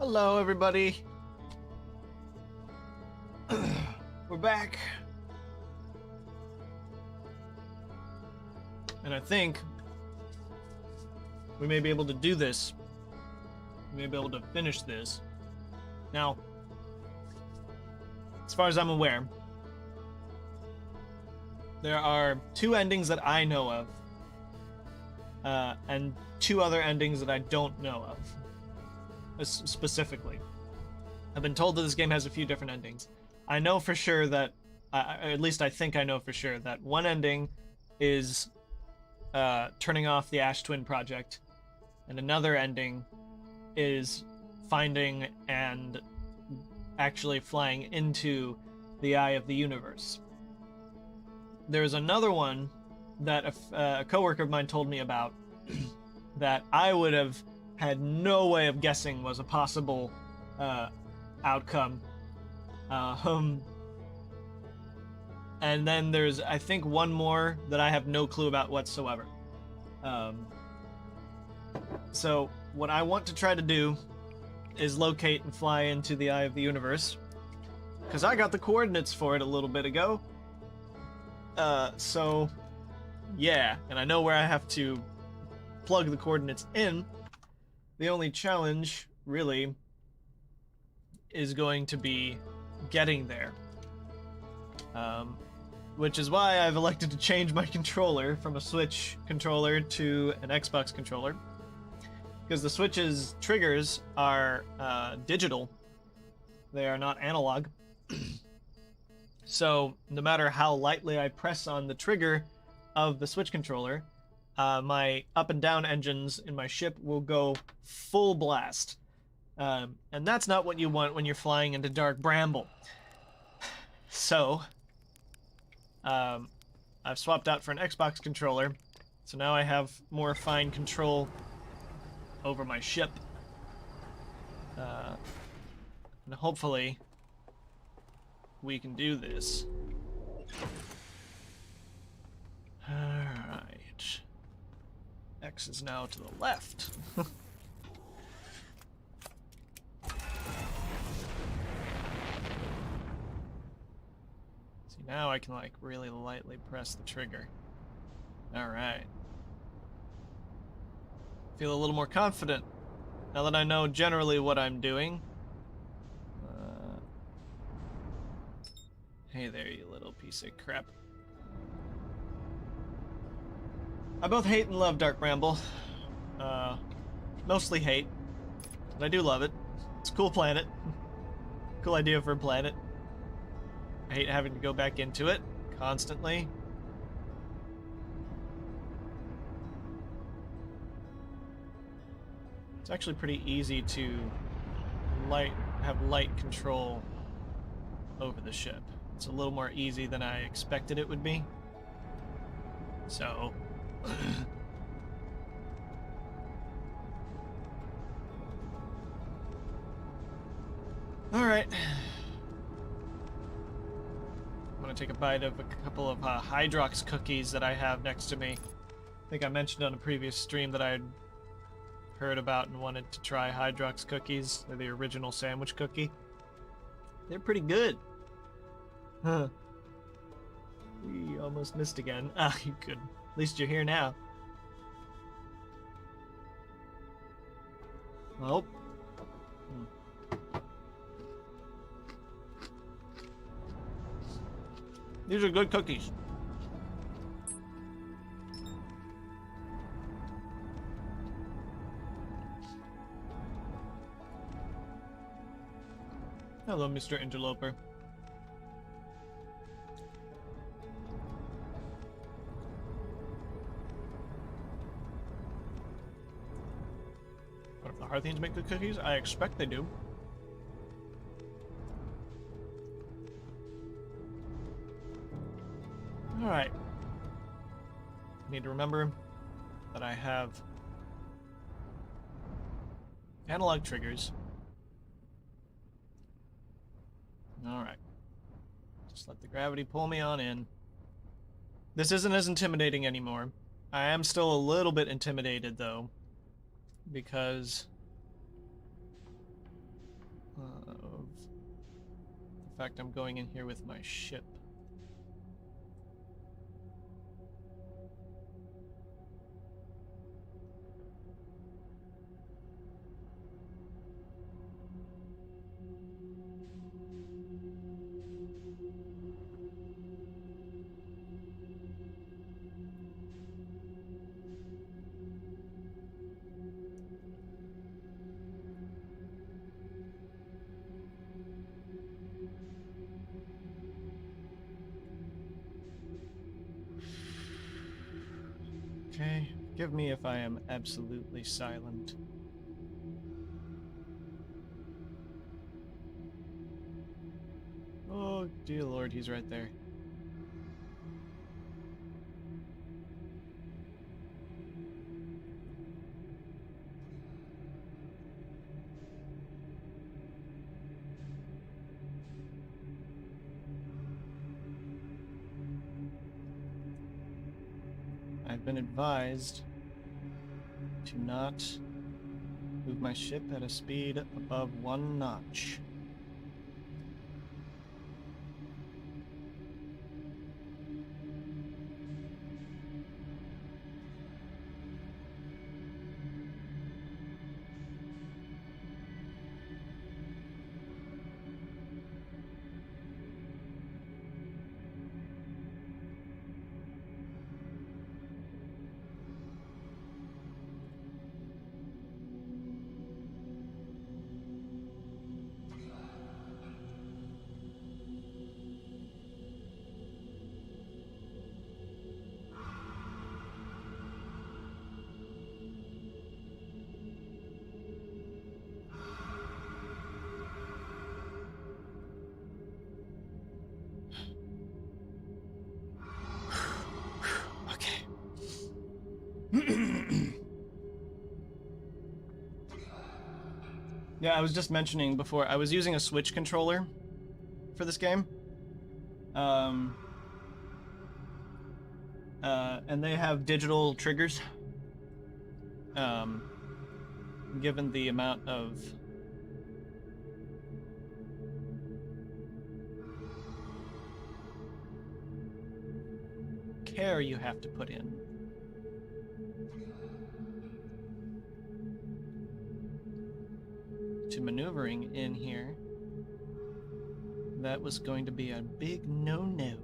Hello, everybody. We're back. And I think we may be able to do this. We may be able to finish this. Now, as far as I'm aware, there are two endings that I know of, and two other endings that I don't know of, specifically. I've been told that this game has a few different endings. I know for sure that, at least I think I know for sure, that one ending is turning off the Ash Twin project, and another ending is finding and actually flying into the Eye of the Universe. There's another one that a coworker of mine told me about that I would have had no way of guessing was a possible outcome. And then there's, I think, one more that I have no clue about whatsoever. So what I want to try to do is locate and fly into the Eye of the Universe, because I got the coordinates for it a little bit ago. So yeah, and I know where I have to plug the coordinates in. The only challenge, really, is going to be getting there. Which is why I've elected to change my controller from a Switch controller to an Xbox controller. Because the Switch's triggers are digital. They are not analog. So no matter how lightly I press on the trigger of the Switch controller, my up and down engines in my ship will go full blast. And that's not what you want when you're flying into Dark Bramble. So, I've swapped out for an Xbox controller, so now I have more fine control over my ship. And hopefully, we can do this. Alright. X is now to the left. See, now I can, like, really lightly press the trigger. Alright. Feel a little more confident now that I know generally what I'm doing. Hey there, you little piece of crap. I both hate and love Dark Bramble. Mostly hate, but I do love it. It's a cool planet. Cool idea for a planet. I hate having to go back into it constantly. It's actually pretty easy to have light control over the ship. It's a little more easy than I expected it would be. So... Alright. I'm gonna take a bite of a couple of Hydrox cookies that I have next to me. I think I mentioned on a previous stream that I had heard about and wanted to try Hydrox cookies. They're the original sandwich cookie. They're pretty good. Huh. We almost missed again. Ah, you could. At least you're here now. Oh. These are good cookies. Hello, Mr. Interloper. What if the Hearthians make good cookies? I expect they do. Alright. I need to remember that I have analog triggers. Alright. Just let the gravity pull me on in. This isn't as intimidating anymore. I am still a little bit intimidated, though, because fact I'm going in here with my ship. Okay, forgive me if I am absolutely silent. Oh, dear Lord, he's right there. I've been advised to not move my ship at a speed above 1 notch. Okay. Yeah, I was just mentioning before, I was using a Switch controller for this game. And they have digital triggers. Given the amount of care you have to put in. To maneuvering in here, that was going to be a big no-no.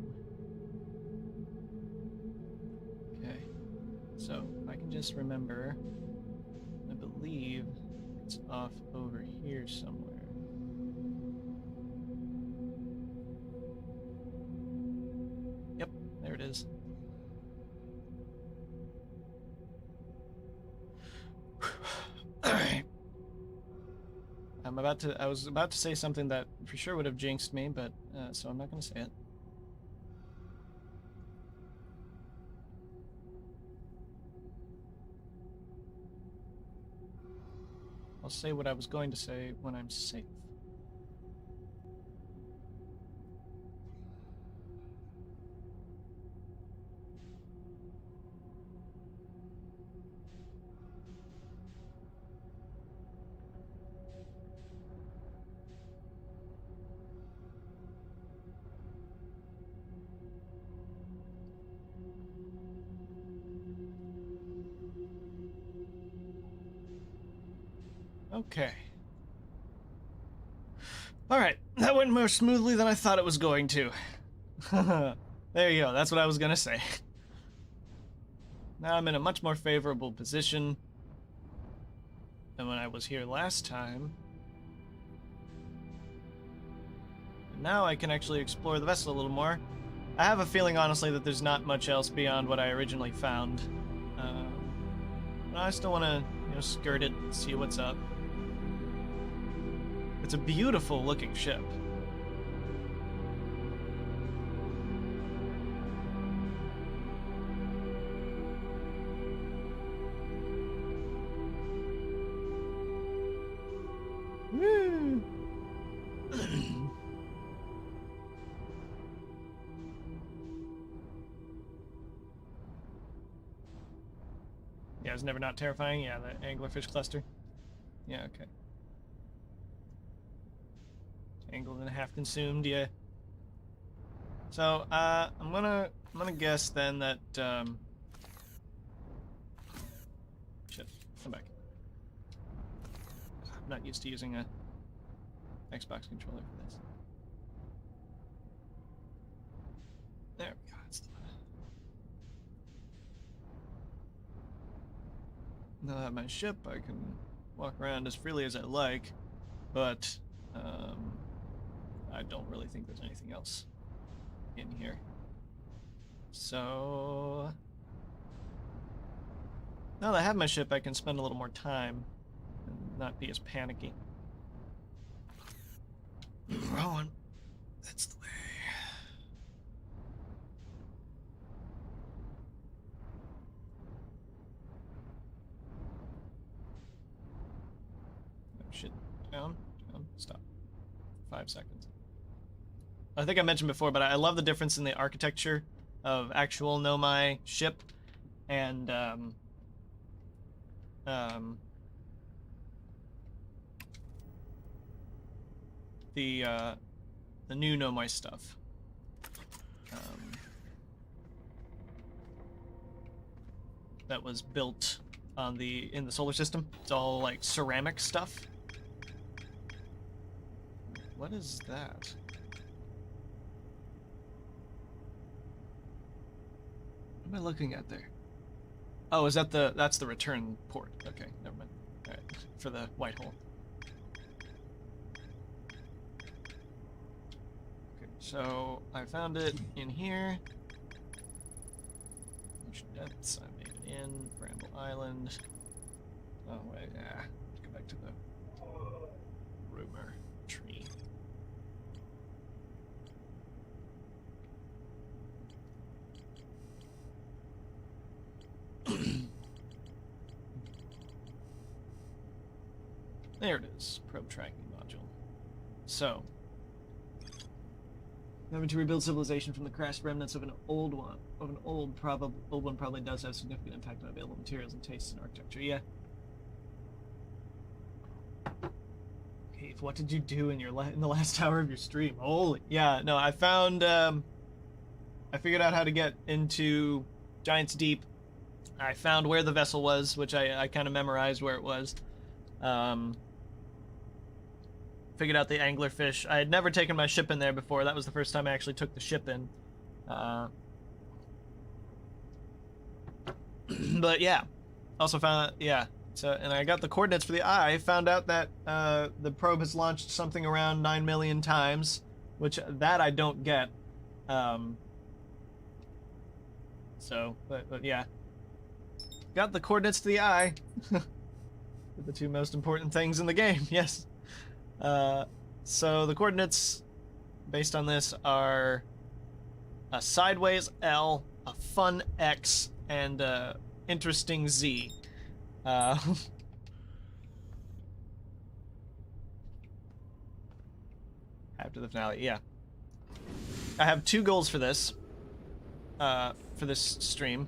Okay, so if I can just remember, I believe it's off over here somewhere. Yep, there it is. All right. I was about to say something that for sure would have jinxed me, but so I'm not going to say it. I'll say what I was going to say when I'm safe. Okay. Alright, that went more smoothly than I thought it was going to. There you go, that's what I was gonna say. Now I'm in a much more favorable position than when I was here last time. And now I can actually explore the vessel a little more. I have a feeling, honestly, that there's not much else beyond what I originally found. But I still want to, skirt it and see what's up. It's a beautiful looking ship. Woo! Yeah, it's never not terrifying. Yeah, the anglerfish cluster. Yeah, okay. Mangled and half consumed, yeah. So, I'm gonna guess then that, shit, come back. I'm not used to using a Xbox controller for this. There we go, that's the one. Now that I have my ship, I can walk around as freely as I like, but, I don't really think there's anything else in here. So now that I have my ship, I can spend a little more time and not be as panicky. Rowan, that's the way. Shit, down, stop. 5 seconds. I think I mentioned before, but I love the difference in the architecture of actual Nomai ship and the new Nomai stuff. That was built on in the solar system. It's all like ceramic stuff. What is that? What am I looking at there? Oh, is that that's the return port? Okay, never mind. All right, for the white hole. Okay, so I found it in here. Ocean depths. I made it in Bramble Island. Oh wait, yeah. Let's go back to the rumor tree. There it is, probe tracking module. So, having to rebuild civilization from the crashed remnants of an old one. Old one probably does have significant impact on available materials and tastes in architecture. Yeah. Cave, what did you do in in the last hour of your stream? Holy, yeah. No, I found. I figured out how to get into Giant's Deep. I found where the vessel was, which I kind of memorized where it was. Figured out the anglerfish. I had never taken my ship in there before. That was the first time I actually took the ship in. But yeah, also found, yeah. So, and I got the coordinates for the eye. Found out that the probe has launched something around 9 million times, which that I don't get. So, but yeah, got the coordinates to the eye. The two most important things in the game. Yes. So the coordinates based on this are a sideways L, a fun X, and a interesting Z. After the finale, yeah. I have 2 goals for this stream.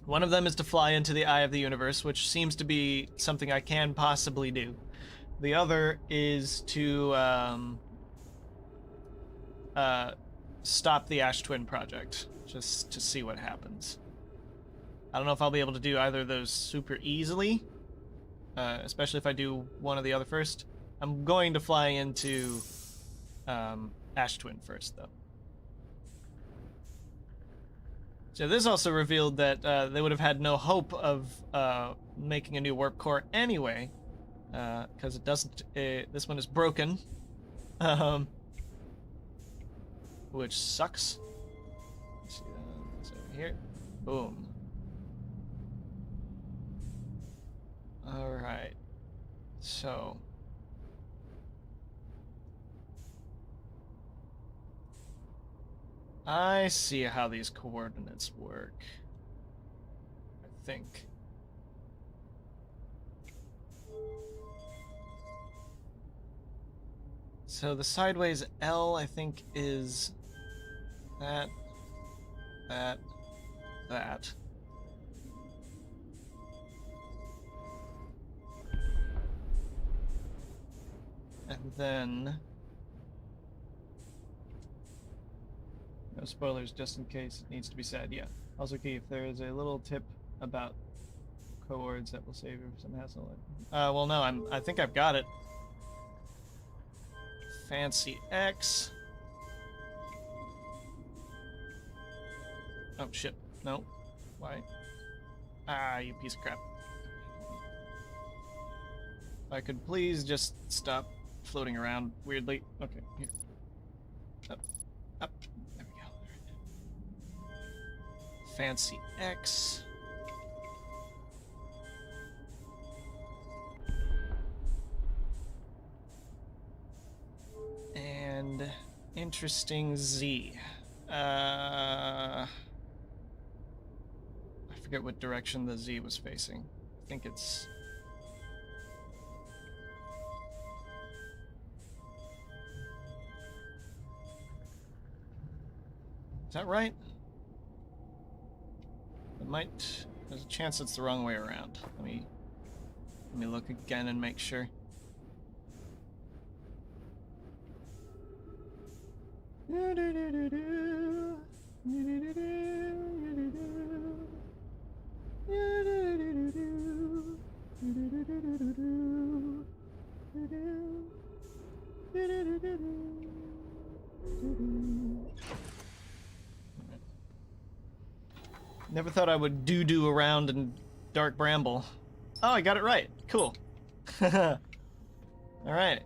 One of them is to fly into the eye of the universe, which seems to be something I can possibly do. The other is to stop the Ash Twin project, just to see what happens. I don't know if I'll be able to do either of those super easily, especially if I do one or the other first. I'm going to fly into Ash Twin first, though. So this also revealed that they would have had no hope of making a new warp core anyway, because it doesn't. This one is broken, which sucks. Let's see, it's over here. Boom. All right. So. I see how these coordinates work. I think. So the sideways L, I think, is that. And then No spoilers, just in case it needs to be said. Yeah. Also, Keith, there is a little tip about coords that will save you some hassle. Well, no, I think I've got it. Fancy X. Oh, shit. No. Why? Ah, you piece of crap. If I could please just stop floating around weirdly. Okay, here. Up. Up. There we go. Fancy X. And interesting Z. I forget what direction the Z was facing. I think it's... Is that right? It might... There's a chance it's the wrong way around. Let me look again and make sure. Never thought I would doo-doo around in Dark Bramble. Oh, I got it right. Cool. Alright.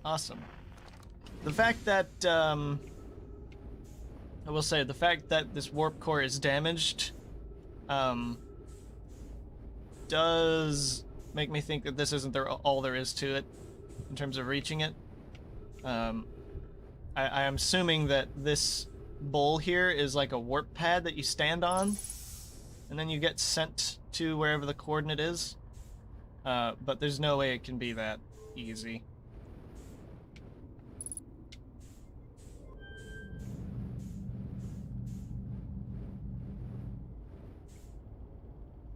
Awesome. The fact that, I will say, the fact that this warp core is damaged, does make me think that this isn't all there is to it, in terms of reaching it. I am assuming that this bowl here is like a warp pad that you stand on, and then you get sent to wherever the coordinate is. But there's no way it can be that easy.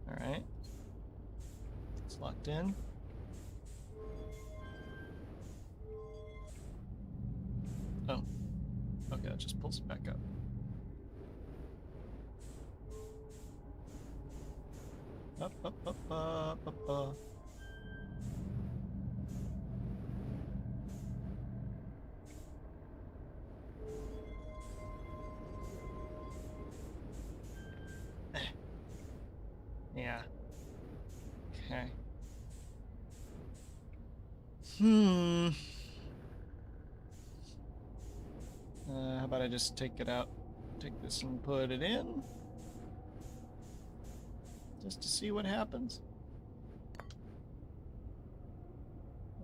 Alright. It's locked in. Oh. Okay, that just pulls it back up. Up, up, up, up, up, up. Yeah. Okay. How about I just take it out, take this and put it in? Just to see what happens.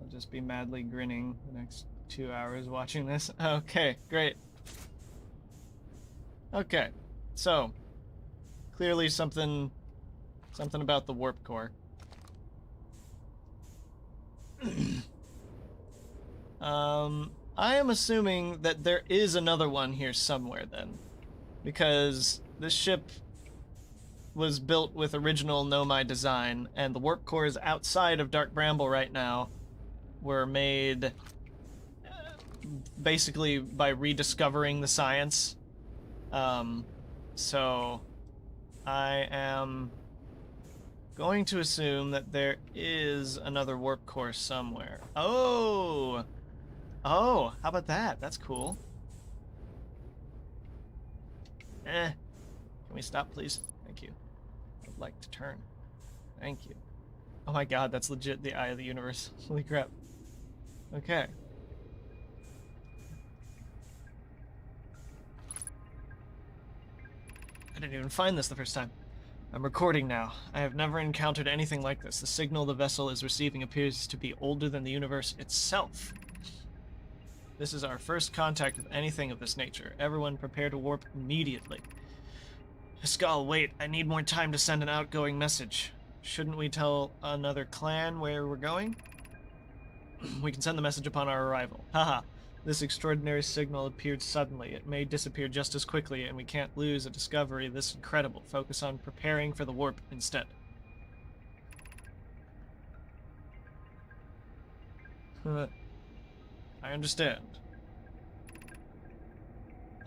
I'll just be madly grinning the next 2 hours watching this. Okay, great. Okay, so clearly something about the warp core. I am assuming that there is another one here somewhere then, because this ship was built with original Nomai design, and the warp cores outside of Dark Bramble right now were made basically by rediscovering the science. So I am going to assume that there is another warp core somewhere. Oh, how about that? That's cool. Can we stop, please? Thank you. I'd like to turn. Thank you. Oh my god, that's legit the eye of the universe. Holy crap. Okay. I didn't even find this the first time. I'm recording now. I have never encountered anything like this. The signal the vessel is receiving appears to be older than the universe itself. This is our first contact with anything of this nature. Everyone prepare to warp immediately. Pascal, wait. I need more time to send an outgoing message. Shouldn't we tell another clan where we're going? We can send the message upon our arrival. Haha. This extraordinary signal appeared suddenly. It may disappear just as quickly, and we can't lose a discovery this incredible. Focus on preparing for the warp instead. I understand.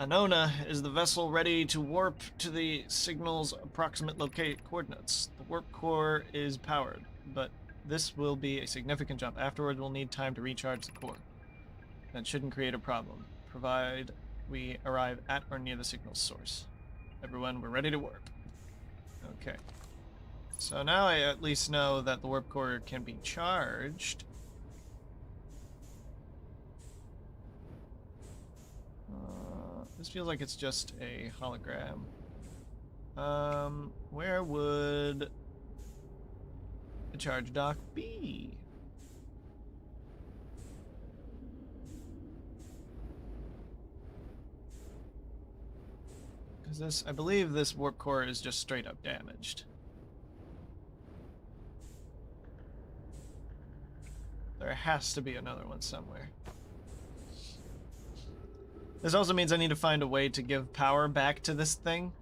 Anona, is the vessel ready to warp to the signal's approximate locate coordinates? The warp core is powered, but this will be a significant jump. Afterwards, we'll need time to recharge the core. That shouldn't create a problem, provided we arrive at or near the signal source. Everyone, we're ready to warp. Okay. So now I at least know that the warp core can be charged. This feels like it's just a hologram. Where would the charge dock be? Because this, I believe this warp core is just straight up damaged. There has to be another one somewhere. This also means I need to find a way to give power back to this thing.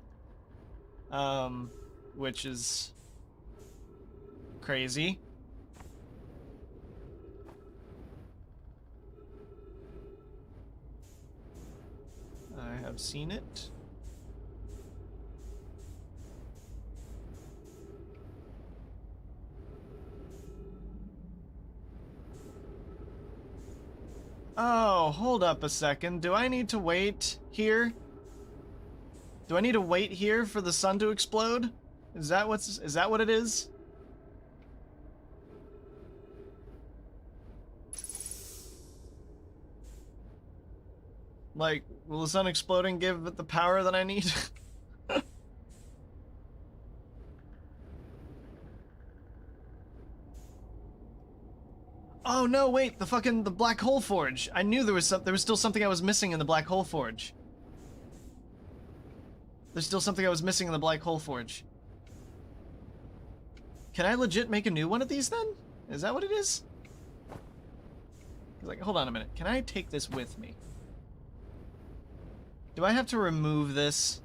Which is crazy. I have seen it. Oh, hold up a second. Do I need to wait here? Do I need to wait here for the sun to explode? Is that what it is? Like, will the sun exploding give it the power that I need? Oh no, wait, the black hole forge. I knew there was still something I was missing in the black hole forge. There's still something I was missing in the black hole forge. Can I legit make a new one of these then? Is that what it is? Like, hold on a minute. Can I take this with me? Do I have to remove this?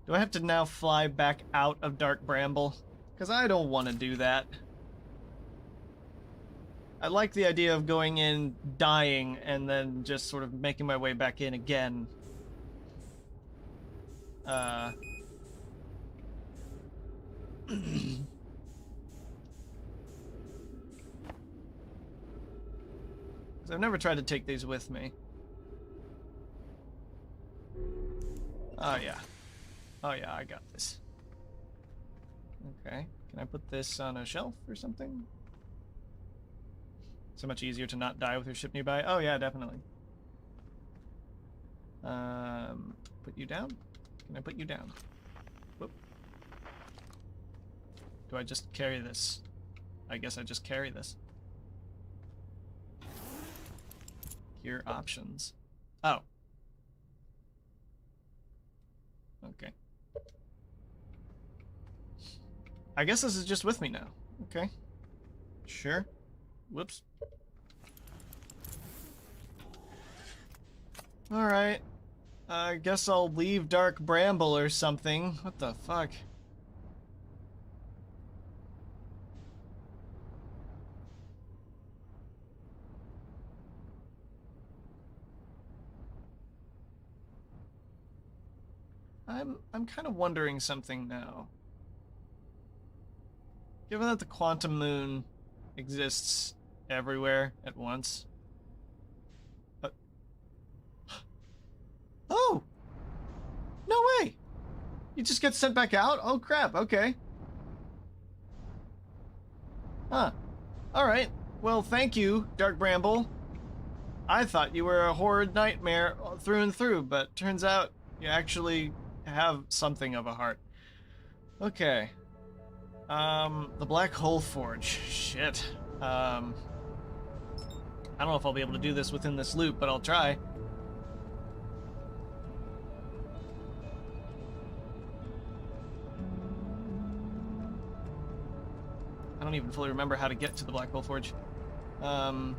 Do I have to now fly back out of Dark Bramble? Because I don't want to do that. I like the idea of going in, dying, and then just sort of making my way back in again. Because I've never tried to take these with me. Oh yeah. Oh yeah, I got this. Okay. Can I put this on a shelf or something? So much easier to not die with your ship nearby. Oh yeah, definitely. Put you down? Can I put you down? Whoop. Do I just carry this? I guess I just carry this. Gear options. Oh. Okay. I guess this is just with me now. Okay. Sure. Whoops. Alright. I guess I'll leave Dark Bramble or something. What the fuck? I'm kind of wondering something now. Given that the quantum moon exists everywhere at once. Oh! No way! You just get sent back out? Oh crap, okay. Huh. Alright. Well, thank you, Dark Bramble. I thought you were a horrid nightmare through and through, but turns out you actually have something of a heart. Okay. The Black Hole Forge. Shit. I don't know if I'll be able to do this within this loop, but I'll try. I don't even fully remember how to get to the Black Hole Forge. I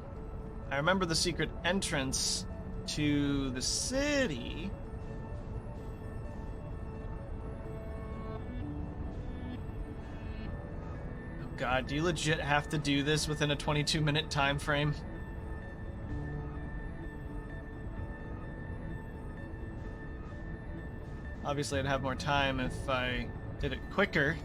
remember the secret entrance to the city. Oh god, do you legit have to do this within a 22-minute time frame? Obviously, I'd have more time if I did it quicker.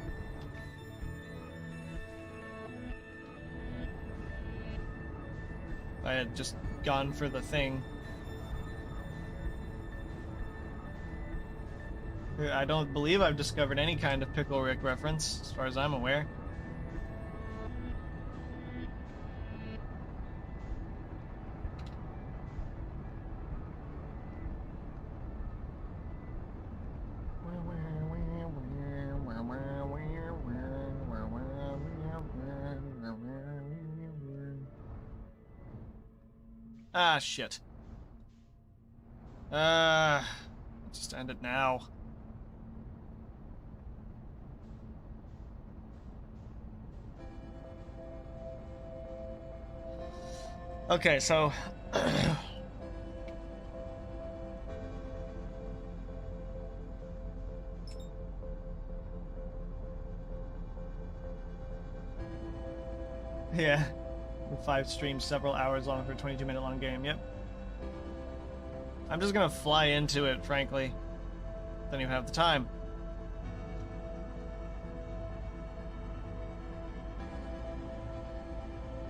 If I had just gone for the thing. I don't believe I've discovered any kind of Pickle Rick reference, as far as I'm aware. Ah, shit. Just end it now. Okay, so... yeah. 5 streams, several hours long for a 22-minute long game, yep. I'm just gonna fly into it, frankly. Don't even have the time.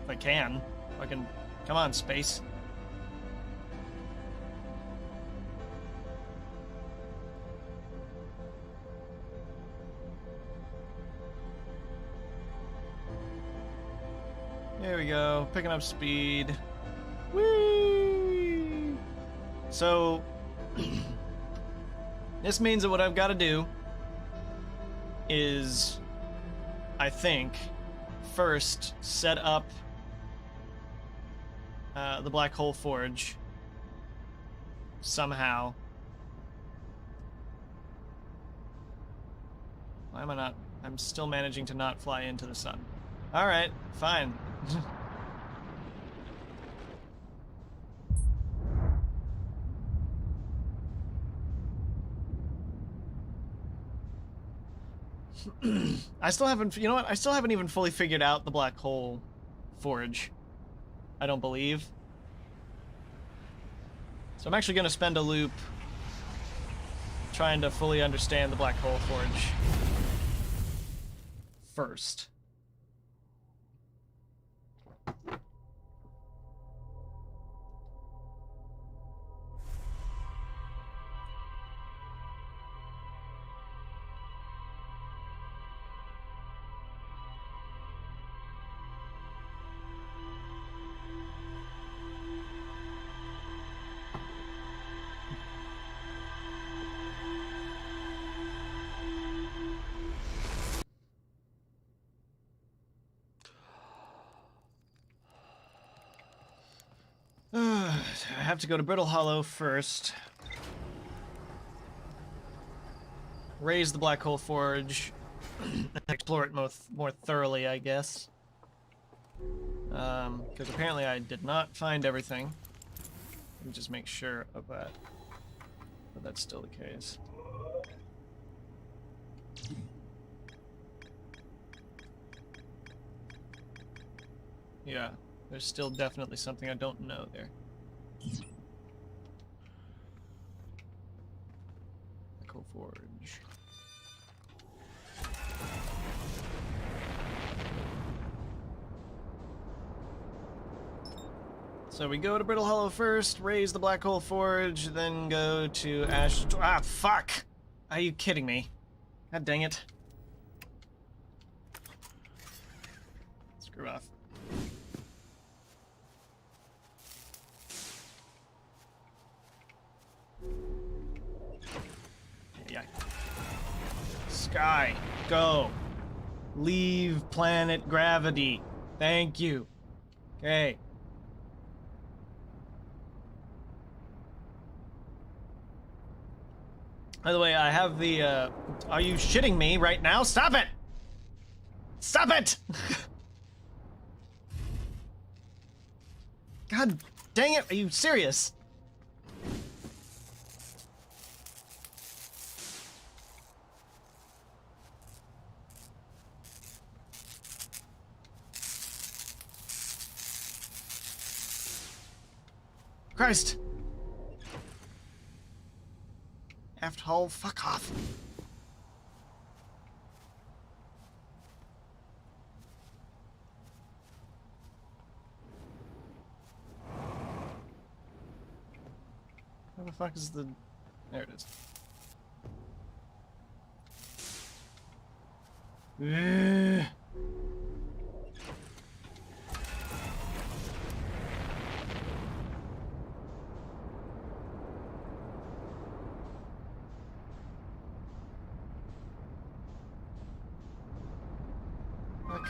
If I can. Fucking... Come on, space. There we go. Picking up speed. Whee! So... this means that what I've got to do is, I think, first set up the Black Hole Forge somehow. Why am I not? I'm still managing to not fly into the sun. Alright, fine. I still haven't, you know what? I still haven't even fully figured out the Black Hole Forge. I don't believe. So I'm actually going to spend a loop trying to fully understand the Black Hole Forge first. I have to go to Brittle Hollow first. Raise the Black Hole Forge. Explore it more thoroughly, I guess. Because apparently I did not find everything. Let me just make sure of that. But that's still the case. Yeah, there's still definitely something I don't know there. Echo Forge. So we go to Brittle Hollow first, raise the Black Hole Forge, then go to Ash... Ah, fuck! Are you kidding me? God dang it. Screw off. Yeah. Sky, go. Leave planet gravity. Thank you. Okay. By the way, I have the, are you shitting me right now? Stop it! Stop it! God dang it, are you serious? Christ. Aft hull, fuck off. Where the fuck is the... There it is.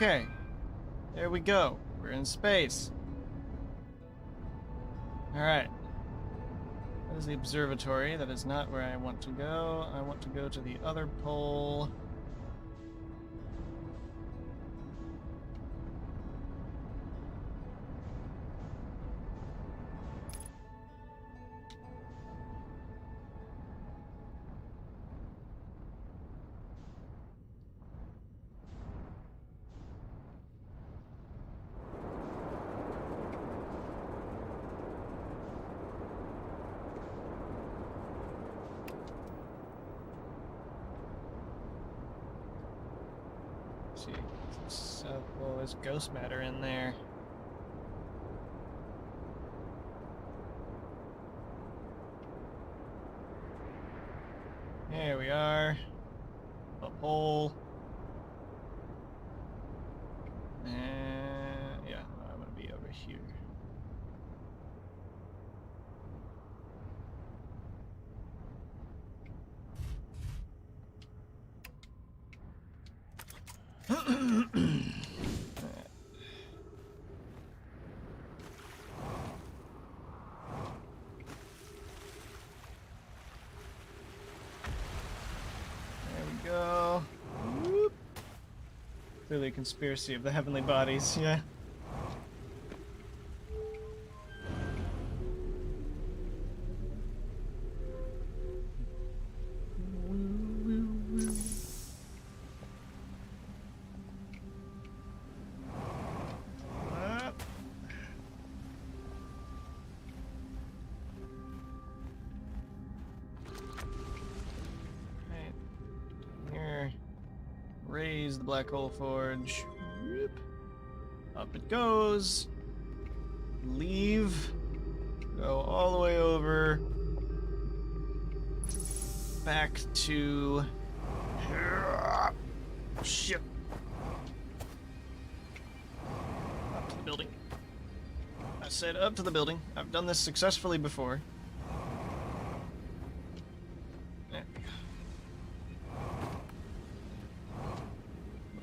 Okay. There we go. We're in space. Alright. That is the observatory. That is not where I want to go. I want to go to the other pole. See, well, there's ghost matter in there. There we are. A hole. And yeah, I'm gonna be over here. Go. Whoop. Clearly a conspiracy of the heavenly bodies, yeah. Raise the black hole forge. Whoop. Up it goes. Leave. Go all the way over. Back to... Shit. Up to the building. I said up to the building. I've done this successfully before.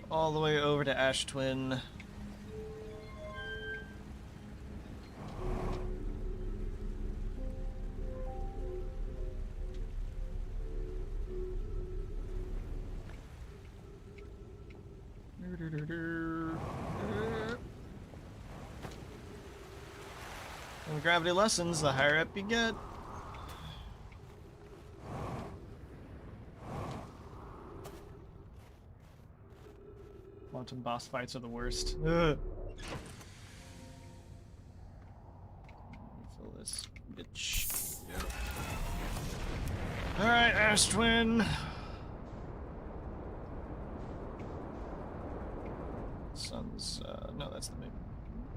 All the way over to Ash Twin. And gravity lessens, the higher up you get. Quantum boss fights are the worst. Ugh. Fill this bitch. Yep. Alright, Ash Twin. Sun's, no, that's the moon.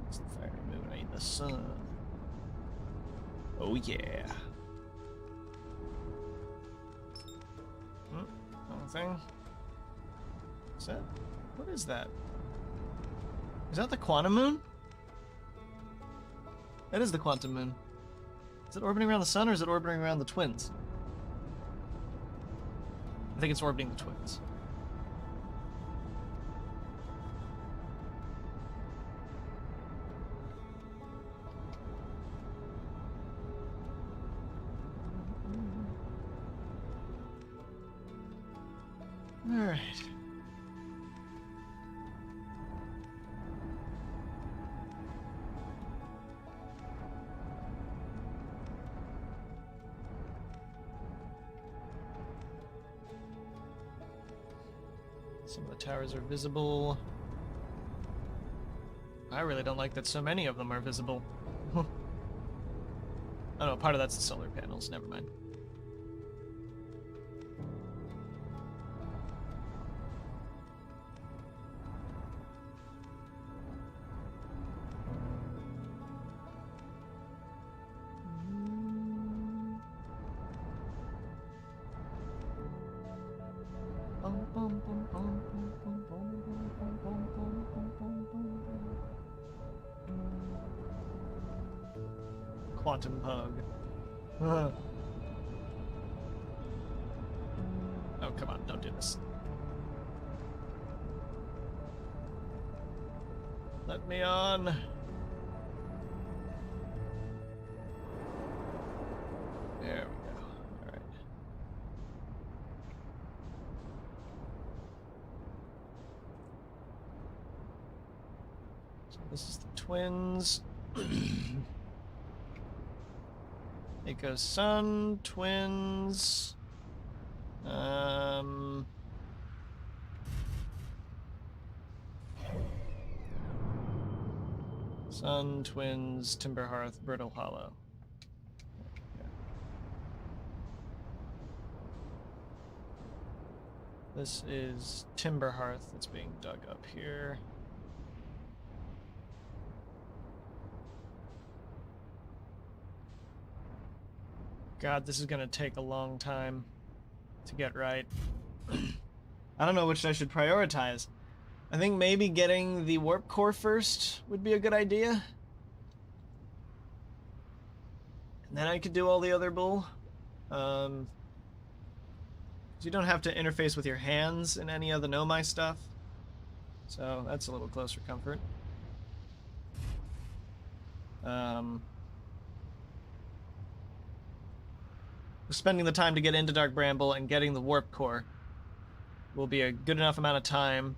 That's the fire moon, I need the sun. Oh yeah. Wrong thing. Is that? What is that? Is that the quantum moon? That is the quantum moon. Is it orbiting around the sun or is it orbiting around the twins? I think it's orbiting the twins. All right. Some of the towers are visible. I really don't like that so many of them are visible. Oh no, part of that's the solar panels, never mind. Quantum Pug. Oh, come on, don't do this. Let me on. There we go. Alright. So this is the twins. Mako Sun, twins. Sun, twins, Timber Hearth, Brittle Hollow. Yeah. This is Timber Hearth that's being dug up here. God, this is gonna take a long time to get right. I don't know which I should prioritize. I think maybe getting the warp core first would be a good idea. And then I could do all the other bull. You don't have to interface with your hands in any of the Nomai stuff. So that's a little closer comfort. Spending the time to get into Dark Bramble and getting the warp core will be a good enough amount of time.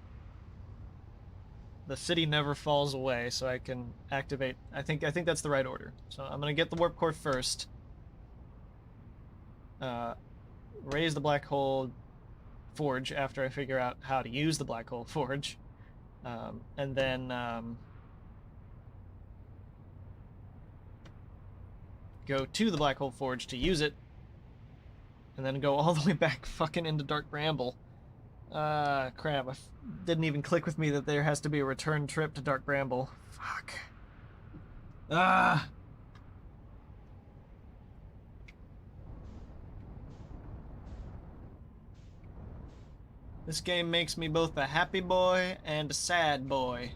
The city never falls away, so I can activate. I think that's the right order. So I'm gonna get the warp core first. Raise the black hole forge after I figure out how to use the black hole forge, and then go to the black hole forge to use it, and then go all the way back fucking into Dark Bramble. Crap, didn't even click with me that there has to be a return trip to Dark Bramble. Fuck. This game makes me both a happy boy and a sad boy.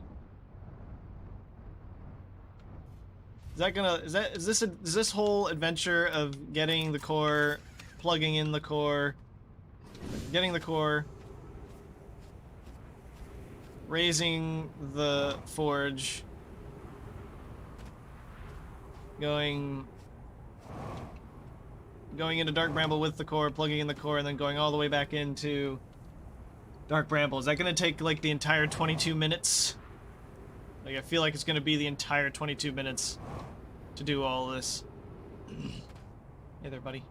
Is this whole adventure of getting the core, plugging in the core, getting the core, raising the forge, going into Dark Bramble with the core, plugging in the core, and then going all the way back into Dark Bramble. Is that gonna take like the entire 22 minutes? Like, I feel like it's gonna be the entire 22 minutes to do all this. Hey there, buddy.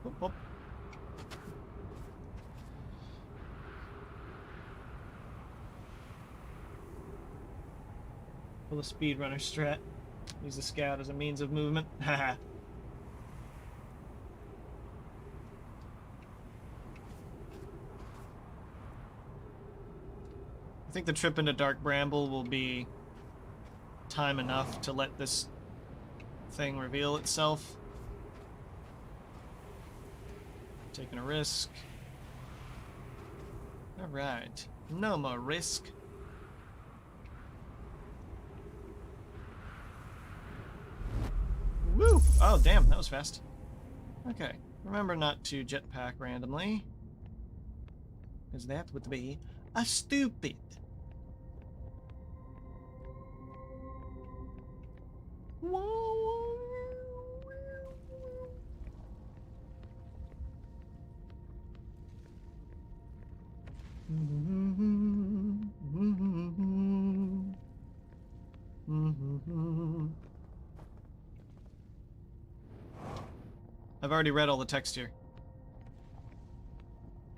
Whoop, whoop. Pull a speedrunner strat. Use the scout as a means of movement. Haha. I think the trip into Dark Bramble will be time enough to let this thing reveal itself. Taking a risk. Alright. No more risk. Woo! Oh, damn, that was fast. Okay. Remember not to jetpack randomly, because that would be stupid. I've already read all the text here.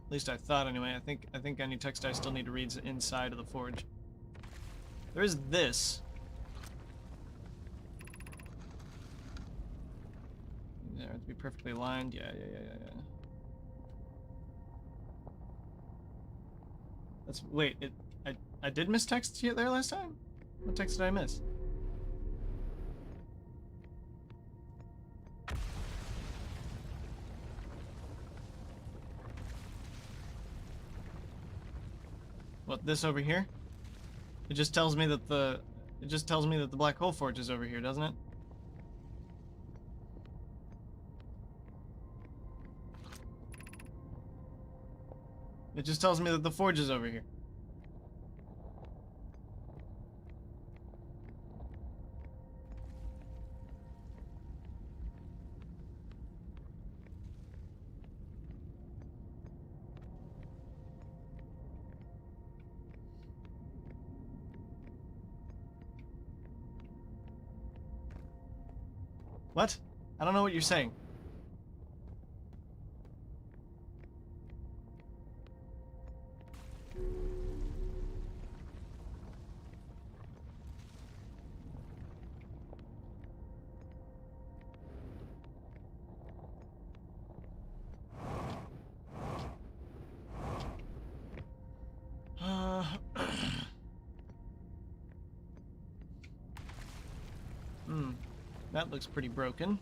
At least I thought anyway. I think any text I still need to read is inside of the forge. There is this. There, to be perfectly aligned. Yeah. That's wait. I did miss text there last time. What text did I miss? What, this over here? It just tells me that the Black Hole Forge is over here, doesn't it? It just tells me that the forge is over here. What? I don't know what you're saying. That looks pretty broken.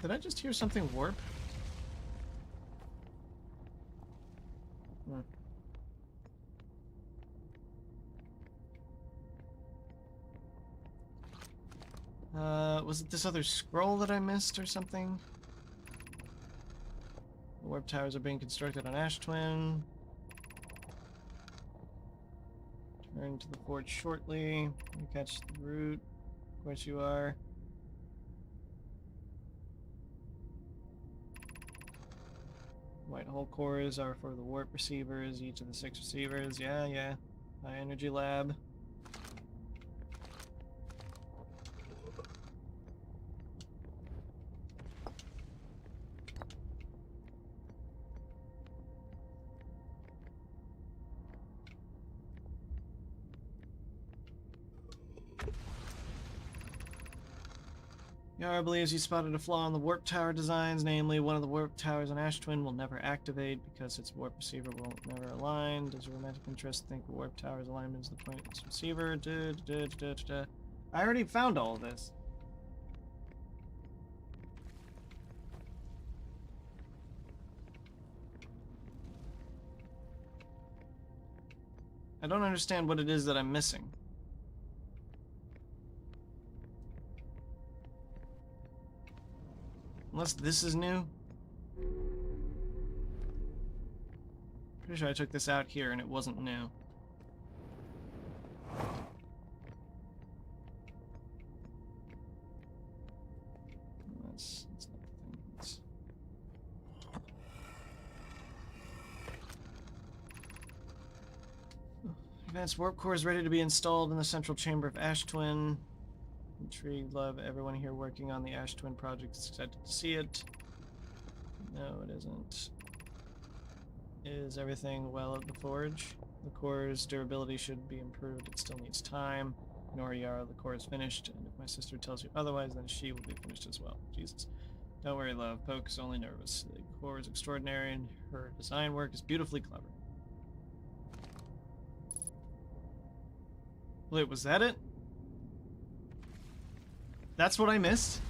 Did I just hear something warp? Was it this other scroll that I missed or something? The warp towers are being constructed on Ash Twin. Turn to the forge shortly. You catch the route. Of course you are. White hole cores are for the warp receivers, each of the 6 receivers. Yeah. High energy lab. Yara believes he spotted a flaw in the warp tower designs, namely one of the warp towers on Ash Twin will never activate because its warp receiver will never align. Does your romantic interest think the warp tower's alignment is the point of its receiver? I already found all of this. I don't understand what it is that I'm missing. Unless this is new. Pretty sure I took this out here and it wasn't new. That's not the thing. That's... Advanced warp core is ready to be installed in the central chamber of Ash Twin. Intrigued, love everyone here working on the Ash Twin project is excited to see it. No, it isn't. Is everything well at the forge? The core's durability should be improved. It still needs time. Ignore Yara, the core is finished, and if my sister tells you otherwise, then she will be finished as well. Jesus. Don't worry, love. Poke is only nervous. The core is extraordinary, and her design work is beautifully clever. Wait, was that it? That's what I missed?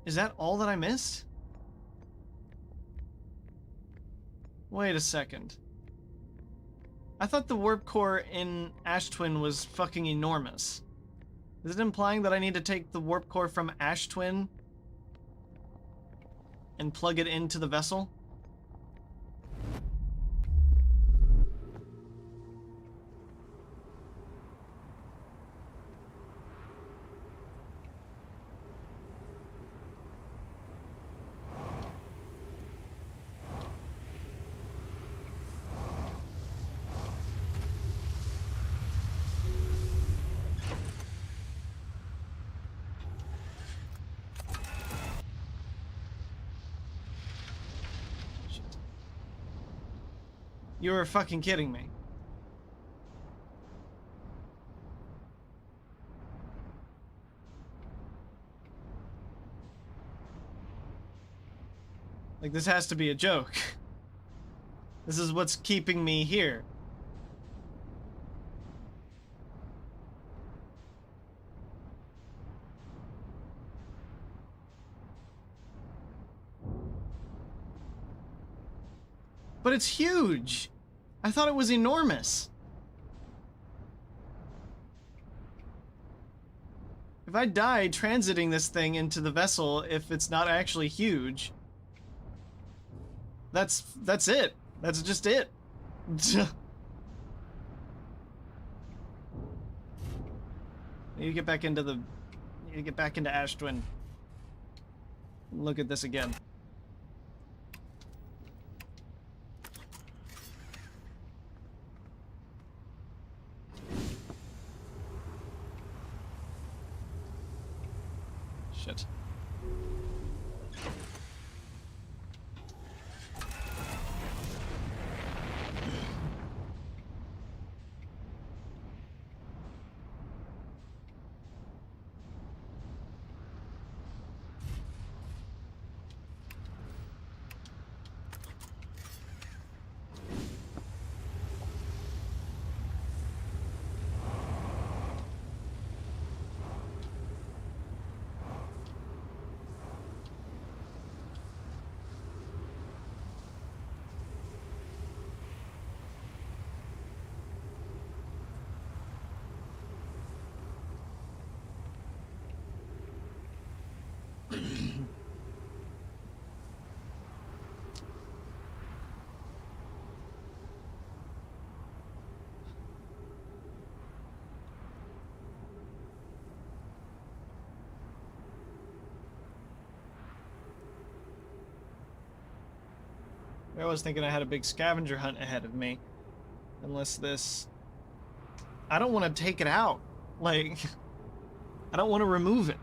Is that all that I missed? Wait a second. I thought the warp core in Ash Twin was fucking enormous. Is it implying that I need to take the warp core from Ash Twin and plug it into the vessel? You were fucking kidding me. Like, this has to be a joke. This is what's keeping me here. But it's huge! I thought it was enormous. If I die transiting this thing into the vessel, if it's not actually huge, that's it. That's just it. You get back into Ash Twin. Look at this again. Shit. I was thinking I had a big scavenger hunt ahead of me. Unless this... I don't want to take it out. Like, I don't want to remove it.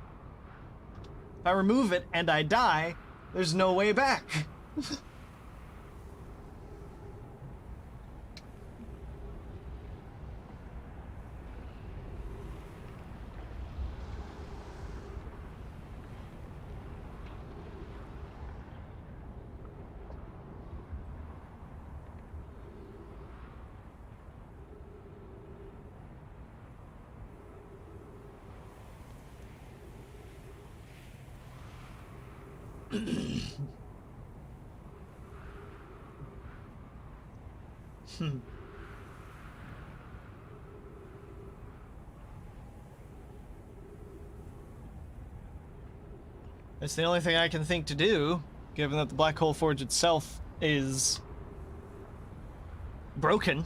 If I remove it and I die, there's no way back. It's the only thing I can think to do, given that the Black Hole Forge itself is broken.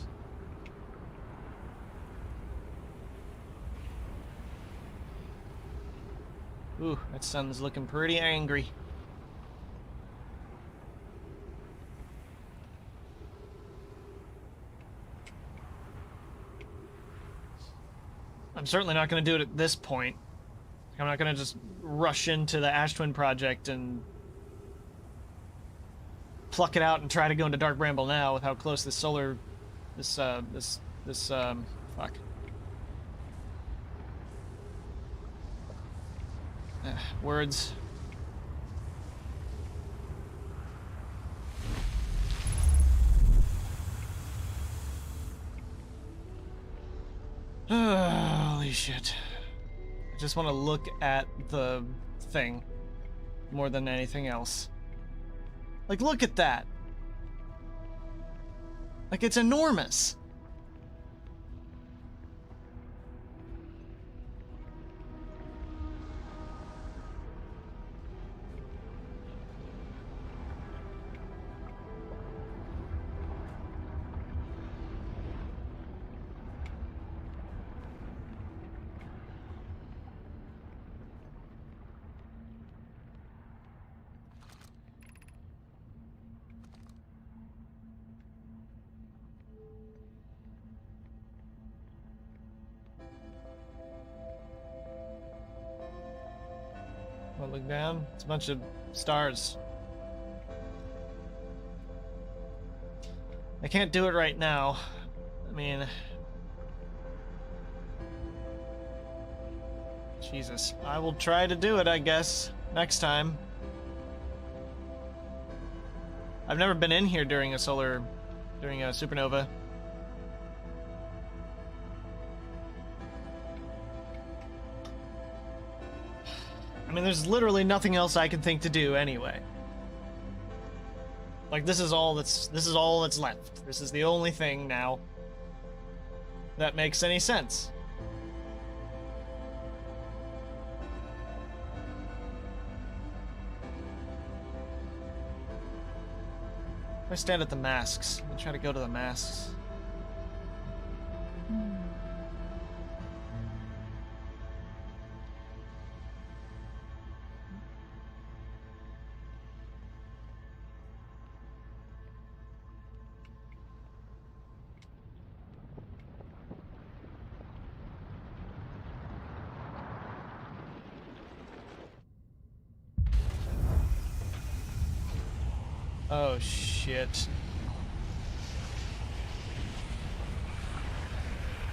Ooh, that sun's looking pretty angry. I'm certainly not going to do it at this point. I'm not going to just rush into the Ash Twin project and pluck it out and try to go into Dark Bramble now with how close this fuck. Words. Holy shit. I just want to look at the thing more than anything else. Like, look at that. Like, it's enormous. Wanna look down? It's a bunch of stars. I can't do it right now. I mean... Jesus. I will try to do it, I guess, next time. I've never been in here during a supernova. I mean, there's literally nothing else I can think to do anyway. Like, this is all that's left. This is the only thing now that makes any sense. I stand at the masks. I'm gonna try to go to the masks. Oh shit.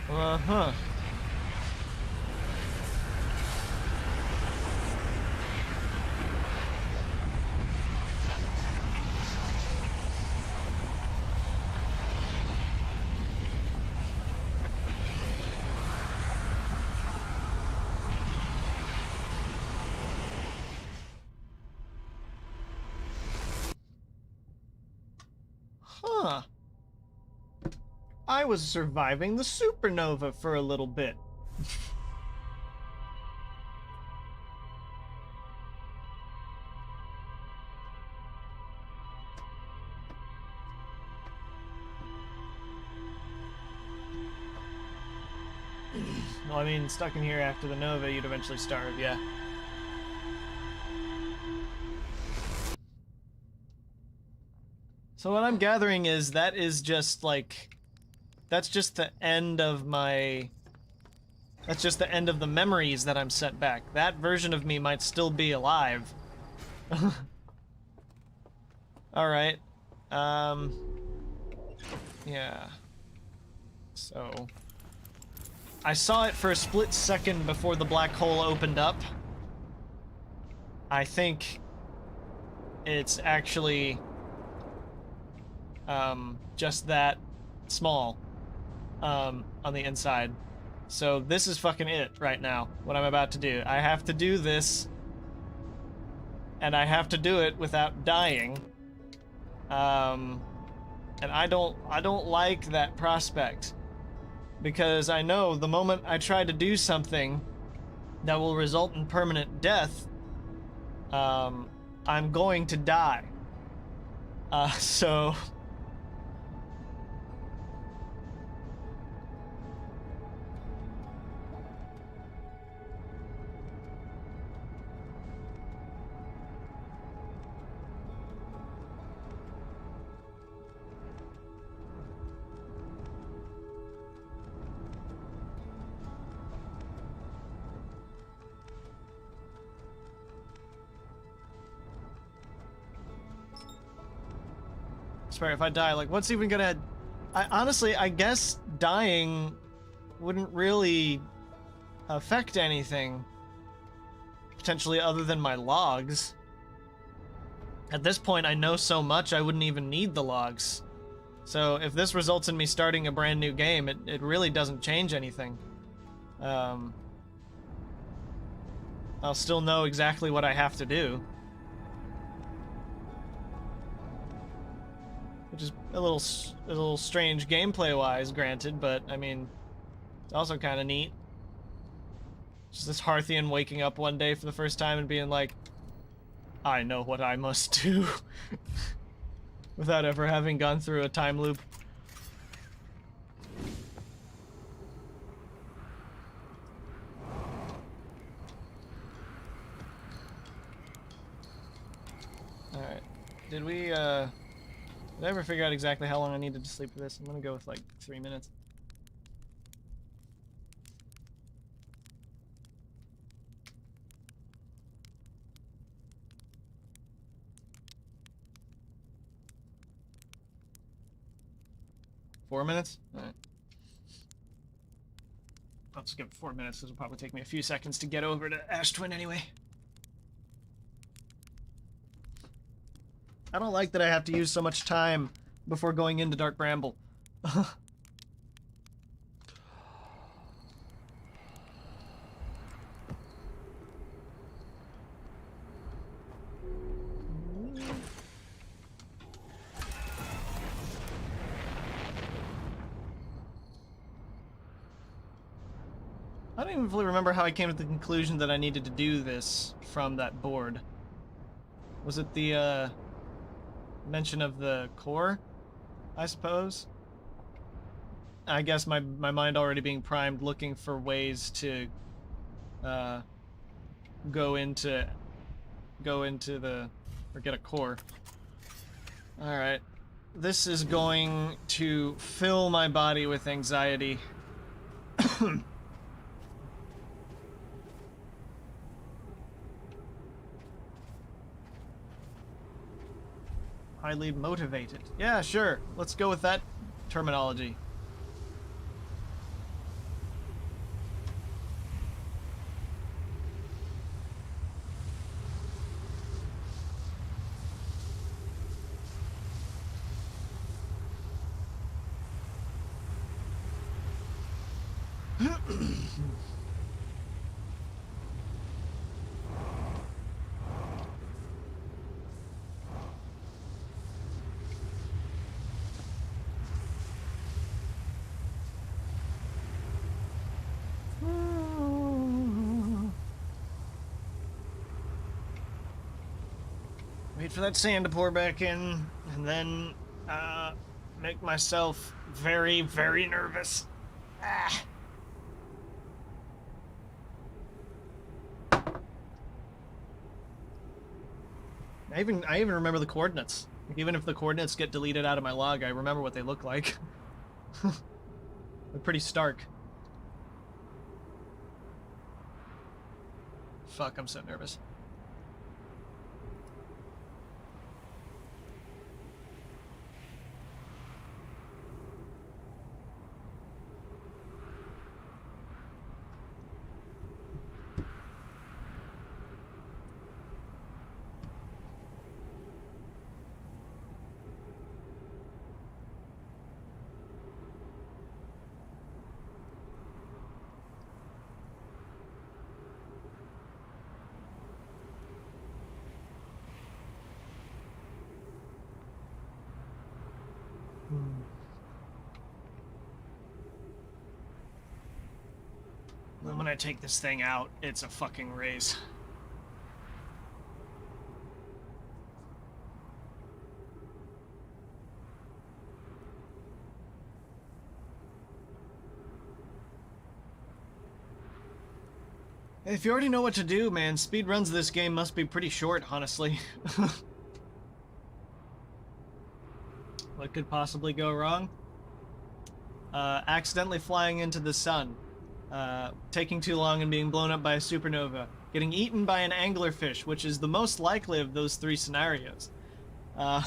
Uh-huh. Huh. I was surviving the supernova for a little bit. No, I mean, stuck in here after the nova, you'd eventually starve, yeah. So what I'm gathering is that is just, like... That's just the end of my... That's just the end of the memories that I'm sent back. That version of me might still be alive. Alright. Yeah. So... I saw it for a split second before the black hole opened up. I think... it's actually... just that small. On the inside. So this is fucking it right now, what I'm about to do. I have to do this, and I have to do it without dying. And I don't like that prospect, because I know the moment I try to do something that will result in permanent death, I'm going to die. So... Swear, if I die, like, what's even gonna... honestly, I guess dying wouldn't really affect anything, potentially, other than my logs. At this point, I know so much I wouldn't even need the logs. So if this results in me starting a brand new game, it really doesn't change anything. I'll still know exactly what I have to do. Which is a little strange gameplay-wise, granted, but, I mean, it's also kind of neat. Just this Hearthian waking up one day for the first time and being like, I know what I must do. Without ever having gone through a time loop. Alright. Did I ever figure out exactly how long I needed to sleep for this? I'm gonna go with like 3 minutes. Four minutes? Alright. I'll just give it 4 minutes. This will probably take me a few seconds to get over to Ash Twin anyway. I don't like that I have to use so much time before going into Dark Bramble. I don't even fully remember how I came to the conclusion that I needed to do this from that board. Was it the, mention of the core, I suppose? I guess my mind already being primed, looking for ways to, go into the, or get a core. Alright. This is going to fill my body with anxiety. Highly motivated. Yeah, sure. Let's go with that terminology. Wait for that sand to pour back in, and then, make myself very, very nervous. Ah. I even remember the coordinates. Like, even if the coordinates get deleted out of my log, I remember what they look like. They're pretty stark. Fuck, I'm so nervous. And when I take this thing out, it's a fucking race. If you already know what to do, man, speed runs of this game must be pretty short, honestly. What could possibly go wrong? Accidentally flying into the sun. Taking too long and being blown up by a supernova. Getting eaten by an anglerfish, which is the most likely of those three scenarios. I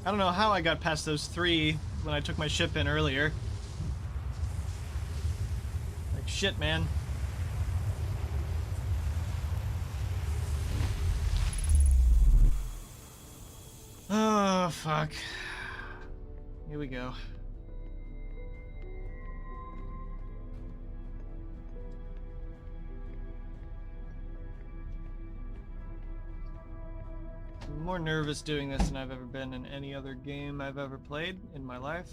don't know how I got past those three when I took my ship in earlier. Like, shit, man. Oh, fuck. Here we go. I'm more nervous doing this than I've ever been in any other game I've ever played in my life.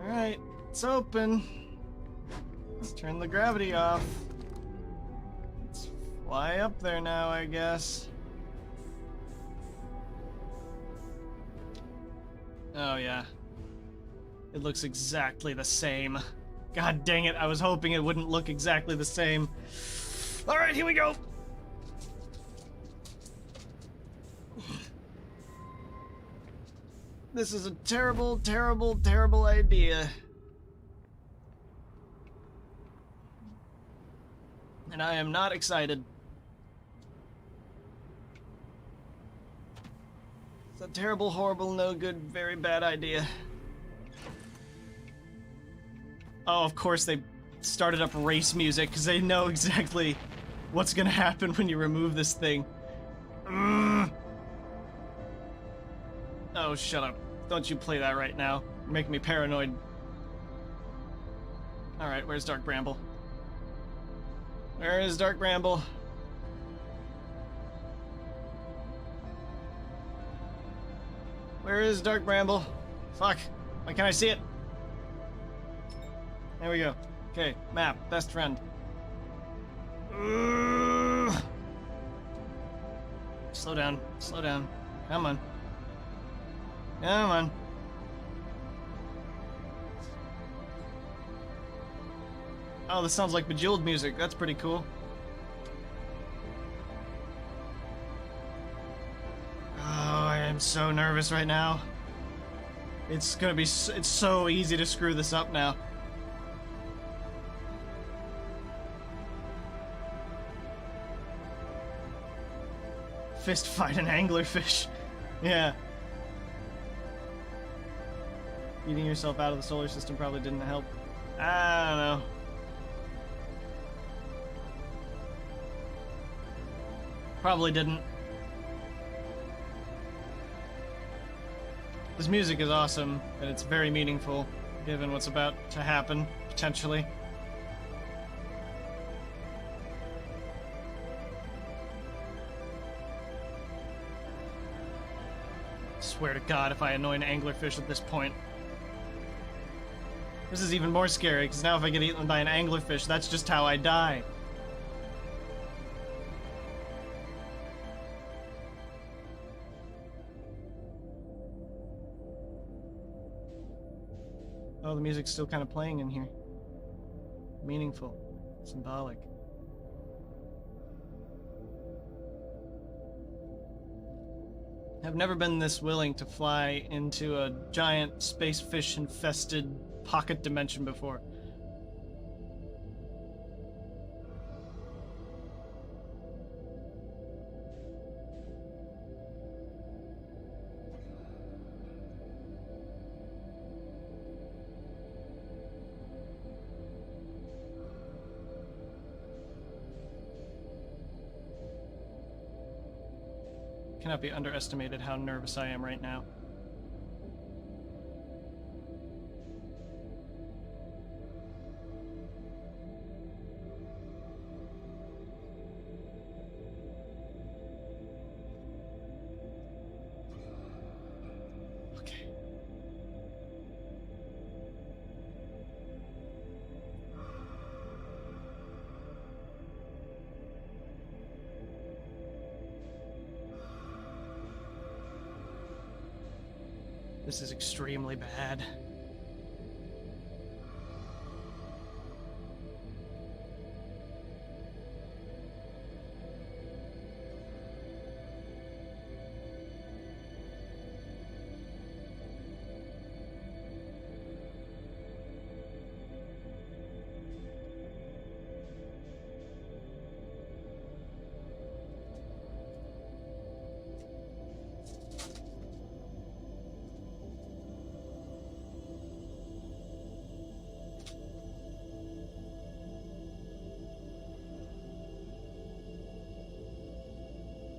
Alright, it's open. Let's turn the gravity off. Let's fly up there now, I guess. Oh, yeah. It looks exactly the same. God dang it, I was hoping it wouldn't look exactly the same. Alright, here we go! This is a terrible, terrible, terrible idea. And I am not excited. It's a terrible, horrible, no good, very bad idea. Oh, of course they started up race music, because they know exactly what's gonna happen when you remove this thing. Oh, shut up. Don't you play that right now. You're making me paranoid. Alright, where's Dark Bramble? Where is Dark Bramble? Where is Dark Bramble? Fuck. Why can't I see it? There we go. Okay, map. Best friend. Slow down. Slow down. Come on. Come on. Oh, this sounds like Bejeweled music. That's pretty cool. Oh, I am so nervous right now. It's gonna be... It's so easy to screw this up now. Fist fight an anglerfish. Yeah. Eating yourself out of the solar system probably didn't help. I don't know. Probably didn't. This music is awesome, and it's very meaningful, given what's about to happen, potentially. Swear to God, if I annoy an anglerfish at this point. This is even more scary, because now if I get eaten by an anglerfish, that's just how I die. Oh, the music's still kind of playing in here. Meaningful. Symbolic. I've never been this willing to fly into a giant space fish infested pocket dimension before. Cannot be underestimated how nervous I am right now. Okay. This is extremely bad.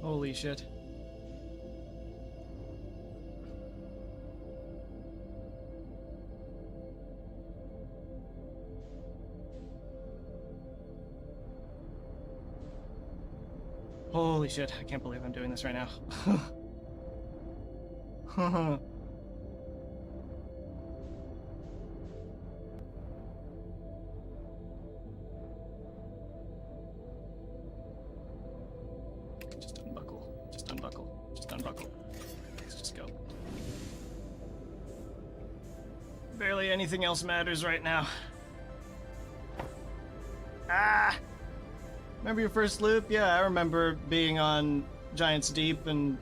Holy shit. Holy shit, I can't believe I'm doing this right now. Just unbuckle. Just unbuckle. Just unbuckle. Let's just go. Barely anything else matters right now. Ah! Remember your first loop? Yeah, I remember being on Giant's Deep and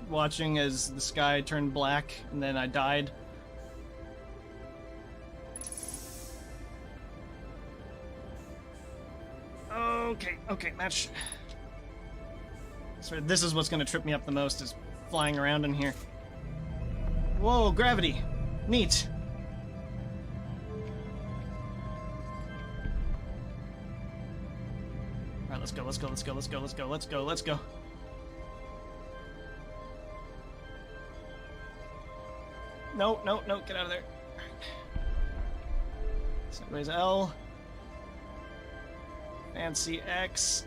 watching as the sky turned black and then I died. Oh Okay, match. So this is what's gonna trip me up the most, is flying around in here. Whoa, gravity. Neat. Alright, let's go. No, get out of there. Alright. Sideways L. Fancy X.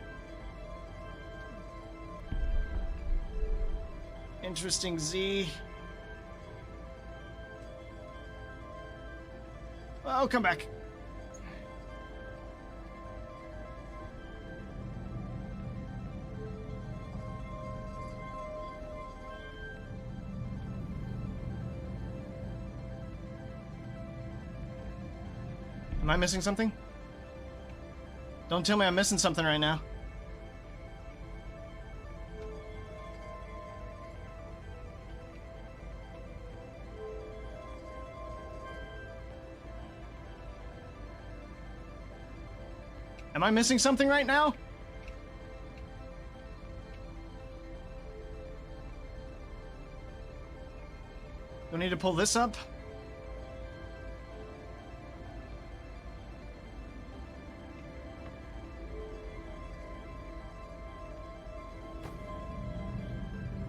Interesting Z. Oh, come back. Am I missing something? Don't tell me I'm missing something right now. Am I missing something right now? Do I need to pull this up?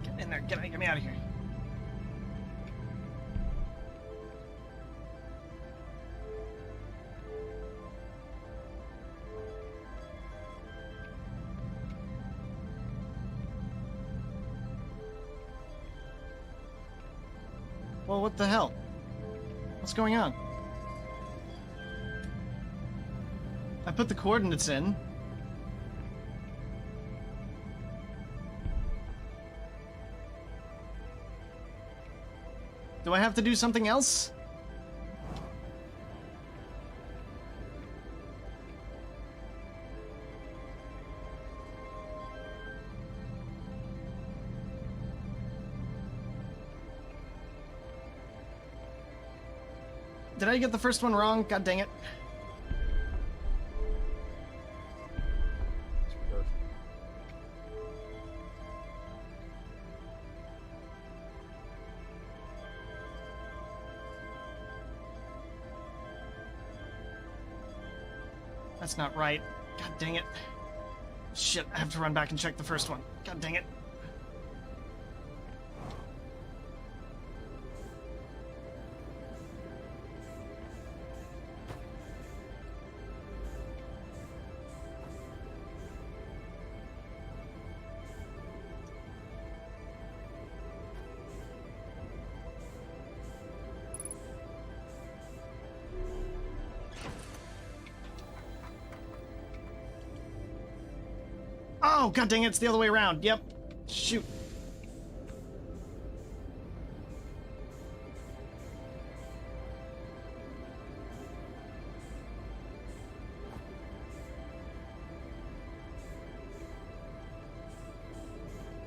Get in there, get me out of here. Well, what the hell? What's going on? I put the coordinates in. Do I have to do something else? Did I get the first one wrong? God dang it. That's not right. God dang it. Shit, I have to run back and check the first one. God dang it. Oh, god dang it, it's the other way around. Yep. Shoot.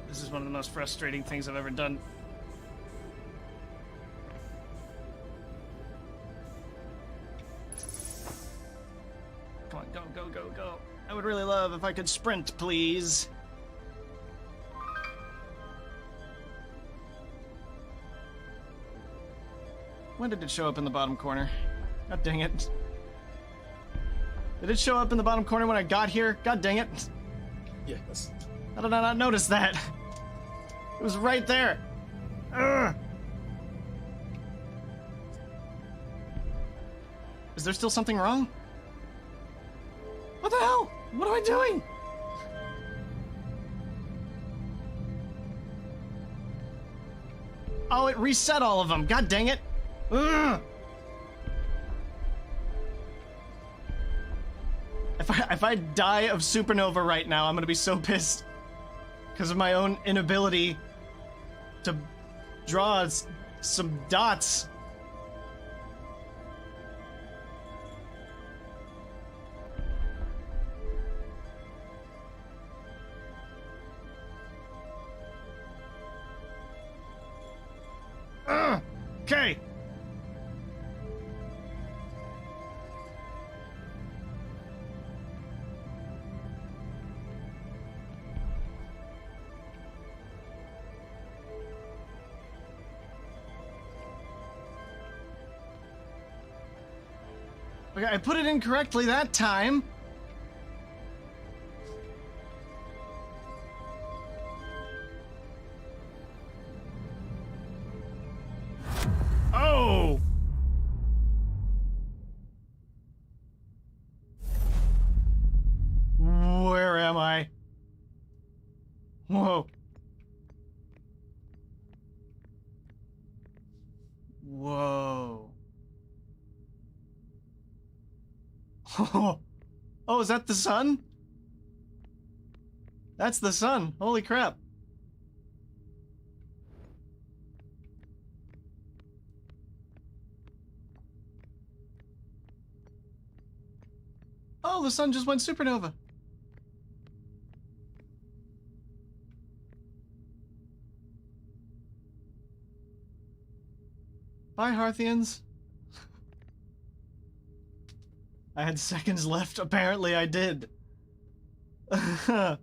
This is one of the most frustrating things I've ever done. Come on, go. I would really love if I could sprint, please. When did it show up in the bottom corner? God dang it. Did it show up in the bottom corner when I got here? God dang it. Yes. How did I not notice that? It was right there. Ugh. Is there still something wrong? What the hell? What am I doing? Oh, it reset all of them. God dang it. Ugh. If I die of supernova right now, I'm gonna be so pissed. Because of my own inability to draw some dots. Okay. Okay, I put it in correctly that time. Oh! Where am I? Whoa. Whoa. Oh, is that the sun? That's the sun. Holy crap. Oh, the sun just went supernova. Bye, Hearthians. I had seconds left. Apparently I did. Am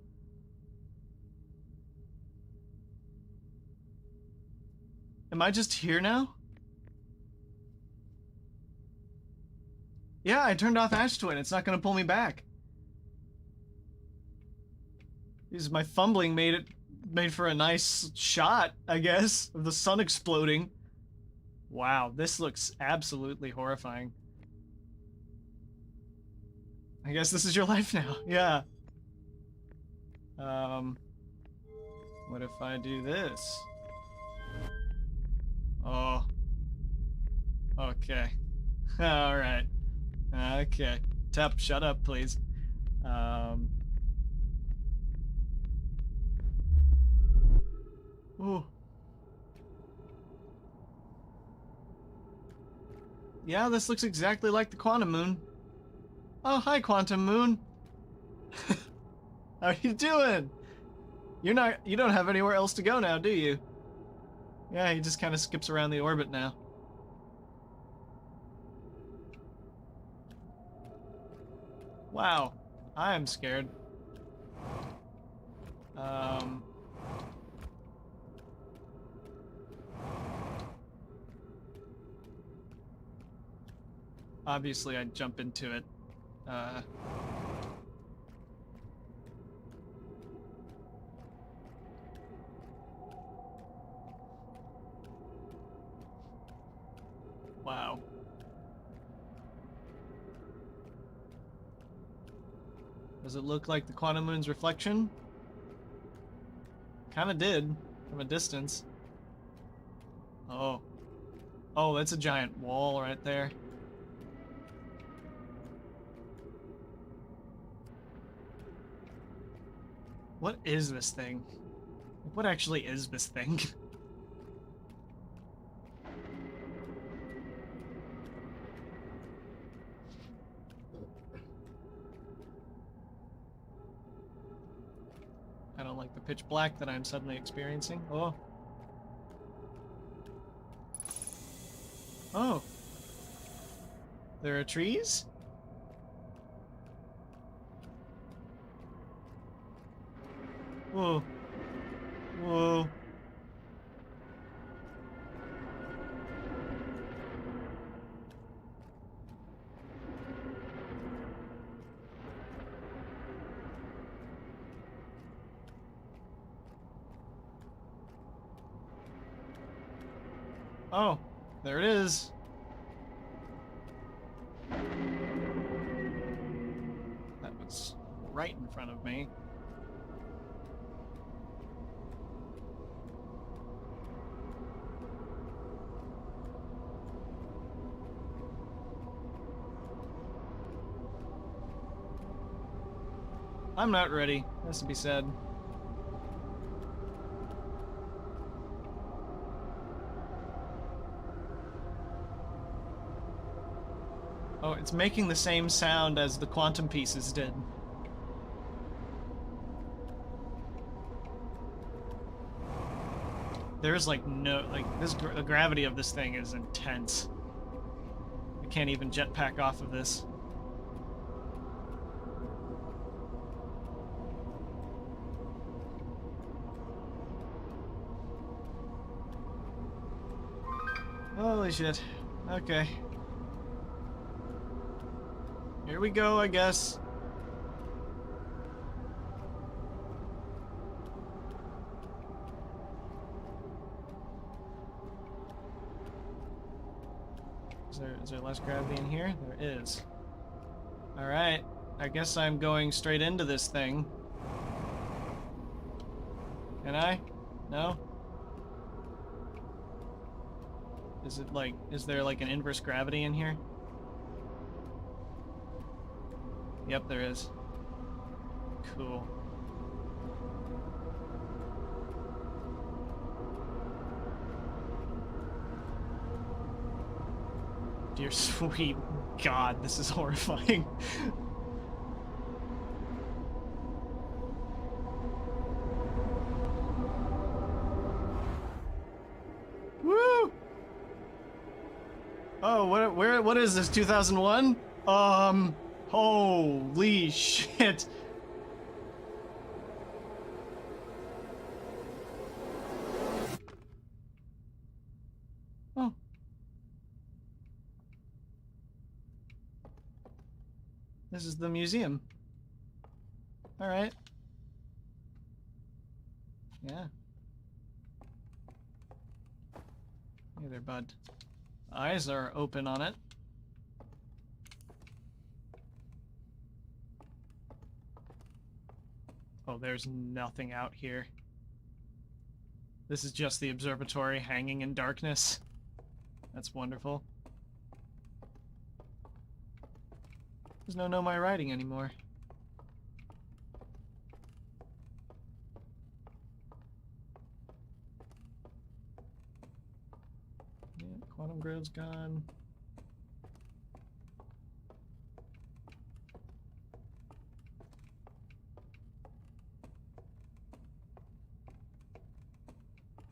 I just here now? Yeah, I turned off Ash Twin. It's not gonna pull me back. Because my fumbling made for a nice shot, I guess, of the sun exploding. Wow, this looks absolutely horrifying. I guess this is your life now. Yeah. What if I do this? Oh. Okay. Alright. Okay. Tep, shut up, please. Ooh. Yeah, this looks exactly like the Quantum Moon. Oh, hi, Quantum Moon. How are you doing? You don't have anywhere else to go now, do you? Yeah, he just kind of skips around the orbit now. Wow, I am scared. Obviously I'd jump into it. Wow. Does it look like the Quantum Moon's reflection? Kinda did, from a distance. Oh. Oh, that's a giant wall right there. What is this thing? What actually is this thing? I don't like the pitch black that I'm suddenly experiencing. Oh. Oh. There are trees? Whoa. Whoa. Oh, there it is. That was right in front of me. I'm not ready, has to be said. Oh, it's making the same sound as the quantum pieces did. There's like no, the gravity of this thing is intense. I can't even jetpack off of this. Holy shit. Okay. Here we go, I guess. Is there less gravity in here? There is. Alright. I guess I'm going straight into this thing. Can I? No? Is there like an inverse gravity in here? Yep, there is. Cool. Dear sweet God, this is horrifying. Woo! Oh, what is this, 2001? Holy shit. Oh. This is the museum. Alright. Yeah. Hey there, bud. Eyes are open on it. Oh, there's nothing out here. This is just the observatory hanging in darkness. That's wonderful. There's no Know My Writing anymore. Yeah, Quantum Grill's gone.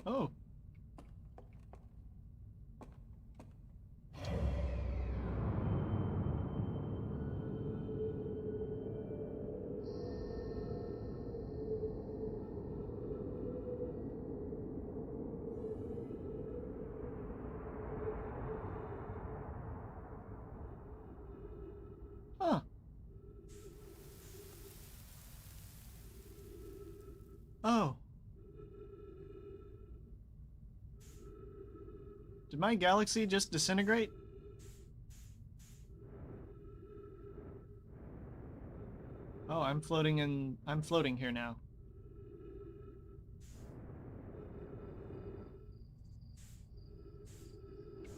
Oh. Huh. Oh. Did my galaxy just disintegrate? Oh, I'm floating here now.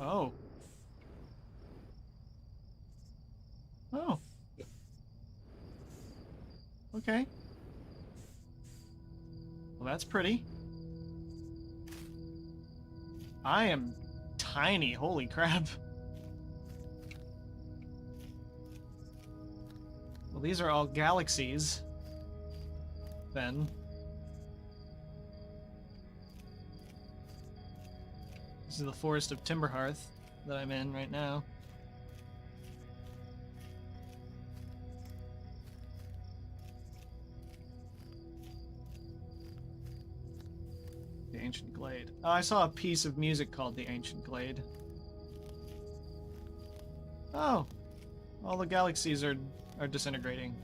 Oh. Oh. Okay. Well, that's pretty. I am tiny, holy crap. Well, these are all galaxies. Then. This is the Forest of Timberhearth that I'm in right now. The Ancient Glade. Oh, I saw a piece of music called The Ancient Glade. Oh, all the galaxies are disintegrating.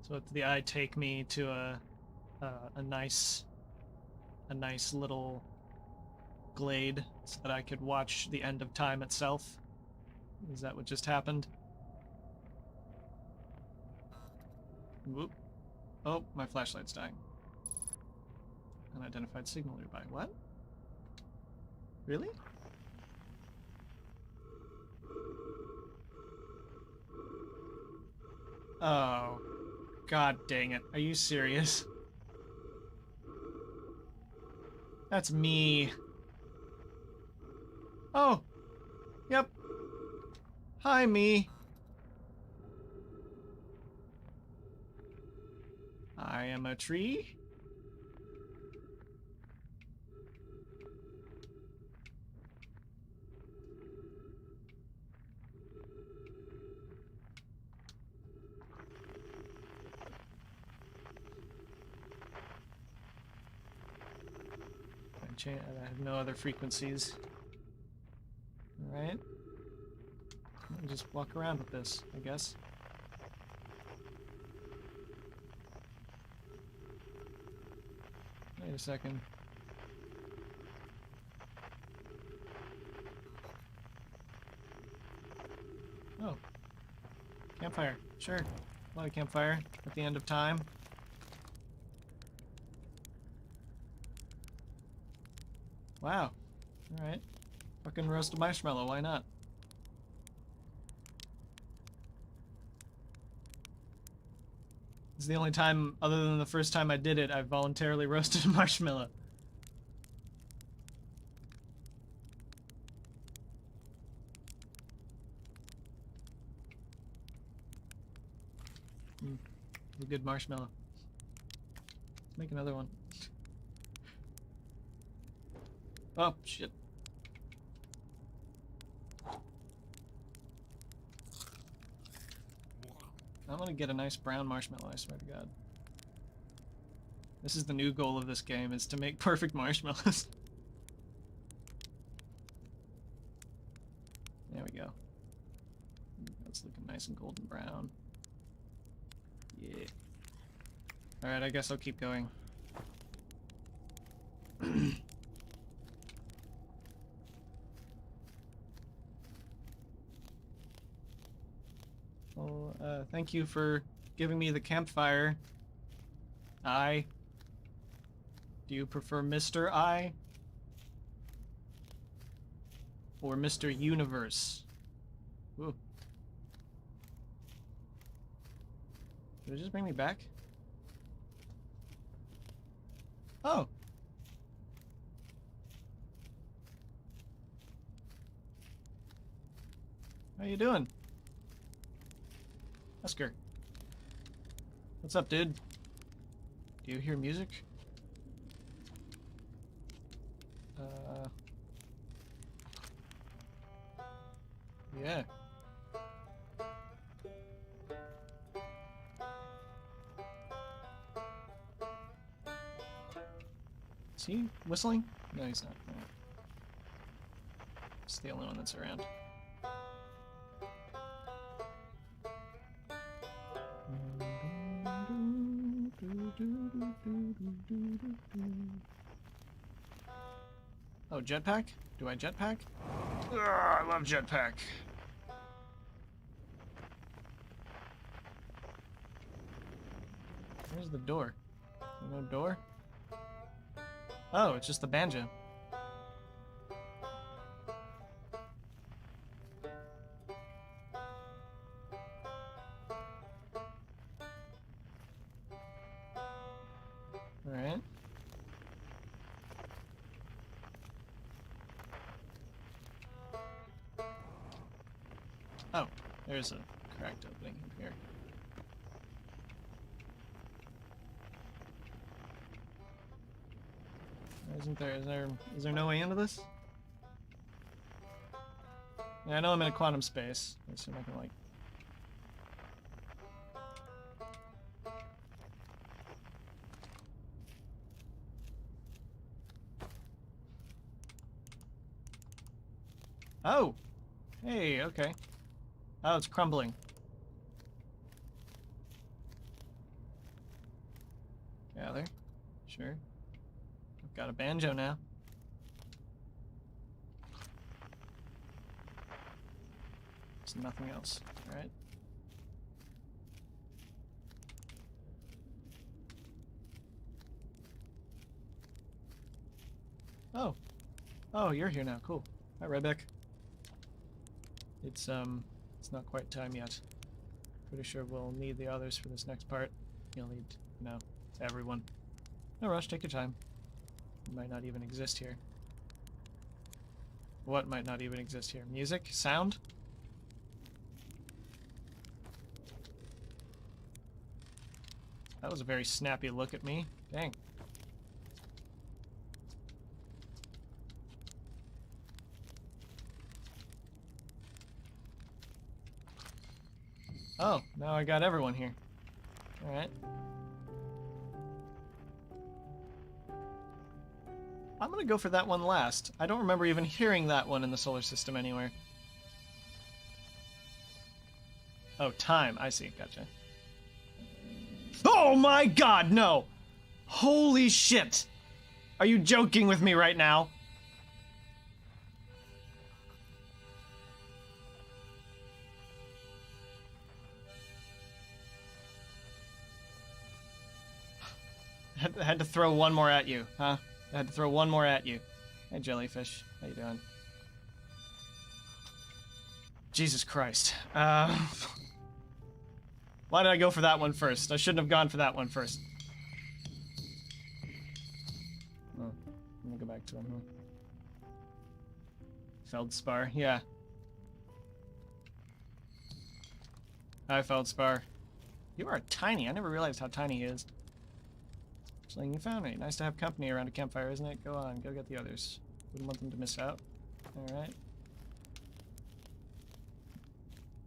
So did the eye take me to a nice little glade so that I could watch the end of time itself? Is that what just happened? Whoop. Oh, my flashlight's dying. Unidentified signal nearby. What? Really? Oh. God dang it. Are you serious? That's me. Oh. Yep. Hi, me. I am a tree. I have no other frequencies. Alright. I'll just walk around with this, I guess. Wait a second. Oh. Campfire. Sure. Light a campfire at the end of time. Wow. Alright. Fucking roast a marshmallow, why not? This is the only time, other than the first time I did it, I voluntarily roasted a marshmallow. A good marshmallow. Let's make another one. Oh, shit. I'm gonna get a nice brown marshmallow, I swear to God. This is the new goal of this game, is to make perfect marshmallows. There we go. That's looking nice and golden brown. Yeah. Alright, I guess I'll keep going. Well, thank you for giving me the campfire. I. Do you prefer Mr. I? Or Mr. Universe? Ooh. Did it just bring me back? Oh. How you doing? Husker. What's up, dude? Do you hear music? Yeah. Is he whistling? No, he's not. No. It's the only one that's around. Oh, jetpack? Do I jetpack? Ugh, I love jetpack. Where's the door? No door? Oh, it's just the banjo. Alright. Oh, there's a cracked opening here. Is there no way into this? Yeah, I know I'm in a quantum space. I assume I can, like... Oh! Hey, okay. Oh, it's crumbling. Gather. Sure. I've got a banjo now. There's nothing else. Alright. Oh. Oh, you're here now. Cool. Hi, Ryback. It's not quite time yet. Pretty sure we'll need the others for this next part. You'll need, you know, everyone. No rush, take your time. It might not even exist here. What might not even exist here? Music? Sound? That was a very snappy look at me. Dang. Oh, now I got everyone here. Alright. I'm gonna go for that one last. I don't remember even hearing that one in the solar system anywhere. Oh, time. I see. Gotcha. Oh my god, no! Holy shit! Are you joking with me right now? I had to throw one more at you, huh? I had to throw one more at you. Hey, jellyfish. How you doing? Jesus Christ. Why did I go for that one first? I shouldn't have gone for that one first. Oh, let me go back to him, huh? Feldspar, yeah. Hi, Feldspar. You are tiny. I never realized how tiny he is. Sling, you found me. Nice to have company around a campfire, isn't it? Go on, go get the others. Wouldn't want them to miss out. Alright.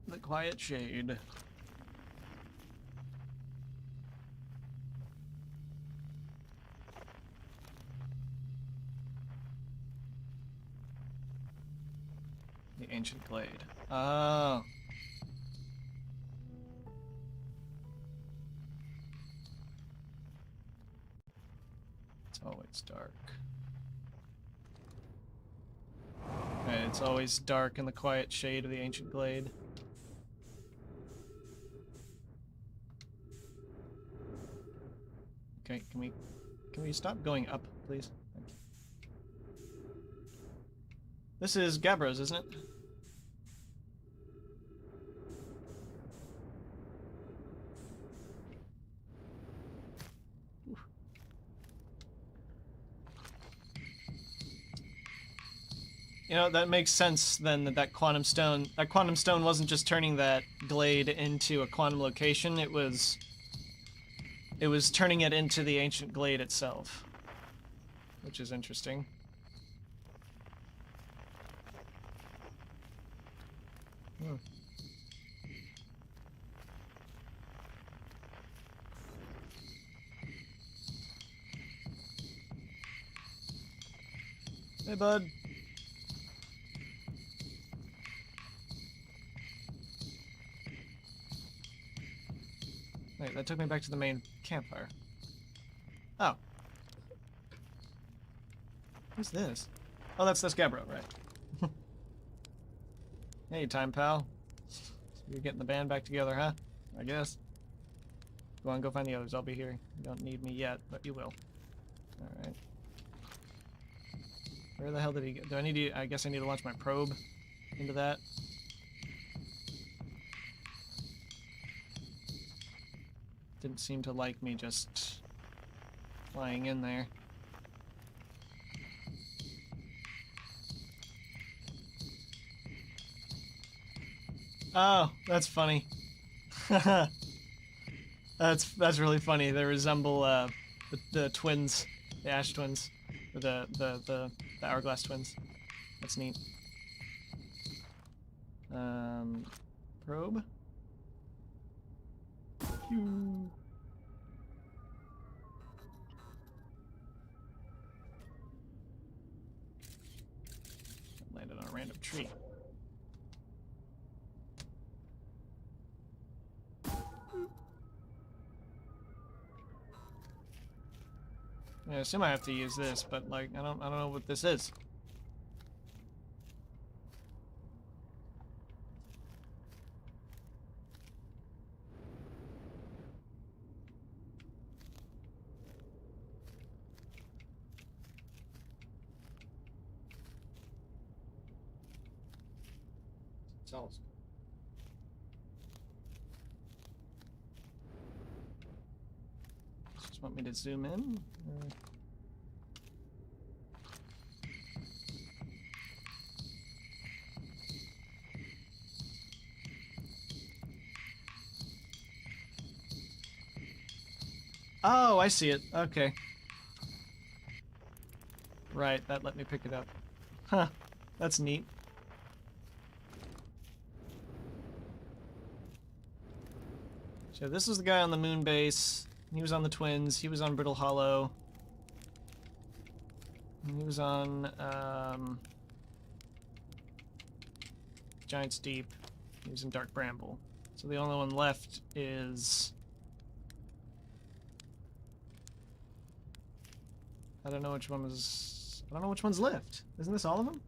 The Quiet Shade. The Ancient Glade. Oh. It's always dark. Okay, it's always dark in the quiet shade of the Ancient Glade. Okay, can we stop going up, please? Thank you. This is Gabbros, isn't it? You know, that makes sense then that quantum stone wasn't just turning that glade into a quantum location, it was turning it into the ancient glade itself. Which is interesting. Hmm. Hey, bud. Wait, that took me back to the main campfire. Oh. Who's this? Oh, that's Gabbro, right? Hey, time pal. So you're getting the band back together, huh? I guess. Go on, go find the others. I'll be here. You don't need me yet, but you will. Alright. Where the hell did he go? Do I need to... I guess I need to launch my probe into that. Didn't seem to like me just flying in there. Oh, that's funny. That's really funny. They resemble the twins, the Ash twins, or the Hourglass twins. That's neat. Probe. Pew. Landed on a random tree. I assume I have to use this, but like I don't know what this is. Cells. Just want me to zoom in? Oh, I see it. Okay. Right, that let me pick it up. Huh. That's neat. So this is the guy on the moon base. He was on the twins. He was on Brittle Hollow. He was on Giant's Deep. He was in Dark Bramble. So the only one left is... I don't know which one was... I don't know which one's left. Isn't this all of them?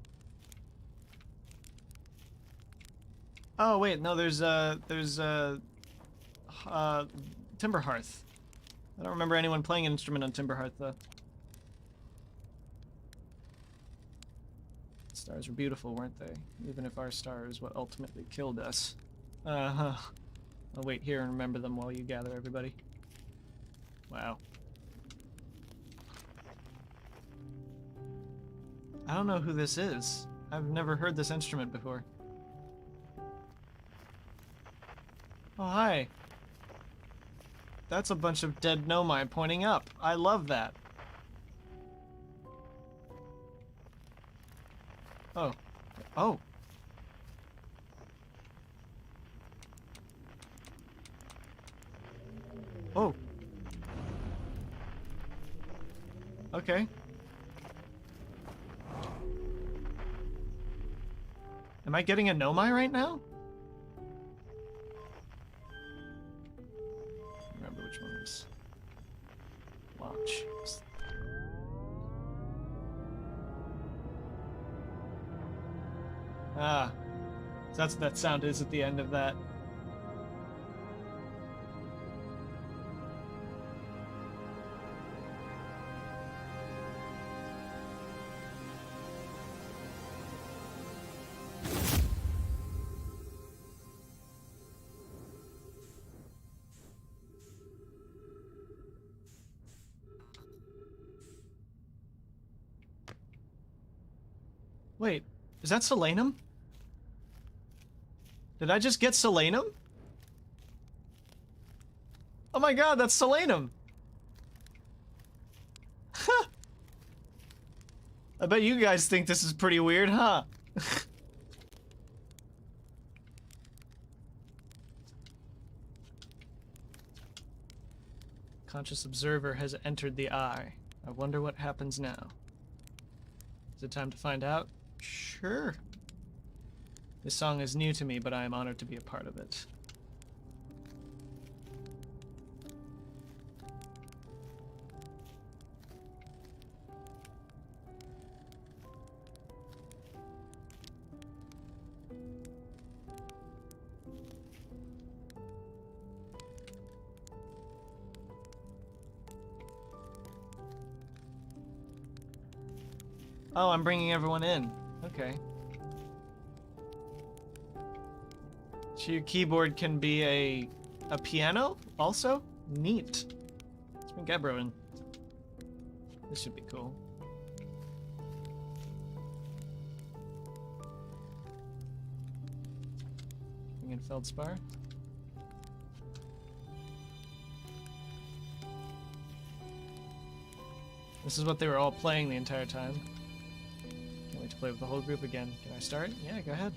Oh wait, no, there's Timberhearth. I don't remember anyone playing an instrument on Timberhearth though. Stars were beautiful, weren't they? Even if our star is what ultimately killed us. Uh-huh. I'll wait here and remember them while you gather everybody. Wow. I don't know who this is. I've never heard this instrument before. Oh, hi. That's a bunch of dead Nomai pointing up. I love that. Oh. Oh. Oh. Okay. Am I getting a Nomai right now? Remember which one was launch. Ah, so that's what that sound is at the end of that. Wait, is that Solanum? Did I just get Solanum? Oh my god, that's Solanum! I bet you guys think this is pretty weird, huh? Conscious observer has entered the eye. I wonder what happens now. Is it time to find out? Sure. This song is new to me, but I am honored to be a part of it. Oh, I'm bringing everyone in. Okay. So your keyboard can be a piano also? Neat. Let's bring Gebro in. This should be cool. Bring in Feldspar. This is what they were all playing the entire time. Can't wait to play with the whole group again. Can I start? Yeah, go ahead.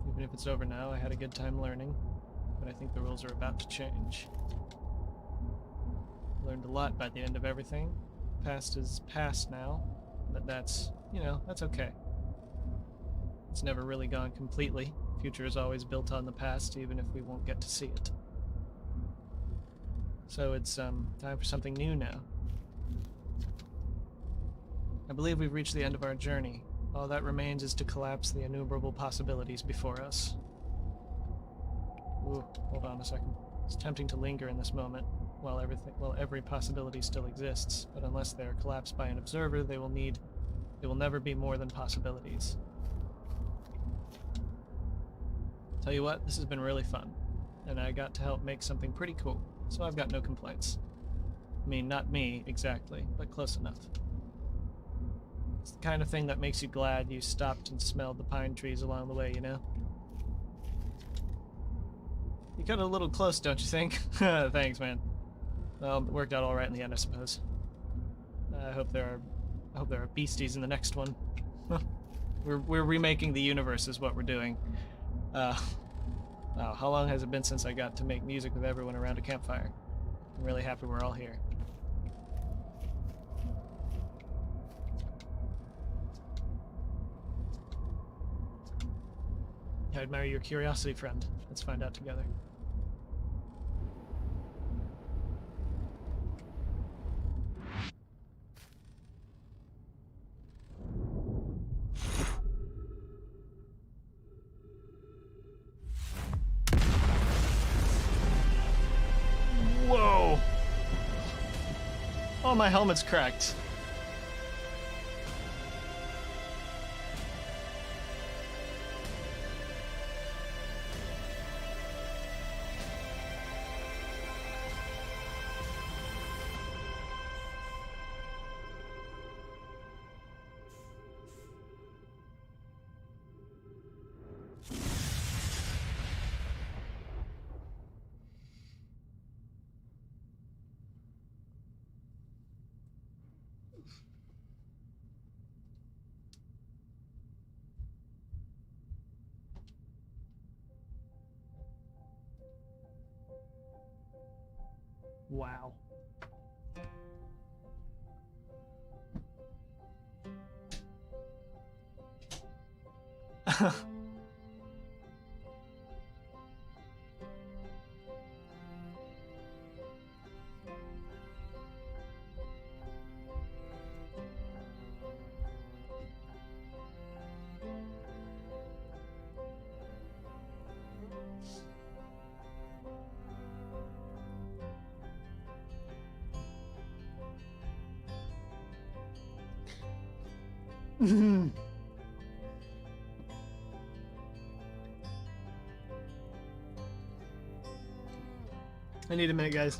Even if it's over now, I had a good time learning, but I think the rules are about to change. Learned a lot by the end of everything. Past is past now, but that's, you know, that's okay. It's never really gone completely. Future is always built on the past, even if we won't get to see it. So it's time for something new now. I believe we've reached the end of our journey. All that remains is to collapse the innumerable possibilities before us. Ooh, hold on a second. It's tempting to linger in this moment while every possibility still exists, but unless they are collapsed by an observer, they will never be more than possibilities. Tell you what, this has been really fun, and I got to help make something pretty cool, so I've got no complaints. I mean, not me exactly, but close enough. It's the kind of thing that makes you glad you stopped and smelled the pine trees along the way, you know? You got a little close, don't you think? Thanks, man. Well, it worked out all right in the end, I suppose. I hope there are beasties in the next one. We're remaking the universe, is what we're doing. Wow, how long has it been since I got to make music with everyone around a campfire? I'm really happy we're all here. I admire your curiosity, friend. Let's find out together. Whoa! Oh, my helmet's cracked. Wow. I need a minute, guys.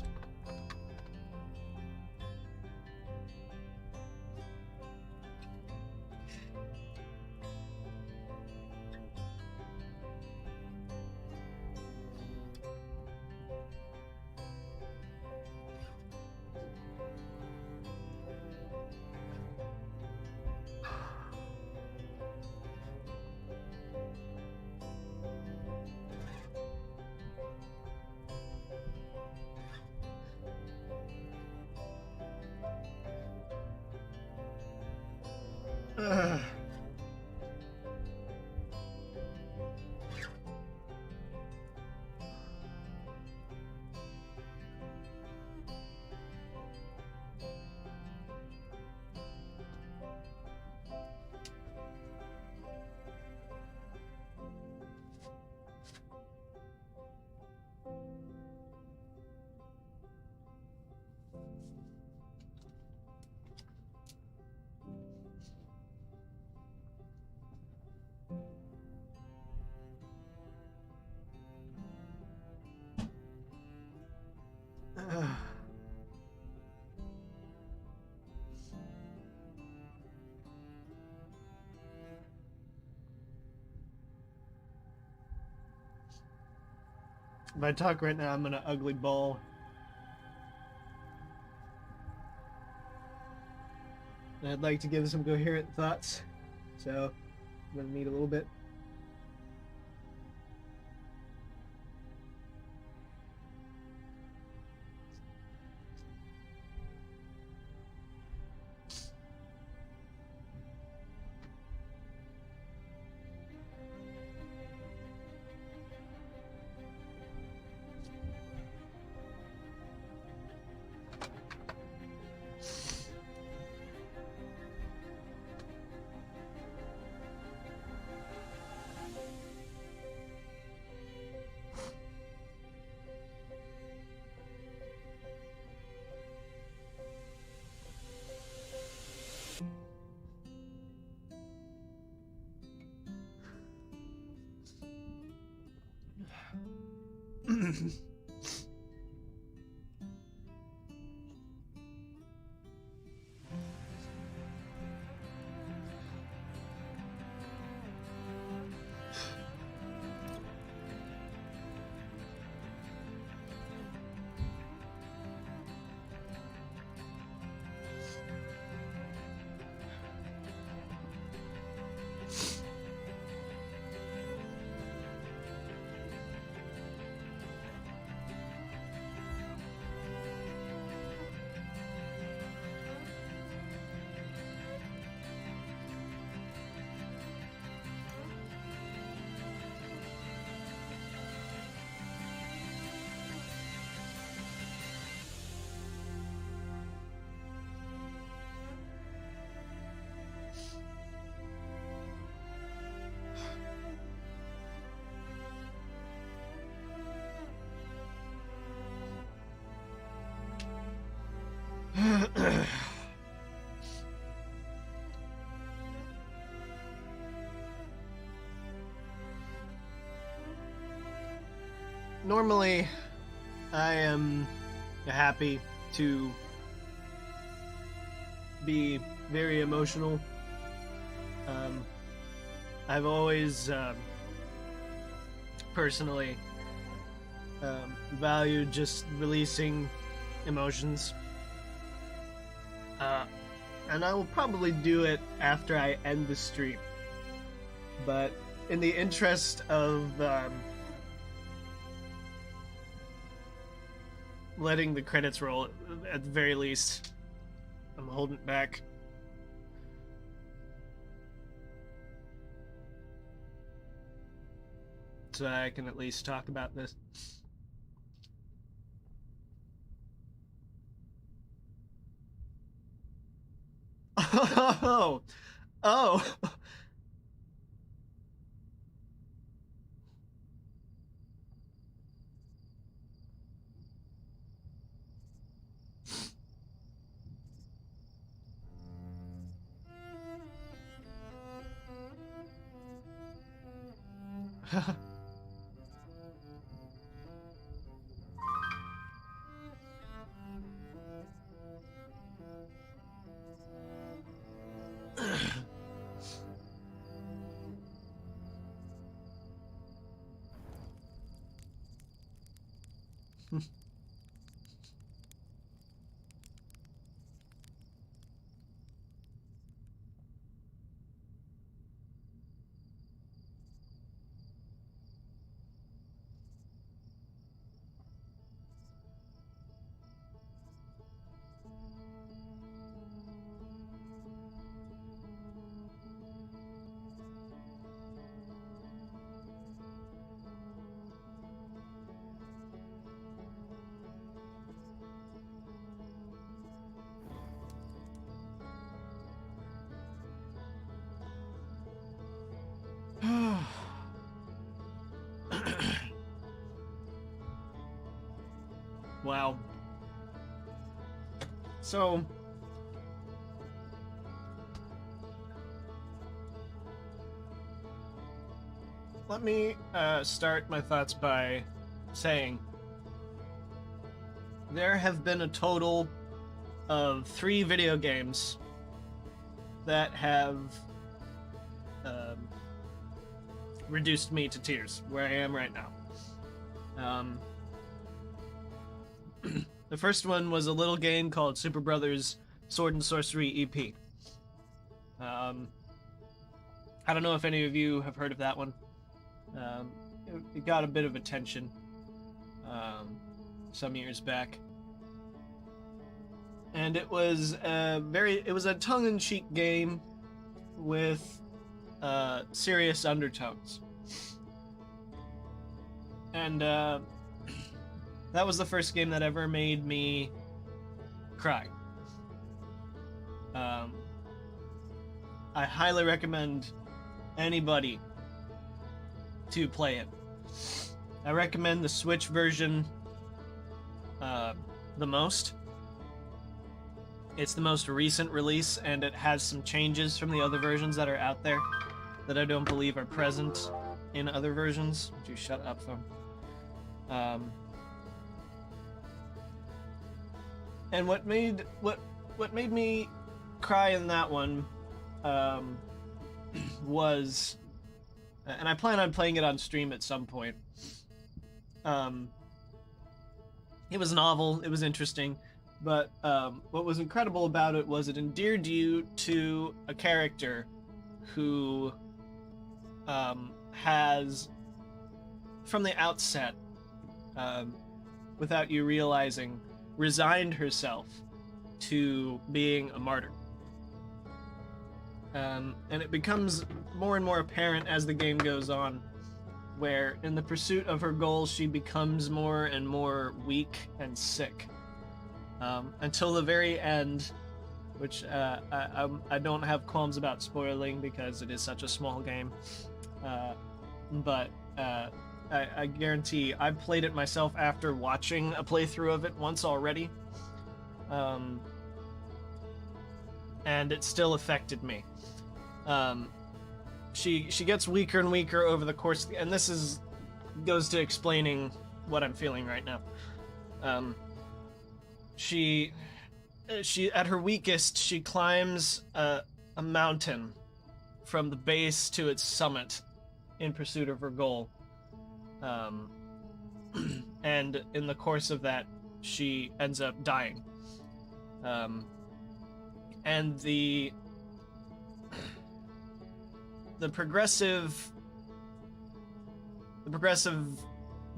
If I talk right now, I'm an ugly ball. And I'd like to give some coherent thoughts, so I'm gonna need a little bit. Normally, I am happy to be very emotional. I've always personally valued just releasing emotions. And I will probably do it after I end the stream. But in the interest of letting the credits roll, at the very least, I'm holding it back. So I can at least talk about this. Oh, oh. Wow. So, let me start my thoughts by saying there have been a total of 3 video games that have reduced me to tears, where I am right now. The first one was a little game called Super Brothers Sword and Sorcery EP. I don't know if any of you have heard of that one. It got a bit of attention some years back. And it was a tongue-in-cheek game with serious undertones. And that was the first game that ever made me cry. I highly recommend anybody to play it. I recommend the Switch version the most. It's the most recent release, and it has some changes from the other versions that are out there that I don't believe are present in other versions. Would you shut up, phone? And what made me cry in that one was, and I plan on playing it on stream at some point. It was novel, it was interesting, but what was incredible about it was it endeared you to a character who has, from the outset, without you realizing, resigned herself to being a martyr. And it becomes more and more apparent as the game goes on, where in the pursuit of her goals she becomes more and more weak and sick. Until the very end, which I don't have qualms about spoiling because it is such a small game. But I guarantee I played it myself after watching a playthrough of it once already. And it still affected me. She gets weaker and weaker over the course, and this goes to explaining what I'm feeling right now. She at her weakest, she climbs a mountain from the base to its summit in pursuit of her goal. And in the course of that, she ends up dying. And the progressive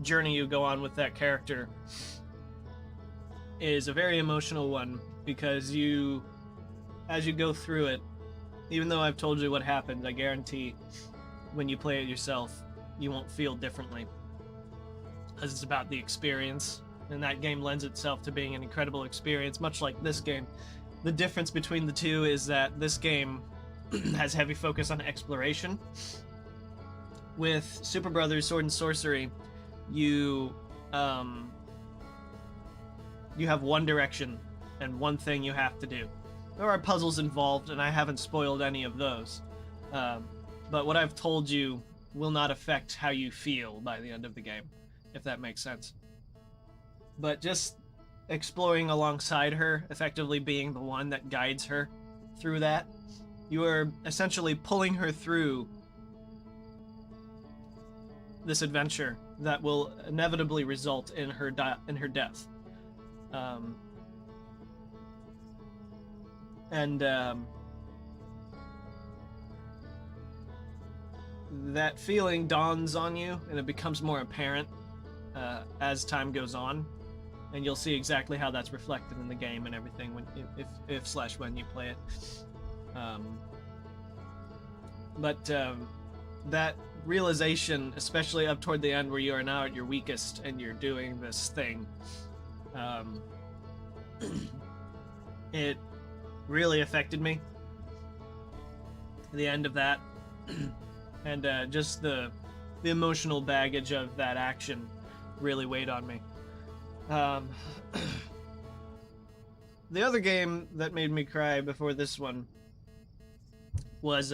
journey you go on with that character is a very emotional one, because as you go through it, even though I've told you what happened, I guarantee when you play it yourself, you won't feel differently, because it's about the experience, and that game lends itself to being an incredible experience, much like this game. The difference between the two is that this game has heavy focus on exploration. With Super Brothers Sword and Sorcery, you have one direction and one thing you have to do. There are puzzles involved, and I haven't spoiled any of those. But what I've told you will not affect how you feel by the end of the game, if that makes sense. But just exploring alongside her, effectively being the one that guides her through that, you are essentially pulling her through this adventure that will inevitably result in her death. That feeling dawns on you, and it becomes more apparent as time goes on, and you'll see exactly how that's reflected in the game and everything when you play it. But that realization, especially up toward the end where you are now at your weakest and you're doing this thing, it really affected me. The end of that, and just the emotional baggage of that action really weighed on me. The other game that made me cry before this one was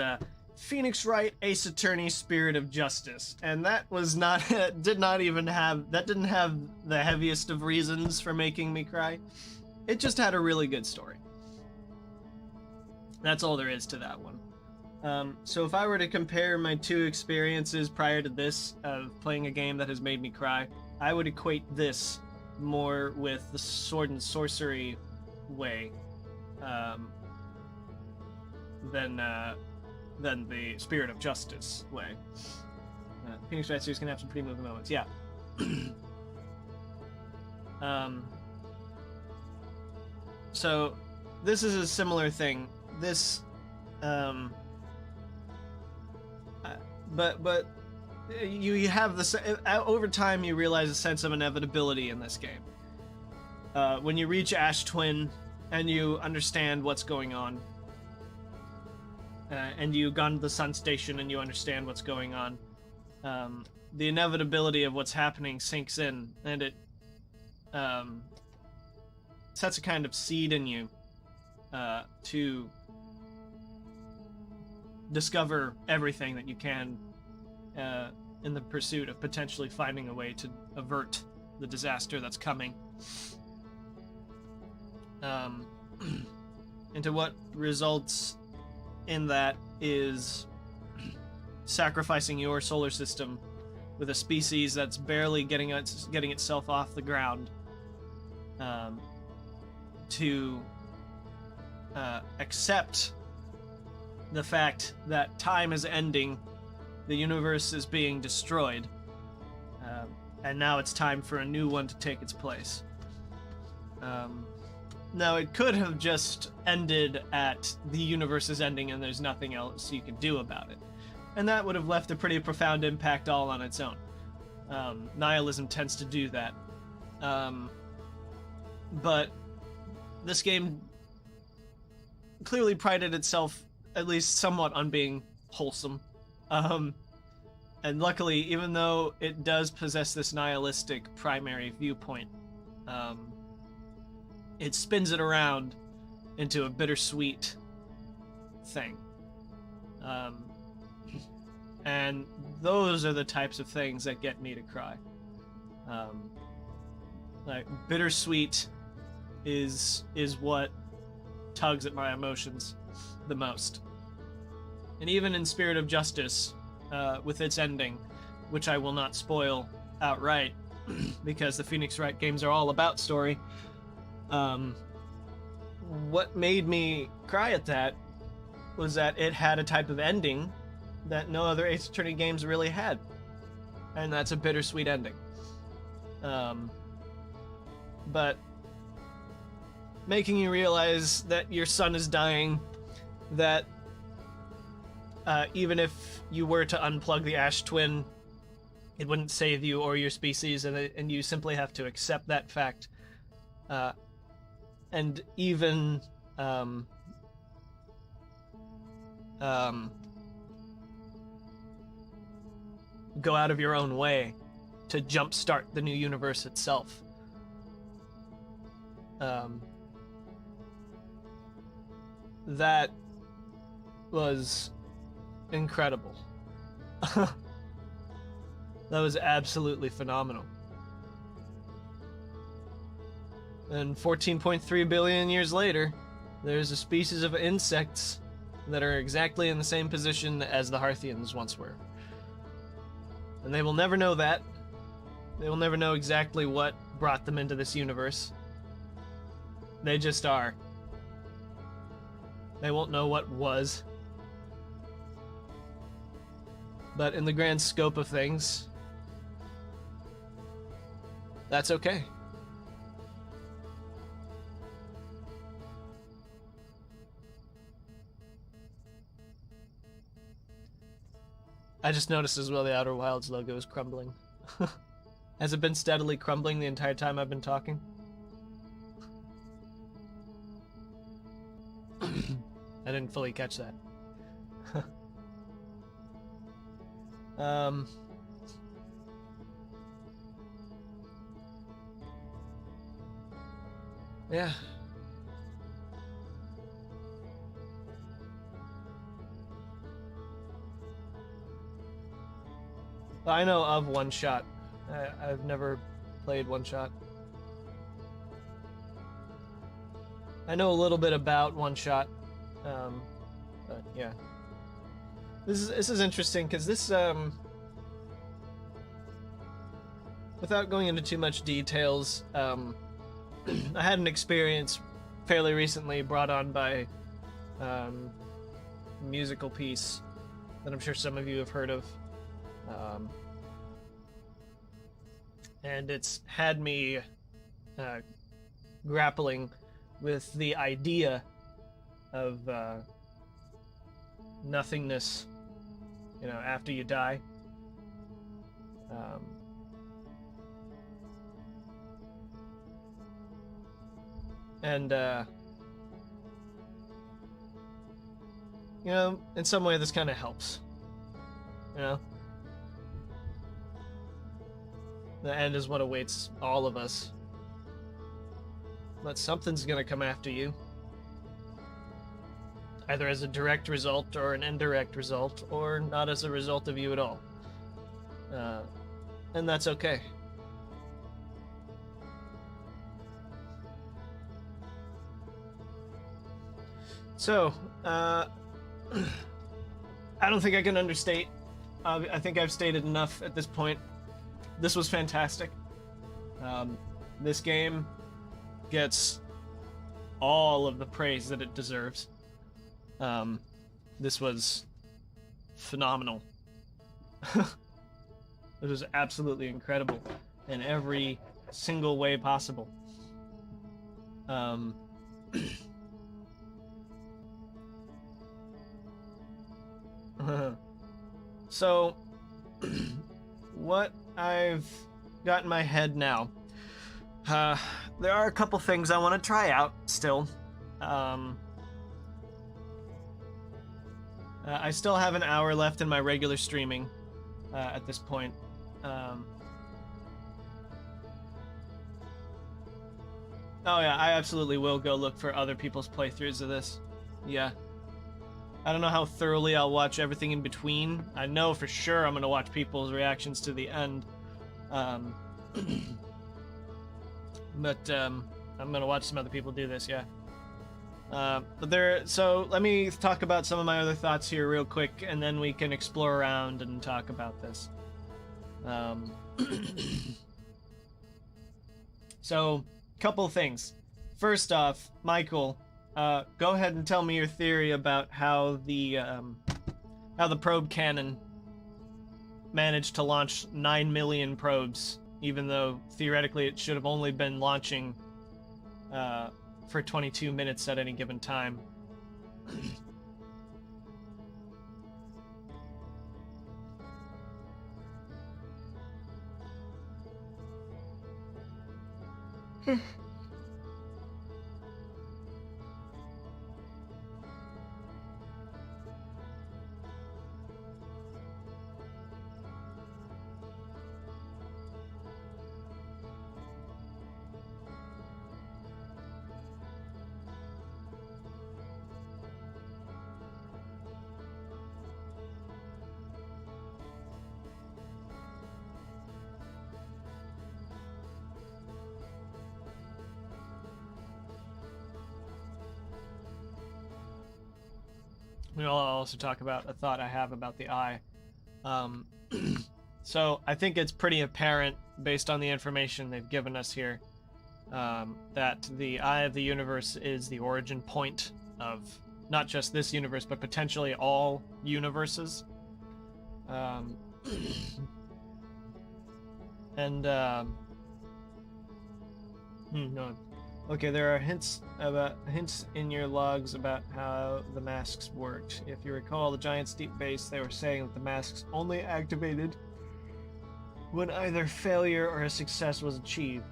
Phoenix Wright Ace Attorney Spirit of Justice, and that was not didn't have the heaviest of reasons for making me cry. It just had a really good story. That's all there is to that one. So if I were to compare my two experiences prior to this of playing a game that has made me cry, I would equate this more with the Sword and Sorcery way than the Spirit of Justice way. Phoenix Wright series can have some pretty moving moments, yeah. So this is a similar thing. This, but you have this over time. You realize a sense of inevitability in this game. When you reach Ash Twin and you understand what's going on, and you've gone to the Sun Station and you understand what's going on, the inevitability of what's happening sinks in, and it sets a kind of seed in you to discover everything that you can in the pursuit of potentially finding a way to avert the disaster that's coming. Um, into what results in that is sacrificing your solar system with a species that's barely getting itself off the ground, to accept the fact that time is ending, the universe is being destroyed, and now it's time for a new one to take its place. Now, it could have just ended at the universe's ending and there's nothing else you can do about it. And that would have left a pretty profound impact all on its own. Nihilism tends to do that. But this game clearly prided itself at least somewhat on being wholesome. And luckily, even though it does possess this nihilistic primary viewpoint, it spins it around into a bittersweet thing. And those are the types of things that get me to cry. Like, bittersweet is what tugs at my emotions the most. And even in Spirit of Justice, with its ending, which I will not spoil outright, because the Phoenix Wright games are all about story, what made me cry at that was that it had a type of ending that no other Ace Attorney games really had. And that's a bittersweet ending. But making you realize that your son is dying, that even if you were to unplug the Ash Twin, it wouldn't save you or your species, and you simply have to accept that fact. And even go out of your own way to jumpstart the new universe itself. That was incredible. That was absolutely phenomenal. And 14.3 billion years later, there's a species of insects that are exactly in the same position as the Harthians once were. And they will never know that. They will never know exactly what brought them into this universe. They just are. They won't know what was. But in the grand scope of things, that's okay. I just noticed as well the Outer Wilds logo is crumbling. Has it been steadily crumbling the entire time I've been talking? I didn't fully catch that. Yeah. I know of One Shot. I've never played One Shot. I know a little bit about One Shot, but yeah. This is interesting because this without going into too much details, I had an experience fairly recently brought on by a musical piece that I'm sure some of you have heard of. And it's had me grappling with the idea of nothingness, you know, after you die. And you know, in some way this kind of helps, you know. The end is what awaits all of us. But something's gonna come after you. Either as a direct result or an indirect result, or not as a result of you at all. And that's okay. So, I don't think I can understate. I think I've stated enough at this point. This was fantastic. This game gets all of the praise that it deserves. This was phenomenal. It was absolutely incredible in every single way possible. So, what I've got in my head now, there are a couple things I want to try out still. I still have an hour left in my regular streaming at this point. Oh yeah, I absolutely will go look for other people's playthroughs of this. Yeah. I don't know how thoroughly I'll watch everything in between. I know for sure I'm going to watch people's reactions to the end. But I'm going to watch some other people do this, yeah. So let me talk about some of my other thoughts here real quick, and then we can explore around and talk about this. So, couple things. First off, Michael, go ahead and tell me your theory about how the probe cannon managed to launch 9 million probes, even though theoretically it should have only been launching for 22 minutes at any given time. We'll also talk about a thought I have about the eye. So I think it's pretty apparent, based on the information they've given us here, that the Eye of the Universe is the origin point of not just this universe, but potentially all universes. No. Okay, there are hints in your logs about how the masks worked. If you recall the Giant's Deep Base, they were saying that the masks only activated when either failure or a success was achieved,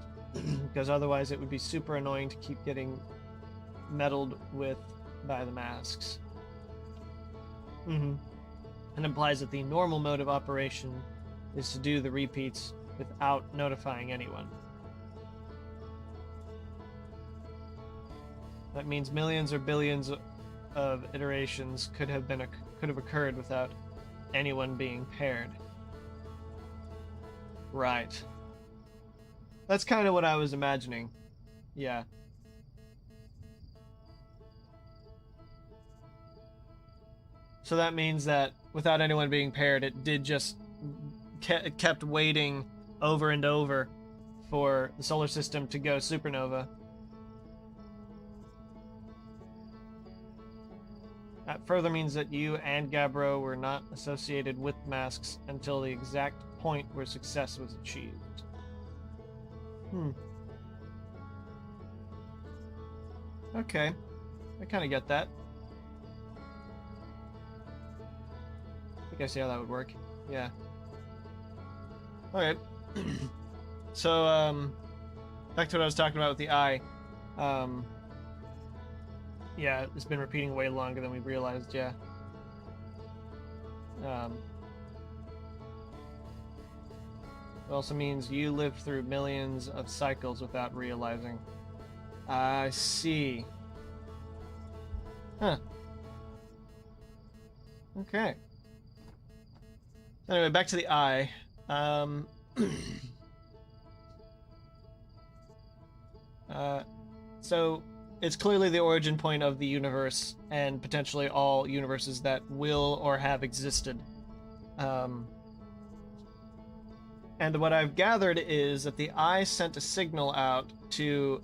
because otherwise it would be super annoying to keep getting meddled with by the masks. And implies that the normal mode of operation is to do the repeats without notifying anyone. That means millions or billions of iterations could have occurred without anyone being paired. Right. That's kind of what I was imagining. Yeah. So that means that without anyone being paired, it did just kept waiting over and over for the solar system to go supernova. That further means that you and Gabbro were not associated with masks until the exact point where success was achieved. Okay. I kind of get that. I think I see how that would work. Yeah. Alright. So, back to what I was talking about with the eye. Yeah, it's been repeating way longer than we realized, yeah. It also means you lived through millions of cycles without realizing. I see. Huh. Okay. Anyway, back to the eye. So it's clearly the origin point of the universe and potentially all universes that will or have existed. And what I've gathered is that the Eye sent a signal out to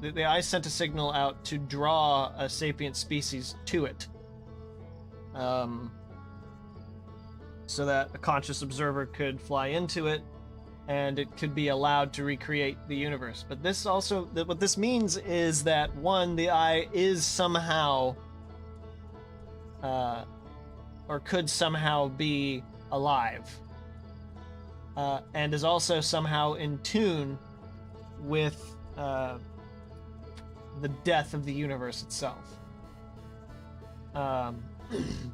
the Eye sent a signal out to draw a sapient species to it, so that a conscious observer could fly into it, and it could be allowed to recreate the universe. But this also, what this means is that one, the Eye is somehow, or could somehow be alive, and is also somehow in tune with the death of the universe itself.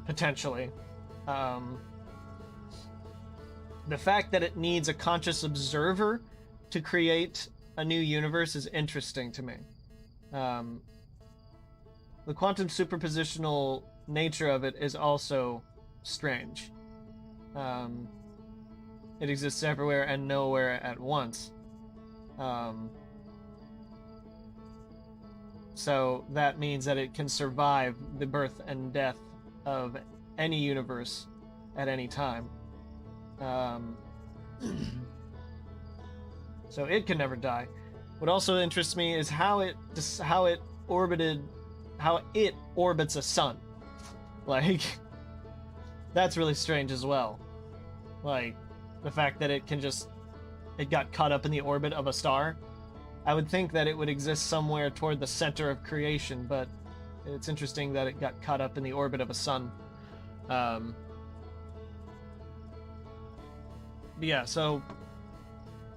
Potentially. The fact that it needs a conscious observer to create a new universe is interesting to me. The quantum superpositional nature of it is also strange. It exists everywhere and nowhere at once. So that means that it can survive the birth and death of any universe at any time. So it can never die. What also interests me is how it orbits a sun. Like, that's really strange as well. Like, the fact that it got caught up in the orbit of a star. I would think that it would exist somewhere toward the center of creation, but it's interesting that it got caught up in the orbit of a sun. Yeah, so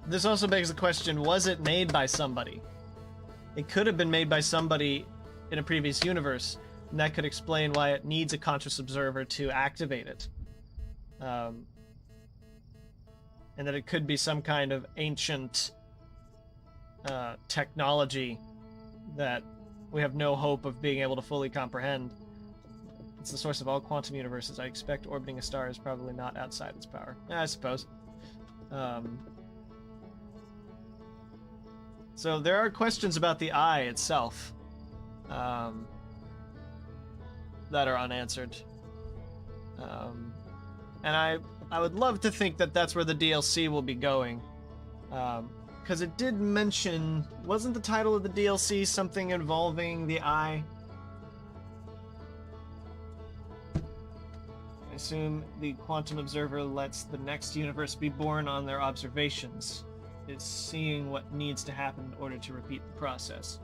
this also begs the question, was it made by somebody? It could have been made by somebody in a previous universe, and that could explain why it needs a conscious observer to activate it. And that it could be some kind of ancient technology that we have no hope of being able to fully comprehend. It's the source of all quantum universes. I expect orbiting a star is probably not outside its power. Yeah, I suppose. So there are questions about the Eye itself that are unanswered. And I would love to think that that's where the DLC will be going. Because it did mention, wasn't the title of the DLC something involving the Eye? I assume the quantum observer lets the next universe be born on their observations. It's seeing what needs to happen in order to repeat the process.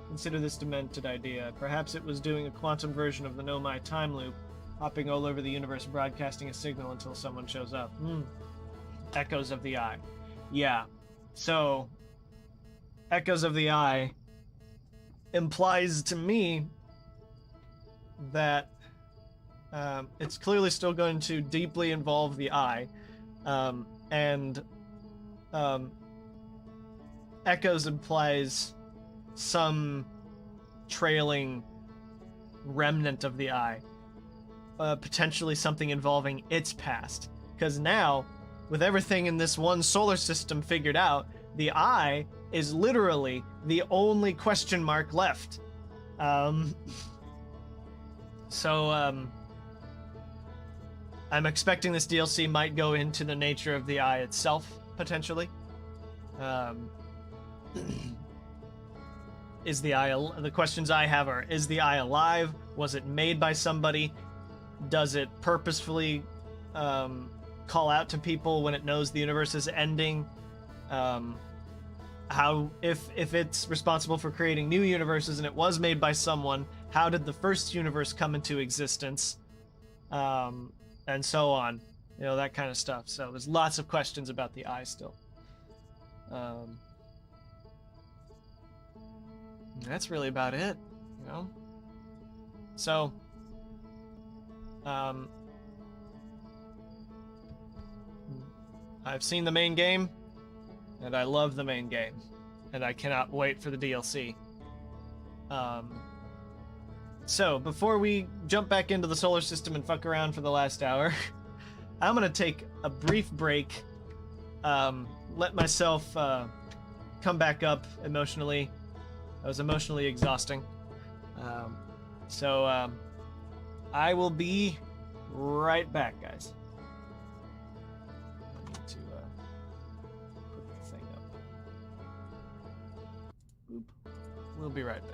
Consider this demented idea. Perhaps it was doing a quantum version of the Nomai time loop, hopping all over the universe, broadcasting a signal until someone shows up. Echoes of the Eye. Yeah. So, Echoes of the Eye implies to me that it's clearly still going to deeply involve the Eye, and Echoes implies some trailing remnant of the Eye, potentially something involving its past. Because now, with everything in this one solar system figured out, the Eye is literally the only question mark left. So I'm expecting this DLC might go into the nature of the Eye itself, potentially. Is the Eye... The questions I have are, is the Eye alive? Was it made by somebody? Does it purposefully call out to people when it knows the universe is ending? How, if it's responsible for creating new universes and it was made by someone, how did the first universe come into existence? And so on. You know, that kind of stuff. So there's lots of questions about the Eye still. That's really about it, you know? So, I've seen the main game, and I love the main game, and I cannot wait for the DLC. So, before we jump back into the solar system and fuck around for the last hour, I'm gonna take a brief break, let myself come back up emotionally, was emotionally exhausting. So I will be right back, guys. I need to put the thing up. Boop. We'll be right back.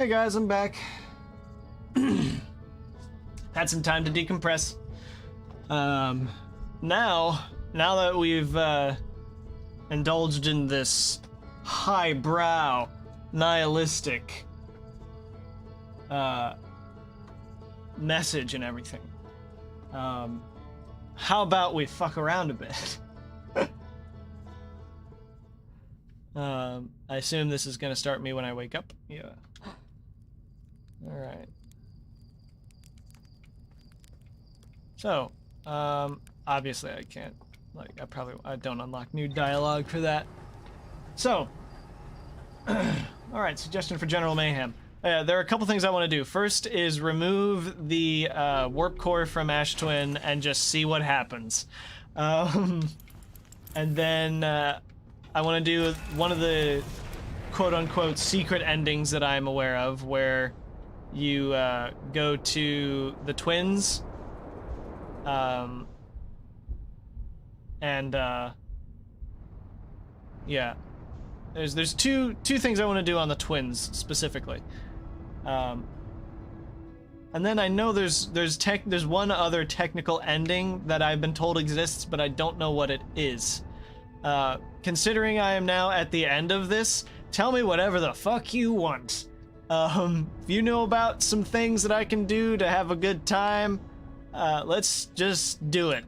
Hey guys, I'm back. Had some time to decompress. Now that we've indulged in this highbrow, nihilistic message and everything, how about we fuck around a bit? I assume this is gonna start me when I wake up. Yeah. All right. So, obviously I can't, like, I don't unlock new dialogue for that. So, all right, suggestion for General Mayhem. There are a couple things I want to do. First is remove the warp core from Ash Twin and just see what happens. And then I want to do one of the quote-unquote secret endings that I'm aware of, where you go to the twins, yeah, there's two things I want to do on the twins specifically, and then I know there's one other technical ending that I've been told exists, but I don't know what it is. Considering I am now at the end of this, tell me whatever the fuck you want. If you know about some things that I can do to have a good time, let's just do it.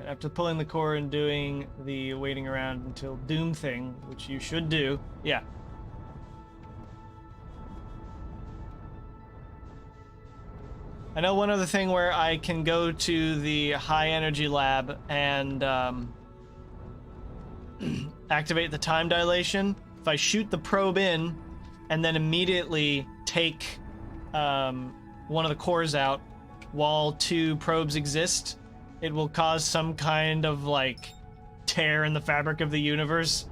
After pulling the core and doing the waiting around until doom thing, which you should do, yeah. I know one other thing where I can go to the high energy lab and activate the time dilation. If I shoot the probe in and then immediately take one of the cores out while 2 probes exist, it will cause some kind of like tear in the fabric of the universe.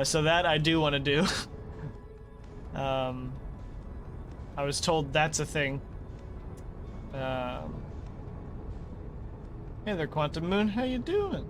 So that I do want to do. I was told that's a thing. Hey there, Quantum Moon. How you doing?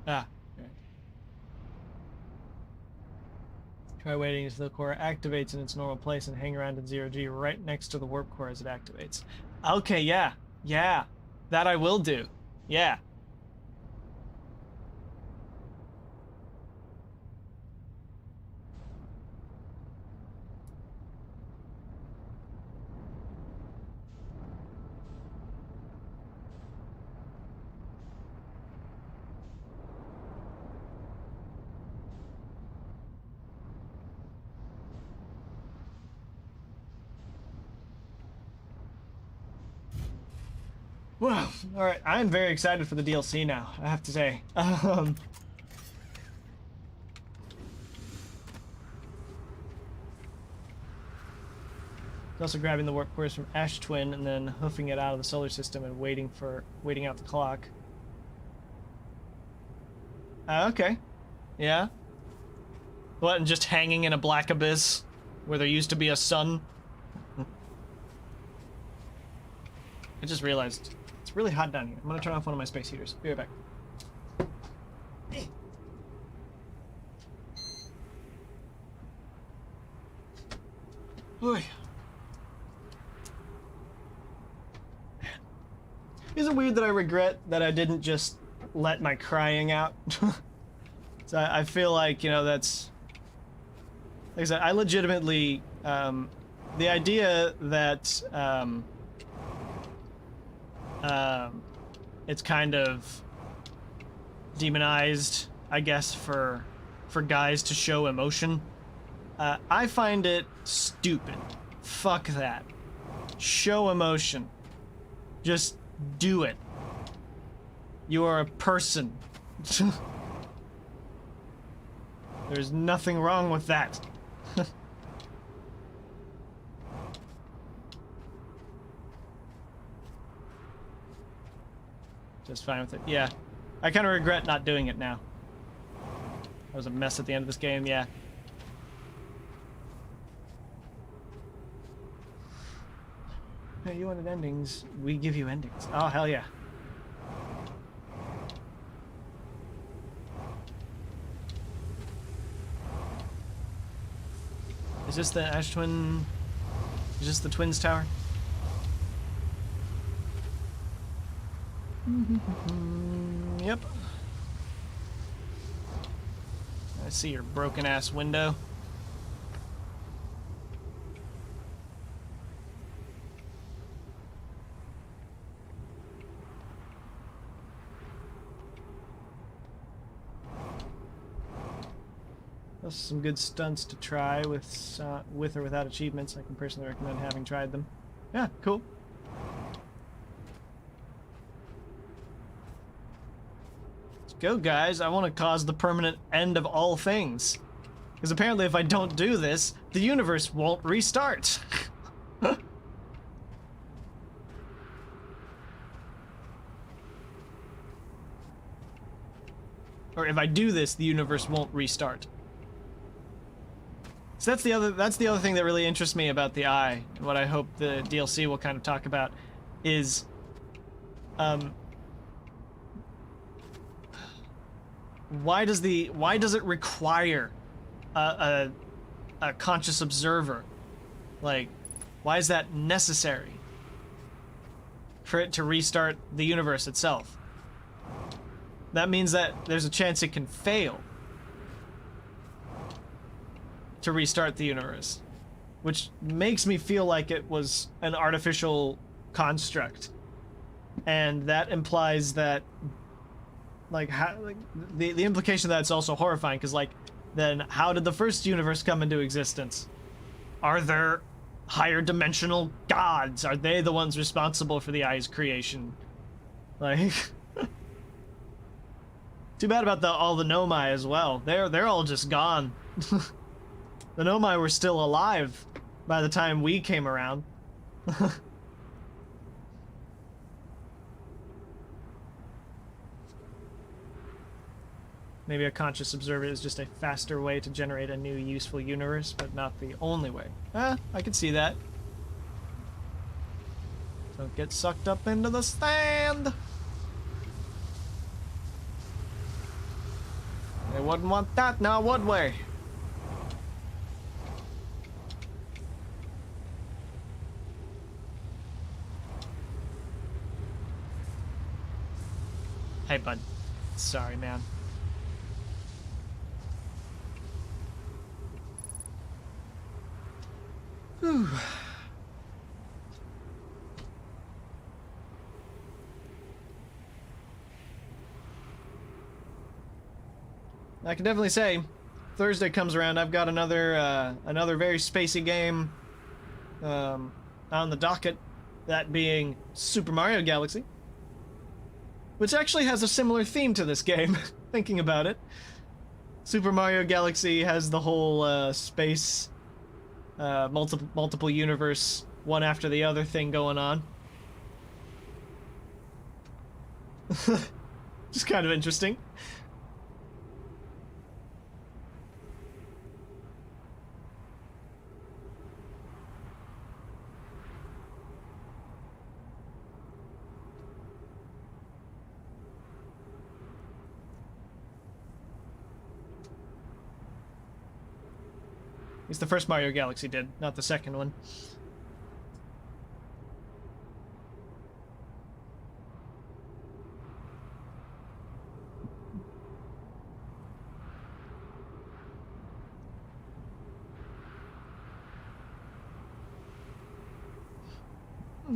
Ah. Okay. Try waiting until the core activates in its normal place and hang around in 0G right next to the warp core as it activates. Okay, yeah. Yeah. That I will do. Yeah. Well, all right. I'm very excited for the DLC now, I have to say. Also grabbing the warp cores from Ash Twin and then hoofing it out of the solar system and waiting out the clock. Okay. Yeah. What, and just hanging in a black abyss where there used to be a sun? I just realized it's really hot down here. I'm gonna turn off one of my space heaters. Be right back. Boy. Is it weird that I regret that I didn't just let my crying out? So I feel like, you know, that's... Like I said, I legitimately... the idea that... it's kind of demonized, I guess, for guys to show emotion. I find it stupid. Fuck that. Show emotion. Just do it. You are a person. There's nothing wrong with that. Just fine with it. Yeah. I kind of regret not doing it now. I was a mess at the end of this game, yeah. Hey, you wanted endings. We give you endings. Oh, hell yeah. Is this the Ash Twin? Is this the Twins Tower? Yep. I see your broken ass window. Those are some good stunts to try with or without achievements. I can personally recommend having tried them. Yeah, cool. Let's go, guys. I want to cause the permanent end of all things. Because apparently if I don't do this, the universe won't restart. Or if I do this, the universe won't restart. So that's the other thing that really interests me about the Eye, and what I hope the DLC will kind of talk about, is why does it require a conscious observer? Like, why is that necessary for it to restart the universe itself? That means that there's a chance it can fail to restart the universe. which makes me feel like it was an artificial construct. And that implies that, like, how, like, the implication that it's also horrifying, because, like, then how did the first universe come into existence? Are there higher dimensional gods? Are they the ones responsible for the eye's creation? Like, too bad about all the Nomai as well. They're all just gone. The Nomai were still alive by the time we came around. Maybe a conscious observer is just a faster way to generate a new useful universe, but not the only way. I can see that. Don't get sucked up into the stand! They wouldn't want that now, would we? Hey, bud. Sorry, man. Whew. I can definitely say, Thursday comes around, I've got another very spacey game on the docket, that being Super Mario Galaxy, which actually has a similar theme to this game, thinking about it. Super Mario Galaxy has the whole space, multiple universe, one after the other thing going on. Just kind of interesting. At least the first Mario Galaxy did, not the second one.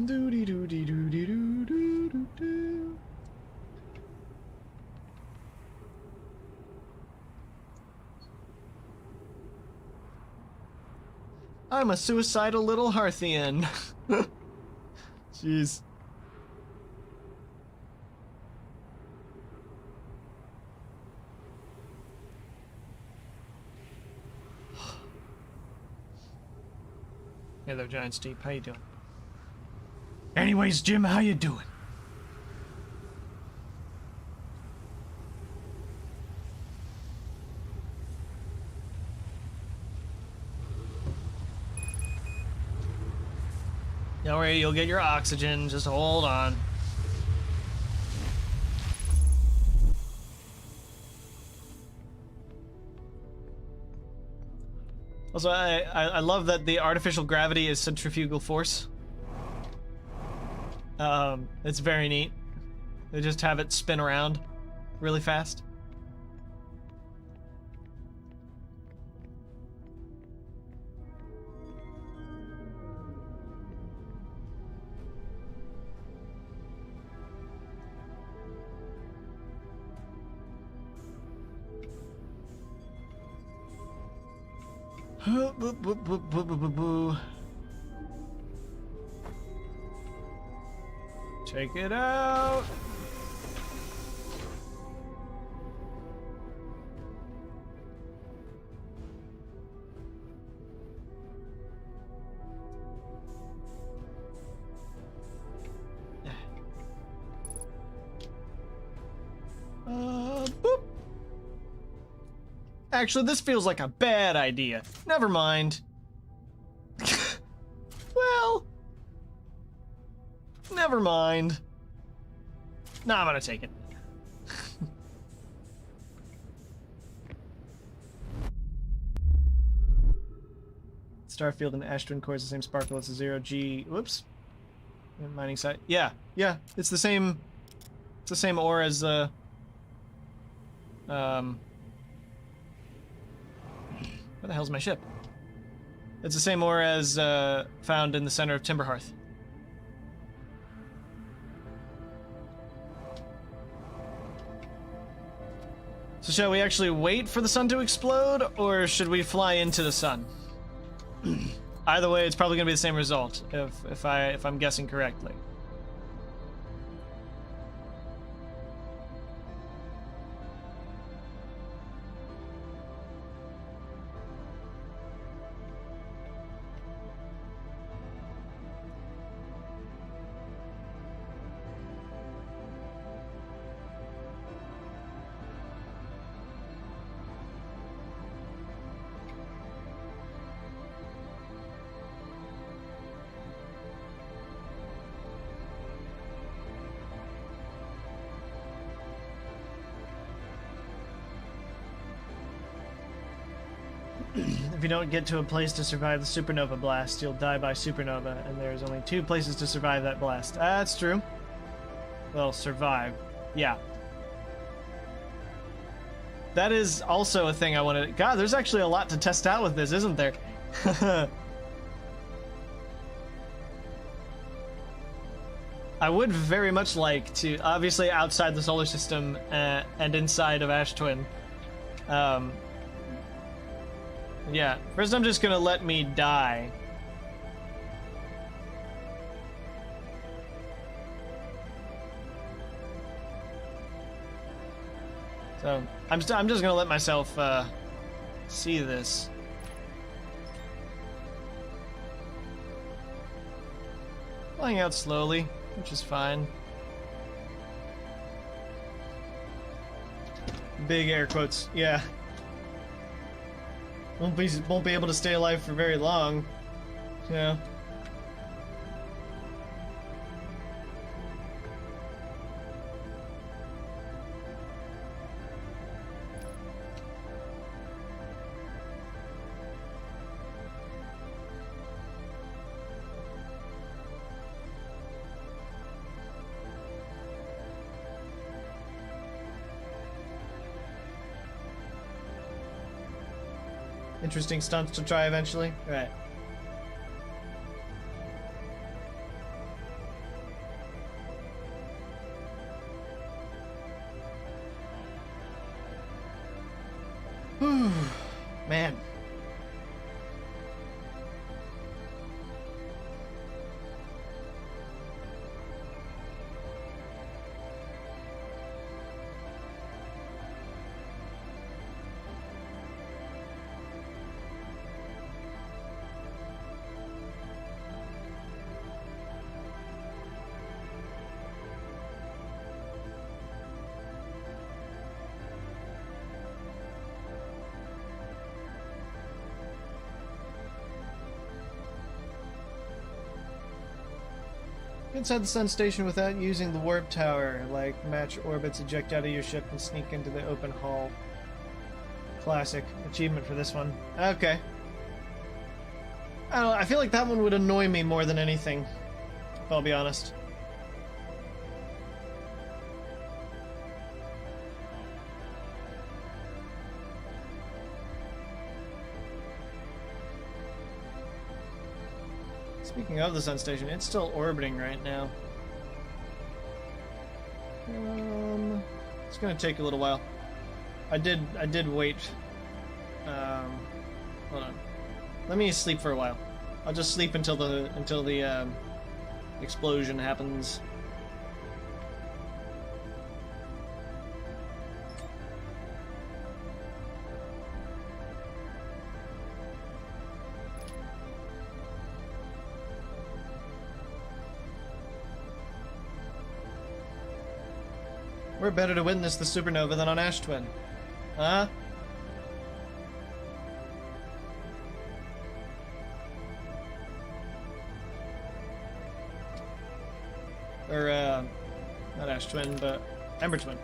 Doody doody doody doo doo doo doo. I'm a suicidal little Hearthian. Jeez. Hey there, Giant Steve. How you doing? Anyways, Jim, how you doing? Don't worry, you'll get your oxygen. Just hold on. Also, I love that the artificial gravity is centrifugal force. It's very neat. They just have it spin around really fast. Check it out. Boop. Actually, this feels like a bad idea. Never mind. Well, never mind. No, I'm gonna take it. Starfield and Ashton Core is the same sparkle as a 0G. Whoops. Mining site. Yeah, it's the same. It's the same ore as where the hell's my ship? It's the same ore as found in the center of Timberhearth. So shall we actually wait for the sun to explode, or should we fly into the sun? Either way, it's probably gonna be the same result if I'm guessing correctly. If you don't get to a place to survive the supernova blast, you'll die by supernova, and there's only 2 places to survive that blast. That's true. Well, survive. Yeah. That is also a thing I wanted. God, there's actually a lot to test out with this, isn't there? I would very much like to, obviously outside the solar system and inside of Ash Twin. Yeah, first I'm just gonna let me die. So I'm just gonna let myself see this. Flying out slowly, which is fine. Big air quotes, yeah. Won't be able to stay alive for very long. Yeah. Interesting stunts to try eventually. Right. Whew. Man. Inside the sun station without using the warp tower, like match orbits, eject out of your ship and sneak into the open hull. Classic achievement for this one. Okay. I don't know, I feel like that one would annoy me more than anything, if I'll be honest. Speaking of the sun station, it's still orbiting right now. It's gonna take a little while. I did wait. Hold on. Let me sleep for a while. I'll just sleep until the explosion happens. We're better to witness the supernova than on Ash Twin. Huh? Or, not Ash Twin, but Ember Twin.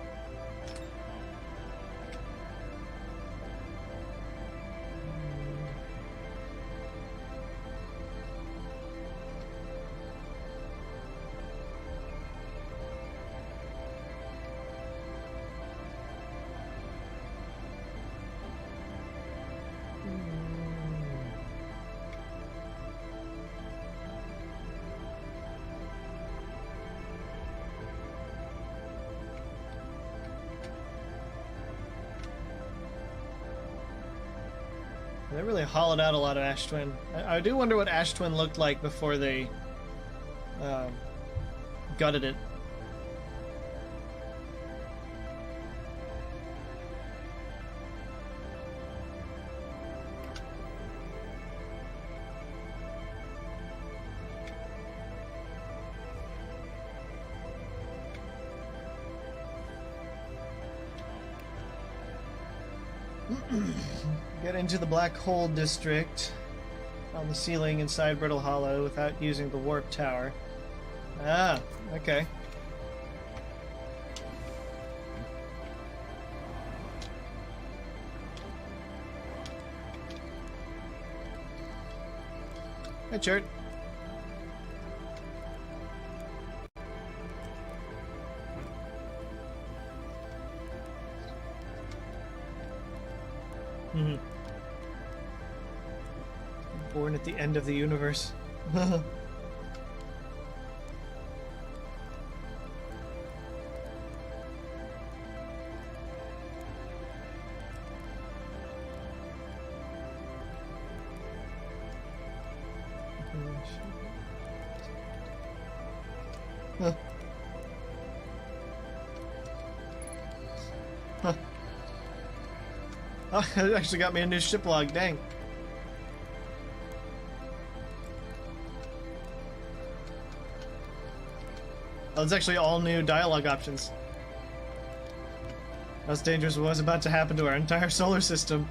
They really hollowed out a lot of Ash Twin. I do wonder what Ash Twin looked like before they gutted it. Get into the Black Hole District on the ceiling inside Brittle Hollow without using the Warp Tower. Ah, okay. Hey, Chert. Mm-hmm. Born at the end of the universe. Huh. Huh. Oh, it actually got me a new ship log, dang. Oh, it's actually all new dialogue options. That's dangerous what was about to happen to our entire solar system.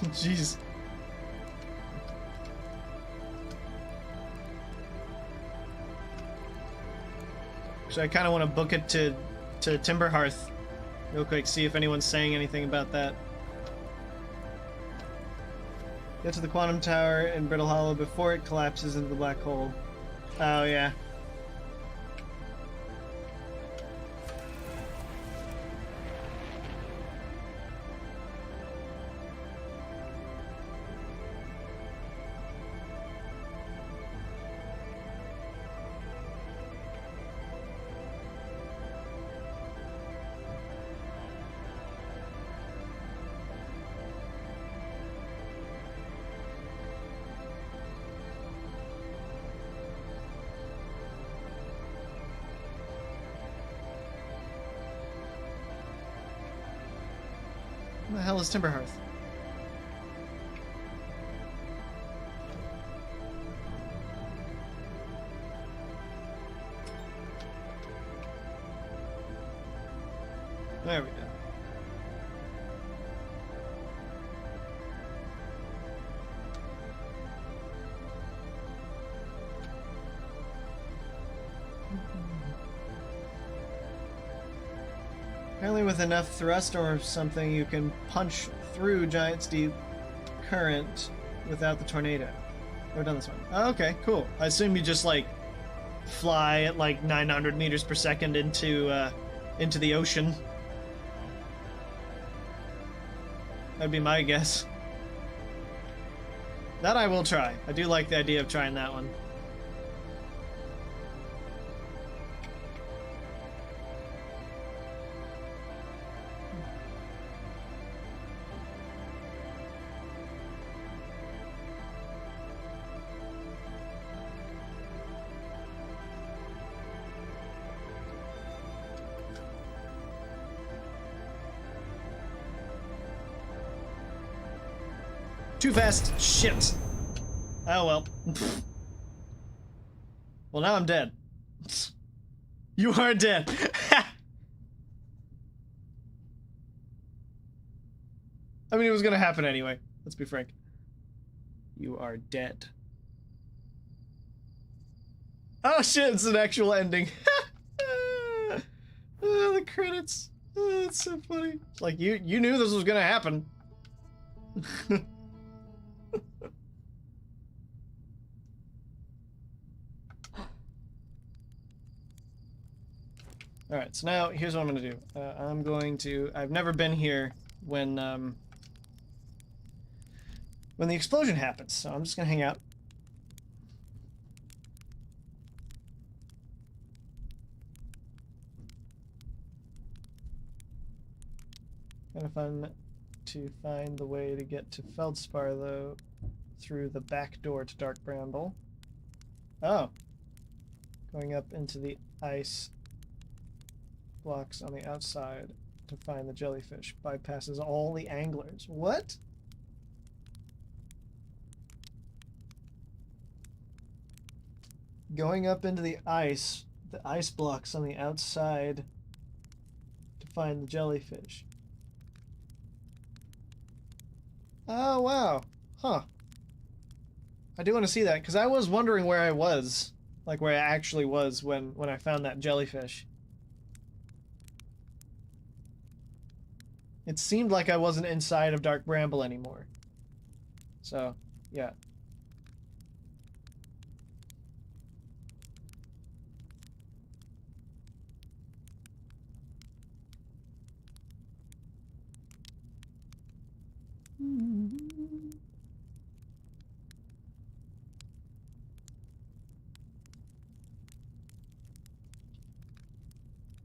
Jeez. So I kind of want to book it to Timberhearth real quick, see if anyone's saying anything about that. Get to the Quantum Tower in Brittle Hollow before it collapses into the black hole. Oh, yeah. Where the hell is Timberhearth? There we go. Apparently with enough thrust or something, you can punch through Giant's Deep Current without the tornado. Never done this one. Oh, okay, cool. I assume you just, like, fly at, like, 900 meters per second into the ocean. That'd be my guess. That I will try. I do like the idea of trying that one. Too fast. Shit. Oh well. Well, now I'm dead. You are dead. I mean, it was gonna happen anyway. Let's be frank. You are dead. Oh shit, it's an actual ending. Oh, the credits. Oh, it's so funny. Like, you knew this was gonna happen. Alright, so now here's what I'm gonna do. I'm going to... I've never been here when the explosion happens, so I'm just gonna hang out. Kind of fun to find the way to get to Feldspar, though, through the back door to Dark Bramble. Oh. Going up into the ice blocks on the outside to find the jellyfish. Bypasses all the anglers. What? Going up into the ice blocks on the outside to find the jellyfish. Oh, wow. Huh. I do want to see that, because I was wondering where I was. Like, where I actually was when I found that jellyfish. It seemed like I wasn't inside of Dark Bramble anymore. So, yeah.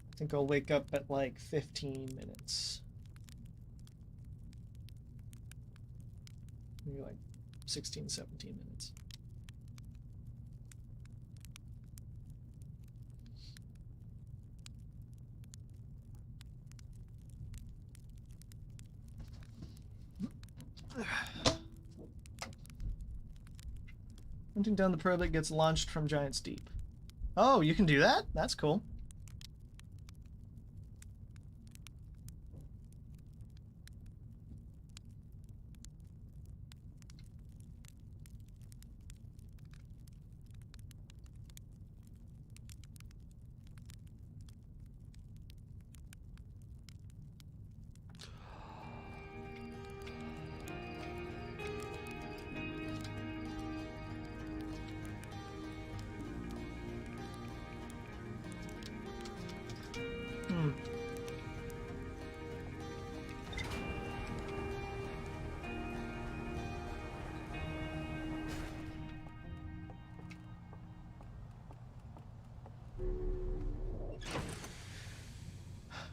I think I'll wake up at like 15 minutes. Maybe like 16, 17 minutes. Hunting down the probe that gets launched from Giant's Deep. Oh, you can do that? That's cool.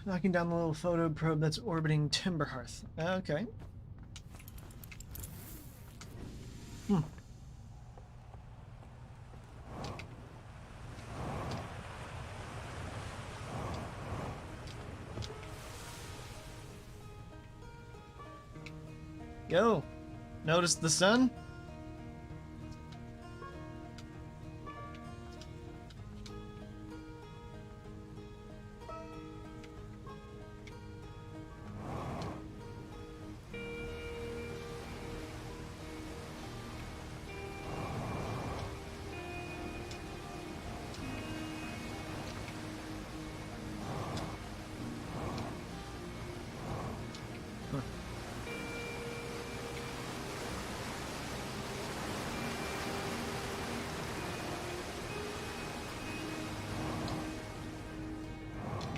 Knocking down the little photo probe that's orbiting Timberhearth. Okay. Yo, notice the sun?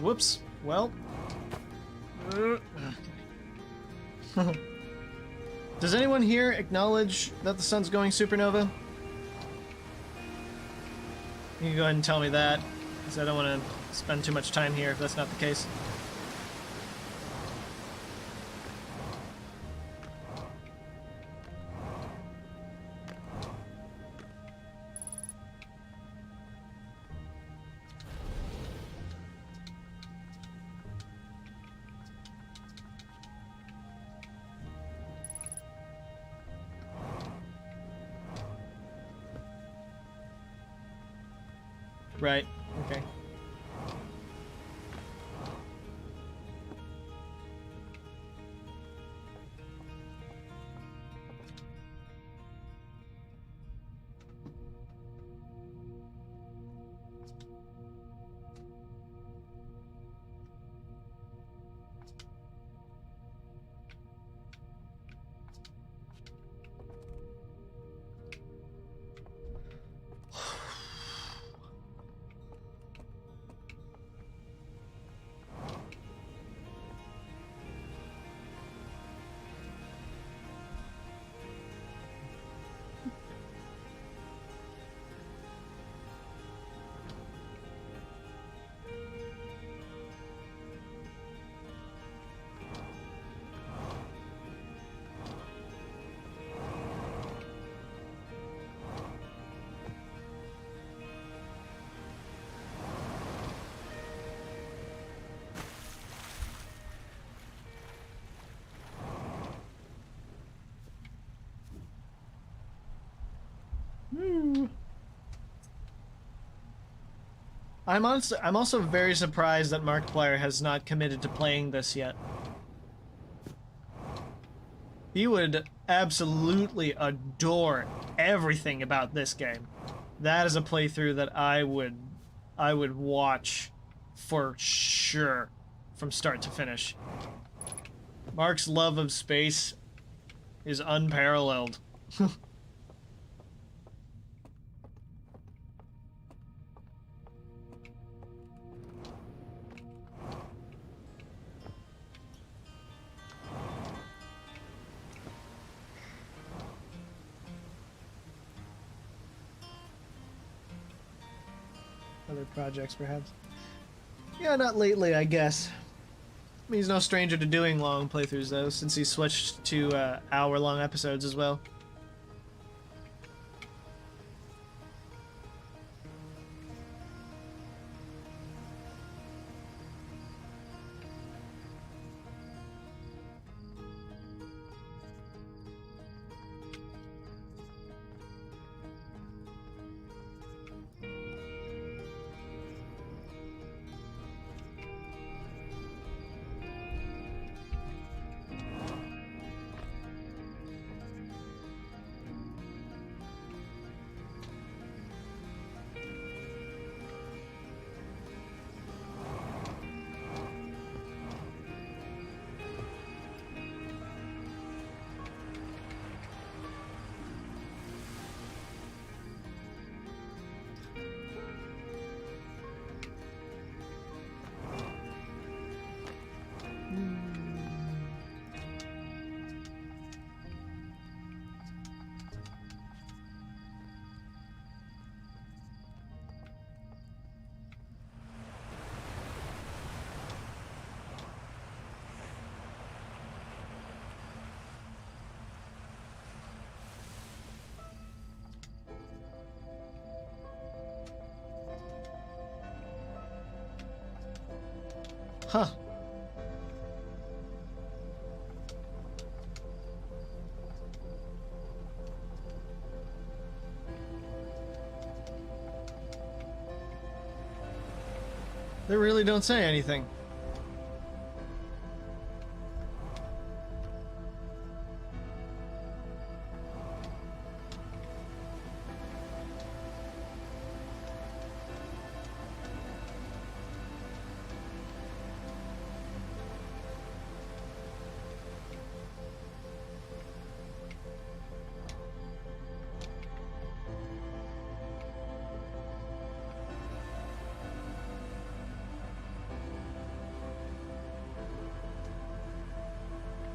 Whoops. Well. Does anyone here acknowledge that the sun's going supernova? You can go ahead and tell me that, because I don't want to spend too much time here if that's not the case. Right, okay. I'm also very surprised that Markiplier has not committed to playing this yet. He would absolutely adore everything about this game. That is a playthrough that I would watch for sure from start to finish. Mark's love of space is unparalleled. Other projects, perhaps. Yeah, not lately, I guess. I mean, he's no stranger to doing long playthroughs, though, since he switched to hour-long episodes as well. Huh. They really don't say anything.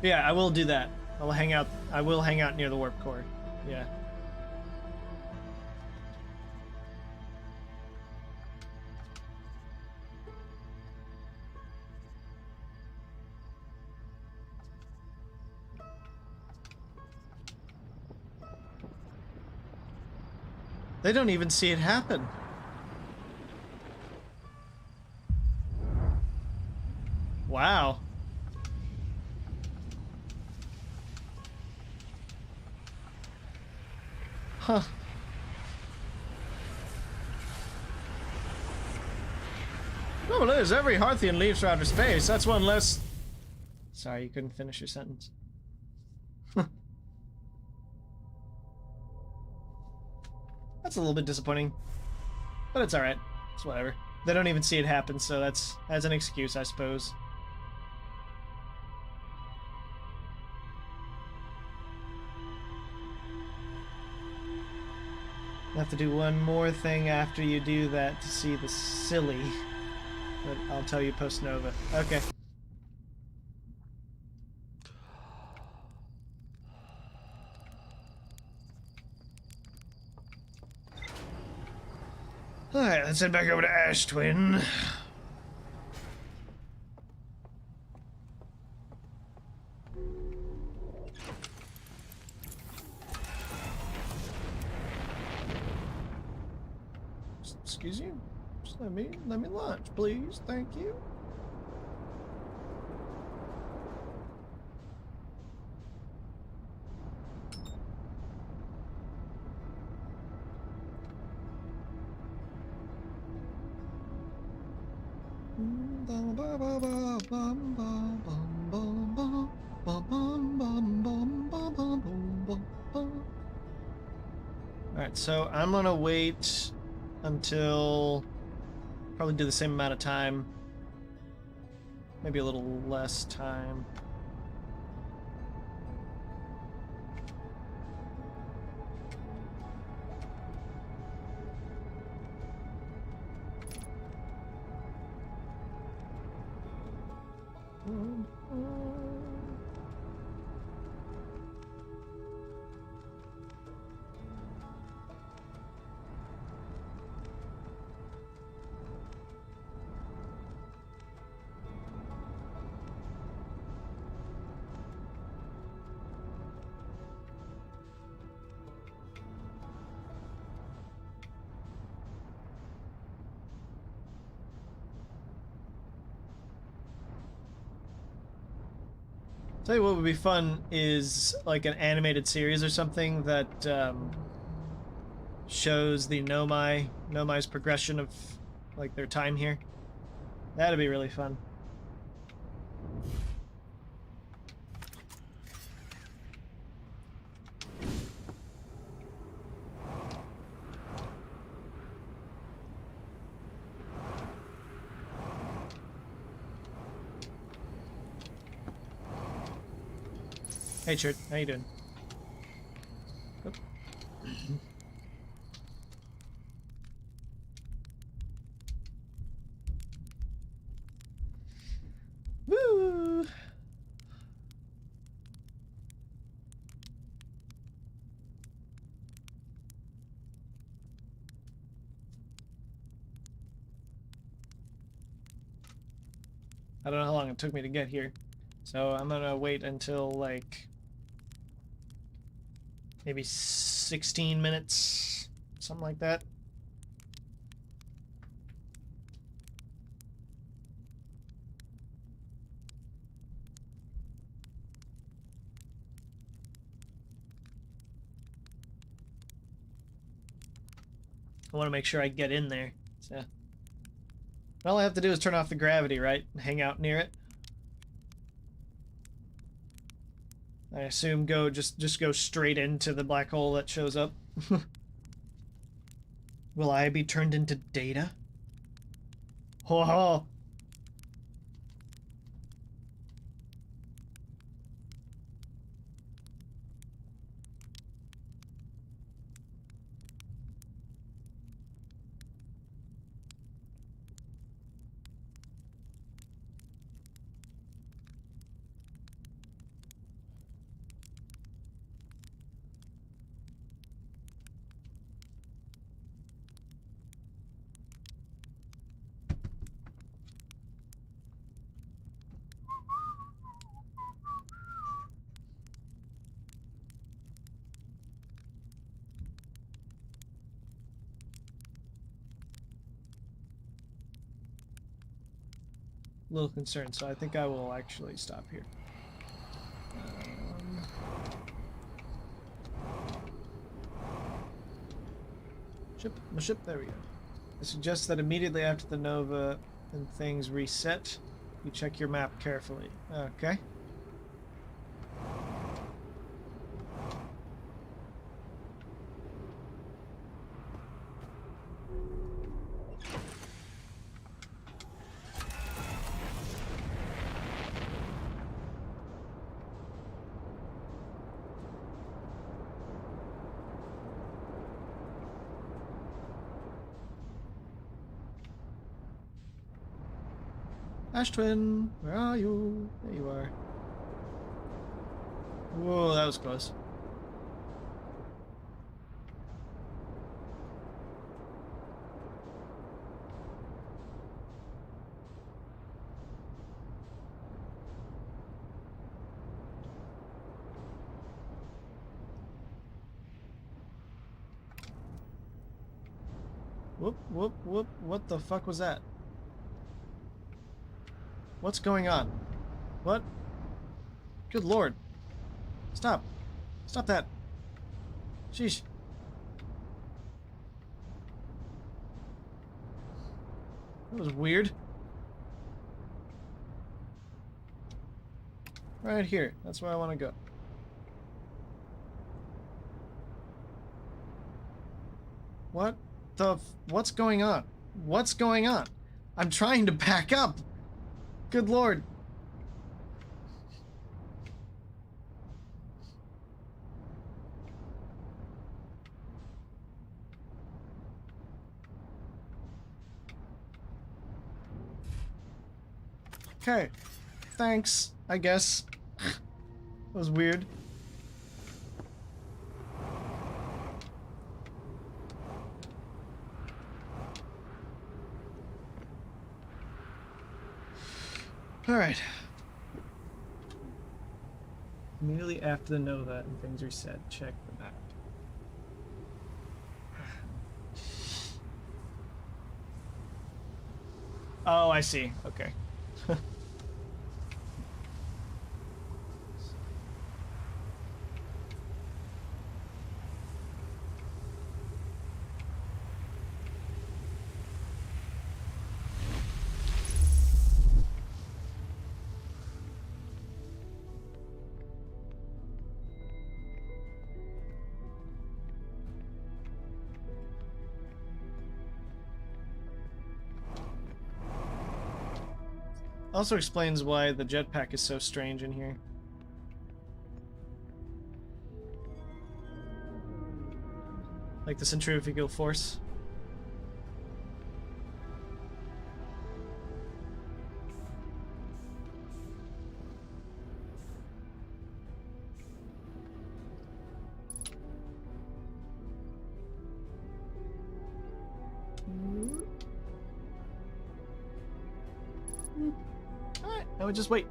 Yeah, I will do that. I'll hang out. I will hang out near the warp core. Yeah. They don't even see it happen. Wow. Huh. Trouble is, every Hearthian leaves for outer space. That's one less... Sorry, you couldn't finish your sentence. That's a little bit disappointing. But it's alright. It's whatever. They don't even see it happen, so that's an excuse, I suppose. I have to do one more thing after you do that to see the silly. But I'll tell you post Nova. Okay. Alright, let's head back over to Ash Twin. Excuse you? Just let me launch, please. Thank you. Alright, so I'm gonna wait until probably do the same amount of time. Maybe a little less time. Tell you what would be fun is like an animated series or something that shows the Nomai's progression of like their time here. That'd be really fun. Hey, Chert, how you doing? Oop. Woo! I don't know how long it took me to get here, so I'm gonna wait until like maybe 16 minutes, something like that. I want to make sure I get in there. So all I have to do is turn off the gravity, right? And hang out near it. I assume just go straight into the black hole that shows up. Will I be turned into data? Ho ho! A little concerned, so I think I will actually stop here. My ship, there we go. I suggest that immediately after the Nova and things reset, you check your map carefully. Okay. Ash Twin, where are you? There you are. Whoa, that was close. Whoop, whoop, whoop. What the fuck was that? What's going on? What? Good lord. Stop. Stop that. Sheesh. That was weird. Right here. That's where I want to go. What the what's going on? What's going on? I'm trying to back up. Good lord. Okay. Thanks, I guess. That was weird. Alright. Immediately after the know that and things are set, check the map. Oh, I see. Okay. Also explains why the jetpack is so strange in here. Like the centrifugal force. Alright, I would just wait.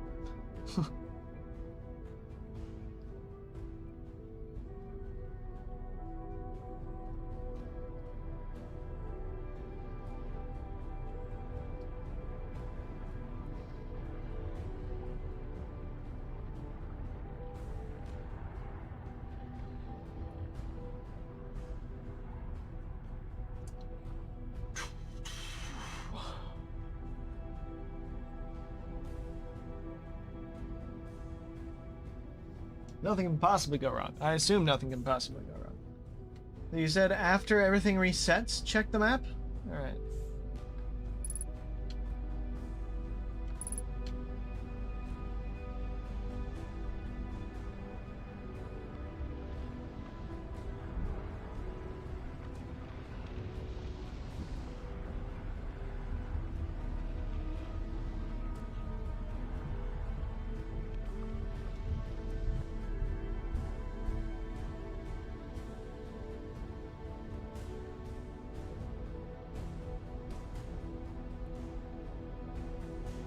Nothing can possibly go wrong. I assume nothing can possibly go wrong. You said after everything resets, check the map? Alright.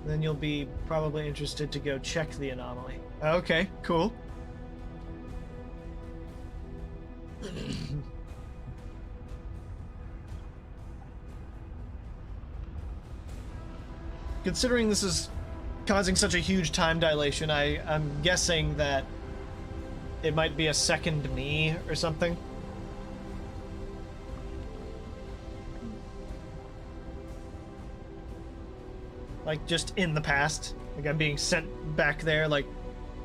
Then you'll be probably interested to go check the anomaly. Okay, cool. Considering this is causing such a huge time dilation, I'm guessing that it might be a second me or something. Like, just in the past. Like, I'm being sent back there, like,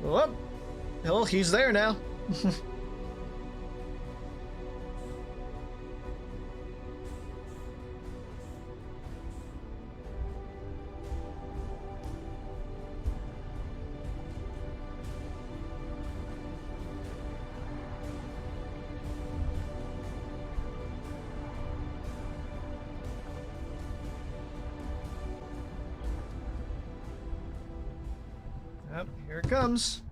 whoop, well, he's there now. Yep, here it comes.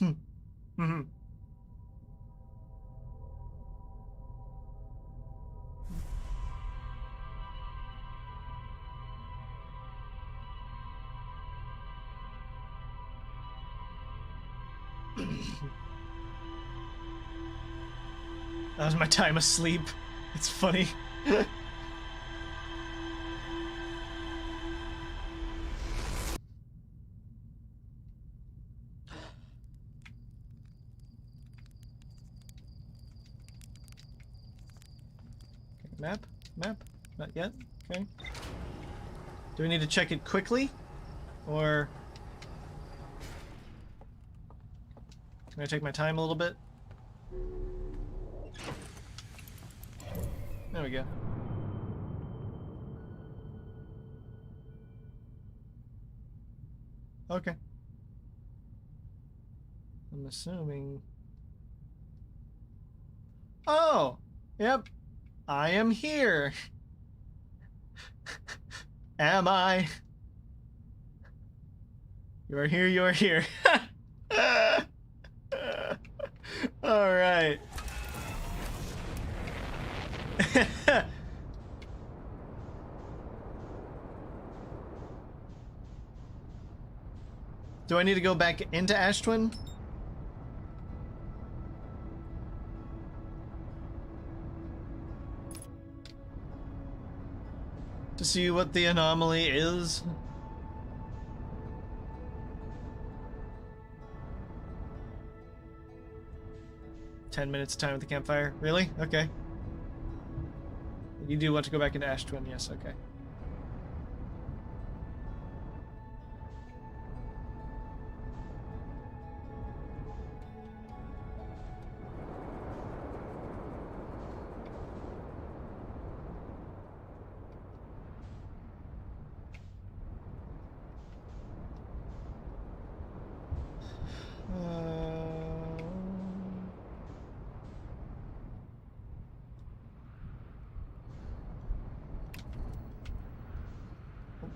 Mm-hmm. That was my time asleep. It's funny. Map? Map? Not yet? Okay. Do we need to check it quickly? Or... Can I take my time a little bit? There we go. Okay. I'm assuming... Oh! Yep. I am here. Am I? You are here, you are here. All right. Do I need to go back into Ash Twin? To see what the anomaly is? "10 minutes time at the campfire." Really? Okay. You do want to go back into Ash Twin, yes, okay.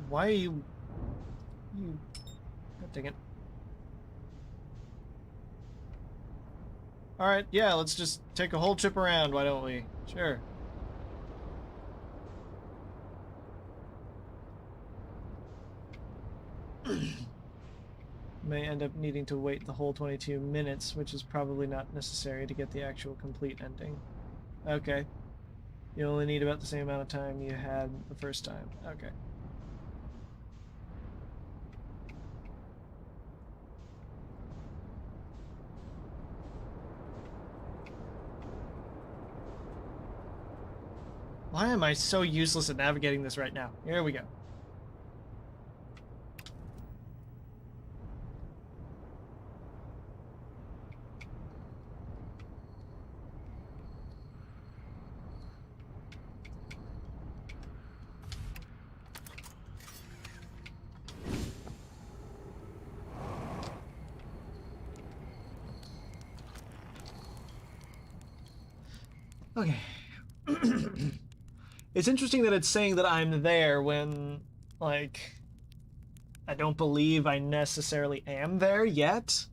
Why are you... God dang it. Alright, yeah, let's just take a whole trip around, why don't we? Sure. May end up needing to wait the whole 22 minutes, which is probably not necessary to get the actual complete ending. Okay. You only need about the same amount of time you had the first time. Okay. Why am I so useless at navigating this right now? Here we go. Okay. It's interesting that it's saying that I'm there when, like, I don't believe I necessarily am there yet.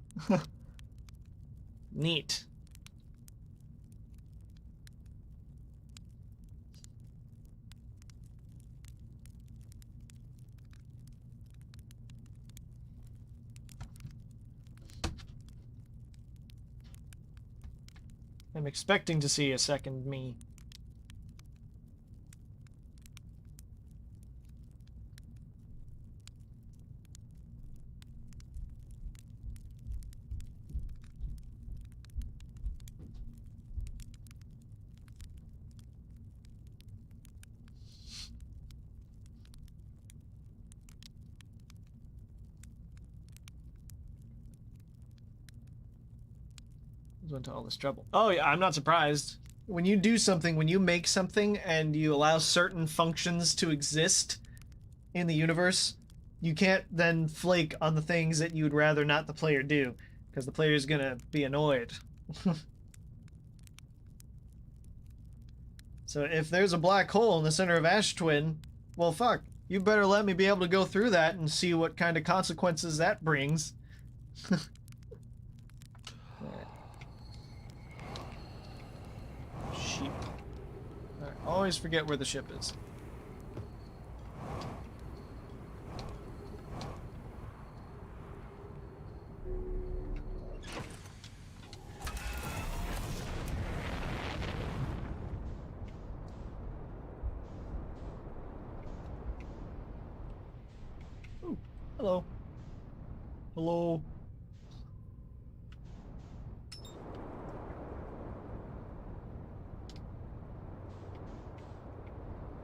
Neat. I'm expecting to see a second me. Went to all this trouble. Oh yeah, I'm not surprised. When you do something, when you make something and you allow certain functions to exist in the universe, you can't then flake on the things that you'd rather not the player do, because the player's gonna be annoyed. So if there's a black hole in the center of Ash Twin, well, fuck, you better let me be able to go through that and see what kind of consequences that brings. Sheep. Alright, always forget where the ship is. Ooh, hello. Hello.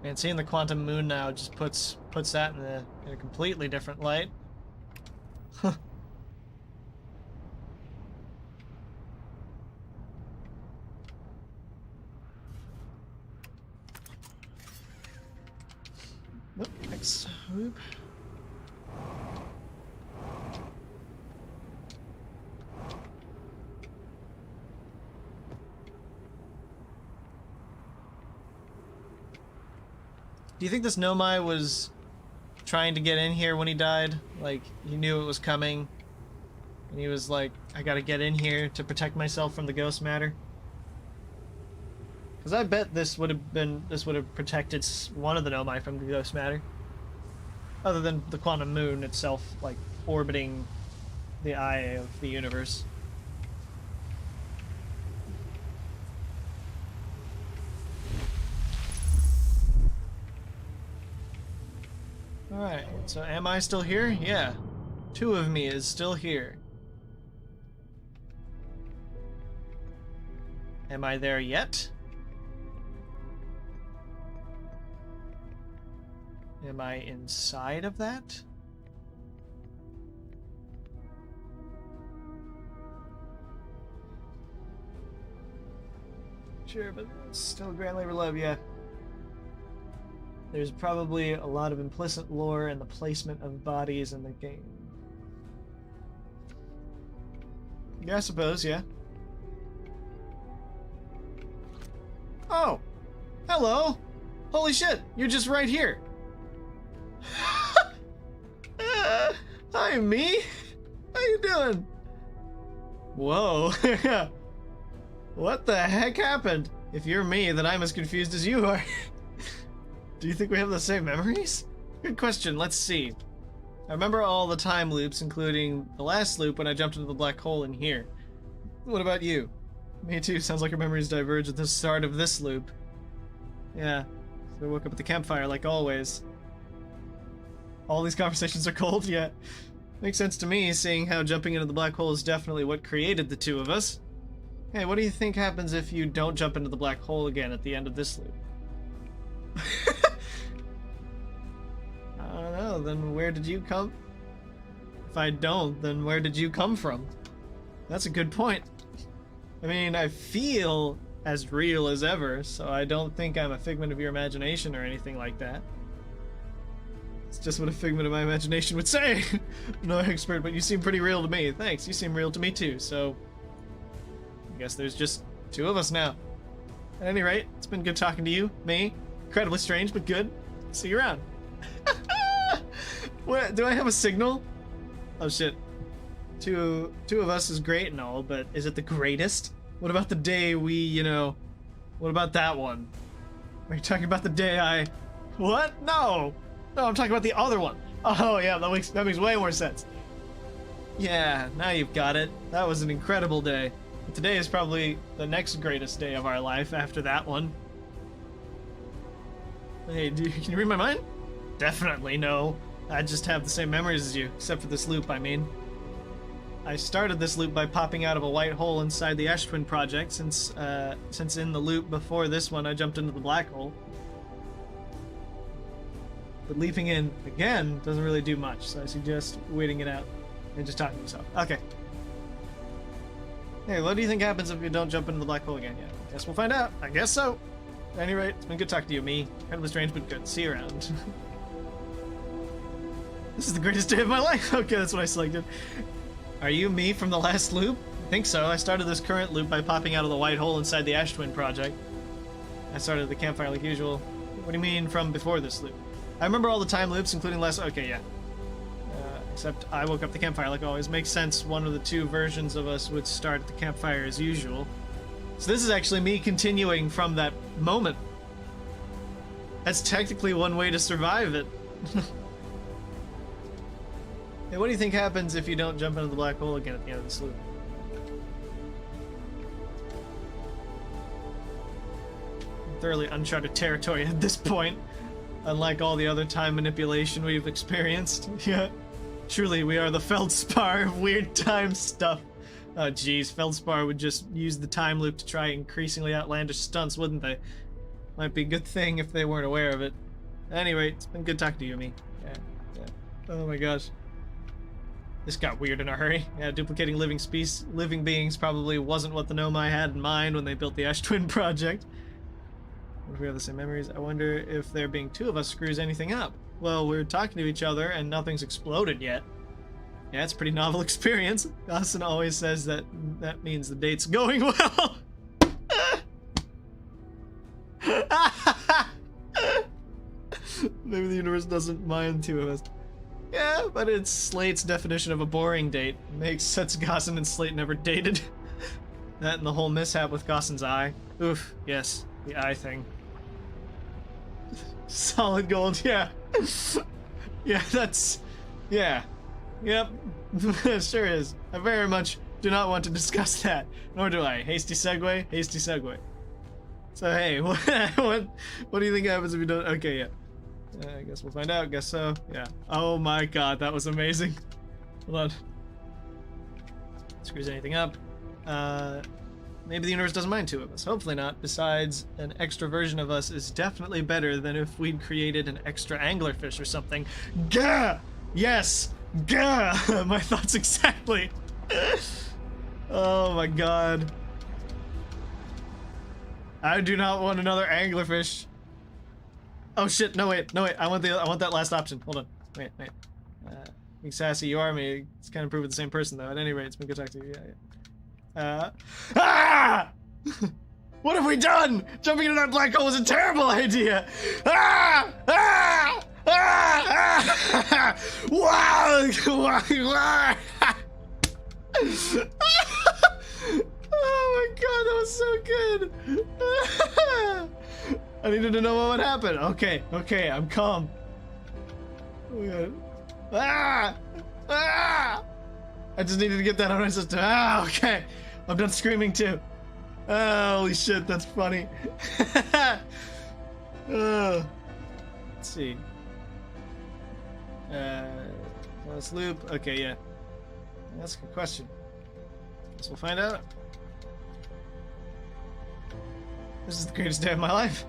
And seeing the quantum moon now just puts that in a completely different light. Nope, next. Whoop. Do you think this Nomai was trying to get in here when he died? Like, he knew it was coming, and he was like, I gotta get in here to protect myself from the ghost matter? Because I bet this would have protected one of the Nomai from the ghost matter. Other than the quantum moon itself, like, orbiting the eye of the universe. Alright, so am I still here? Yeah. 2 of me is still here. Am I there yet? Am I inside of that? Sure, but it's still Grand Labor Love, yeah. There's probably a lot of implicit lore in the placement of bodies in the game. Yeah, I suppose, yeah. Oh! Hello! Holy shit, you're just right here! Hi, me! How you doing? Whoa. What the heck happened? If you're me, then I'm as confused as you are. Do you think we have the same memories? Good question, let's see. I remember all the time loops, including the last loop when I jumped into the black hole in here. What about you? Me too, sounds like our memories diverge at the start of this loop. Yeah, so I woke up at the campfire like always. All these conversations are cold, yeah. Makes sense to me, seeing how jumping into the black hole is definitely what created the 2 of us. Hey, what do you think happens if you don't jump into the black hole again at the end of this loop? I don't know, then where did you come? If I don't, then where did you come from? That's a good point. I mean, I feel as real as ever, so I don't think I'm a figment of your imagination or anything like that. It's just what a figment of my imagination would say. I'm no expert, but you seem pretty real to me. Thanks, you seem real to me too, so I guess there's just 2 of us now. At any rate, it's been good talking to you, me. Incredibly strange, but good. See you around. What, do I have a signal? Oh shit. Two of us is great and all, but is it the greatest? What about the day we, what about that one? Are you talking about the day I... What? No! No, I'm talking about the other one. Oh yeah, that makes way more sense. Yeah, now you've got it. That was an incredible day. But today is probably the next greatest day of our life after that one. Hey, can you read my mind? Definitely no. I just have the same memories as you, except for this loop, I mean. I started this loop by popping out of a white hole inside the Ash Twin project, since in the loop before this one I jumped into the black hole. But leaping in again doesn't really do much, so I suggest waiting it out and just talking to yourself. Okay. Hey, what do you think happens if you don't jump into the black hole again yet? Guess we'll find out. I guess so. At any rate, it's been good talking to you, me. Incredibly strange, but good. See you around. This is the greatest day of my life. Okay, that's what I selected. Are you me from the last loop? I think so. I started this current loop by popping out of the white hole inside the Ash Twin project. I started the campfire like usual. What do you mean from before this loop? I remember all the time loops, including last... Okay, yeah. Except I woke up the campfire like always. Makes sense. One of the two versions of us would start at the campfire as usual. So this is actually me continuing from that moment. That's technically one way to survive it. Hey, what do you think happens if you don't jump into the black hole again at the end of this loop? Thoroughly uncharted territory at this point, unlike all the other time manipulation we've experienced. Yeah, truly, we are the Feldspar of weird time stuff. Oh geez, Feldspar would just use the time loop to try increasingly outlandish stunts, wouldn't they? Might be a good thing if they weren't aware of it. Anyway, it's been good talking to you, me. Yeah. Oh my gosh. This got weird in a hurry. Yeah, duplicating living beings probably wasn't what the Nomai had in mind when they built the Ash Twin project. What if we have the same memories? I wonder if there being two of us screws anything up. Well, we're talking to each other and nothing's exploded yet. Yeah, it's a pretty novel experience. Dawson always says that means the date's going well. Maybe the universe doesn't mind two of us. Yeah, but it's Slate's definition of a boring date. Makes sense Gossen and Slate never dated. That and the whole mishap with Gossen's eye. Oof, yes, the eye thing. Solid gold, yeah. Yeah, that's... yeah. Yep. It sure is. I very much do not want to discuss that. Nor do I. Hasty segue? Hasty segue. So hey, what do you think happens if you don't... Okay, yeah. I guess we'll find out. Guess so. Yeah. Oh my god, that was amazing. Hold on. Screws anything up. Maybe the universe doesn't mind two of us. Hopefully not. Besides, an extra version of us is definitely better than if we'd created an extra anglerfish or something. Gah! Yes! Gah! My thoughts exactly. Oh my god. I do not want another anglerfish. Oh shit, no wait, I want that last option. Hold on. Wait. Being sassy, you are me. It's kind of proving the same person though. At any rate, it's been good talking to you. Yeah. Ah! What have we done? Jumping into that black hole was a terrible idea. Ah! Ah! Ah! Ah! Wow! Oh my god, that was so good. I needed to know what would happen. Okay, I'm calm. Oh god. Ah! Ah! I just needed to get that out of my system. Ah, okay. I'm done screaming too. Oh, holy shit, that's funny. Let's see. Last loop. Okay, yeah. That's a good question. Guess we'll find out. This is the greatest day of my life.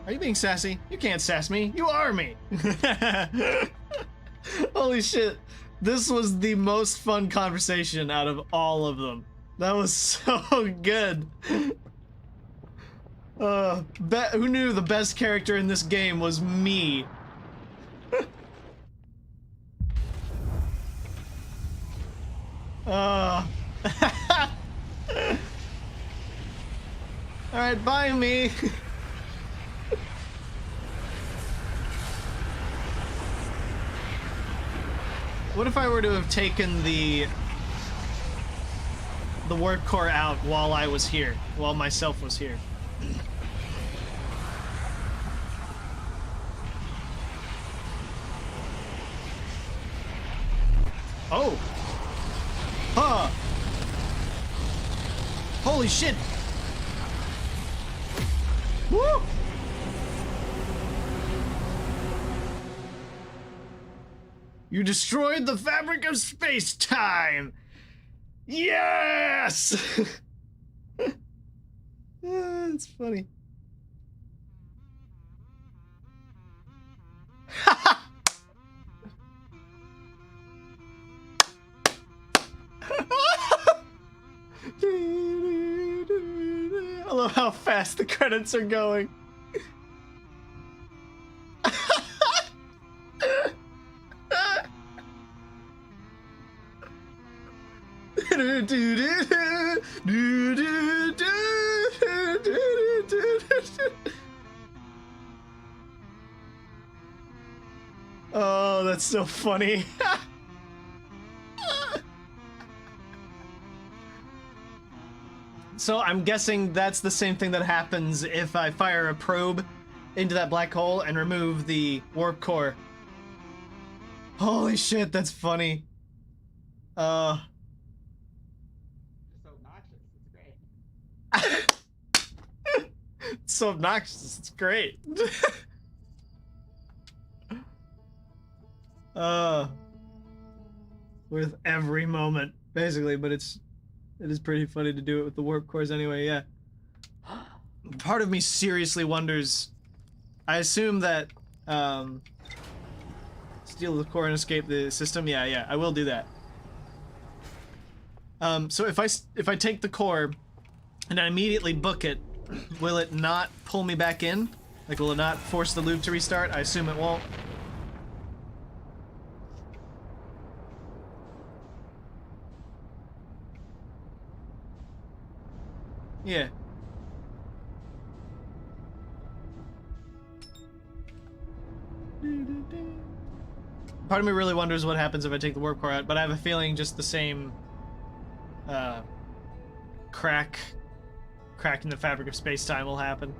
Are you being sassy? You can't sass me. You are me. Holy shit. This was the most fun conversation out of all of them. That was so good. Who knew the best character in this game was me? Alright, bye me. What if I were to have taken the warp core out while I was here, while myself was here? Oh! Huh! Holy shit! Woo! You destroyed the fabric of space-time! Yes! It's funny. how fast the credits are going. Oh, that's so funny. So I'm guessing that's the same thing that happens if I fire a probe into that black hole and remove the warp core. Holy shit, that's funny. It's so obnoxious. It's great. It's so obnoxious, it's great. With every moment, basically, but it is pretty funny to do it with the warp cores anyway, yeah. Part of me seriously wonders, I assume that, steal the core and escape the system, yeah, I will do that. So if I take the core and I immediately book it, will it not pull me back in? Like, will it not force the loop to restart? I assume it won't. Yeah. Part of me really wonders what happens if I take the warp core out, but I have a feeling just the same crack in the fabric of space-time will happen.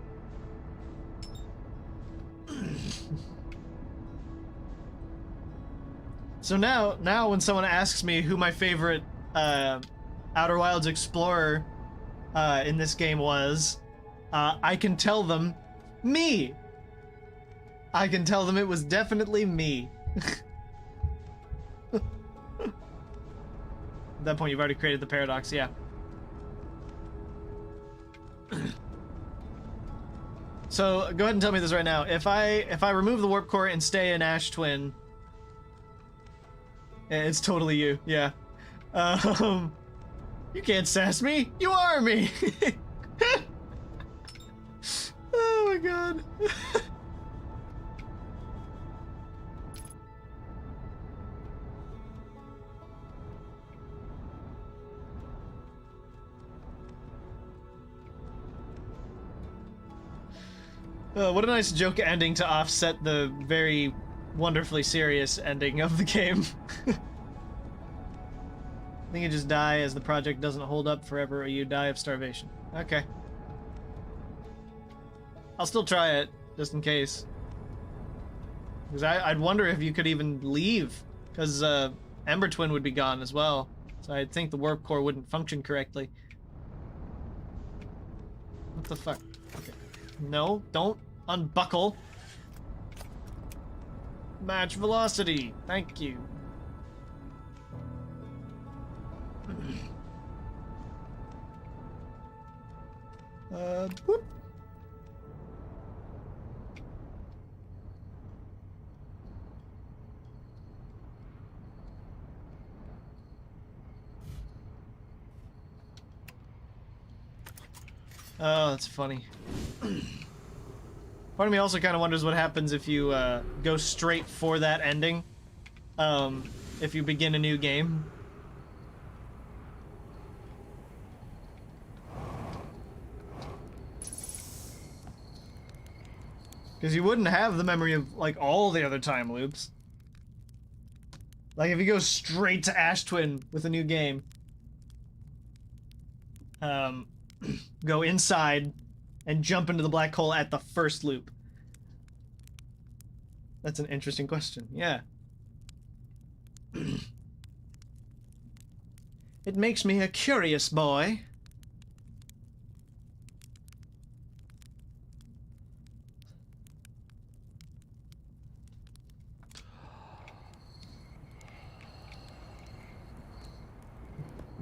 So now when someone asks me who my favorite Outer Wilds explorer in this game was, I can tell them me. I can tell them it was definitely me. At that point, you've already created the paradox, yeah. So go ahead and tell me this right now. If I remove the warp core and stay in Ash Twin, it's totally you, yeah. You can't sass me. You are me. Oh my god. What a nice joke ending to offset the very wonderfully serious ending of the game. I think you just die as the project doesn't hold up forever, or you die of starvation. Okay. I'll still try it, just in case. Because I'd wonder if you could even leave, because Ember Twin would be gone as well. So I'd think the warp core wouldn't function correctly. What the fuck? Okay. No, don't unbuckle. Match velocity. Thank you. Whoop. Oh, that's funny. Part of me also kind of wonders what happens if you go straight for that ending. If you begin a new game. Because you wouldn't have the memory of, like, all the other time loops. Like, if you go straight to Ash Twin with a new game. Go inside and jump into the black hole at the first loop. That's an interesting question, yeah. It makes me a curious boy.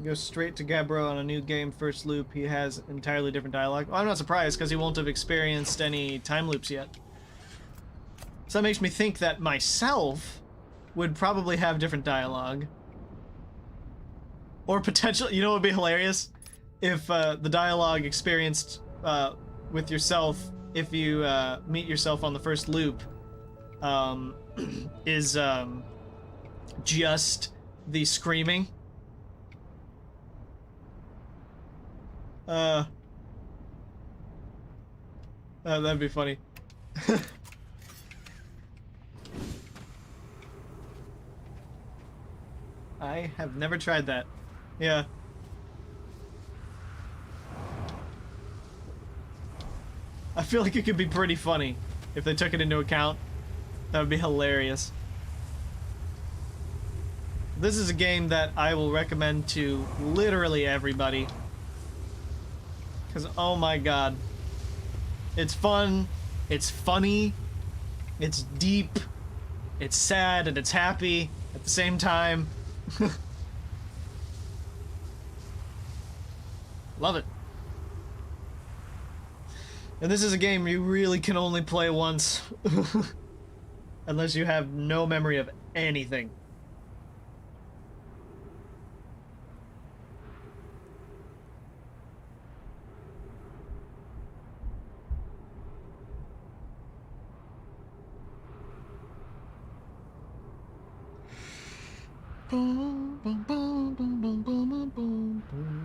Go straight to Gabbro on a new game first loop. He has entirely different dialogue. Well, I'm not surprised because he won't have experienced any time loops yet. So that makes me think that myself would probably have different dialogue. Or potentially, you know what would be hilarious? If the dialogue experienced with yourself if you meet yourself on the first loop is just the screaming. That'd be funny. I have never tried that. Yeah. I feel like it could be pretty funny if they took it into account. That would be hilarious. This is a game that I will recommend to literally everybody. Because, oh my god. It's fun, it's funny, it's deep, it's sad, and it's happy at the same time. Love it. And this is a game you really can only play once. Unless you have no memory of anything. Boom, boom, boom, boom, boom, boom, boom, boom, boom.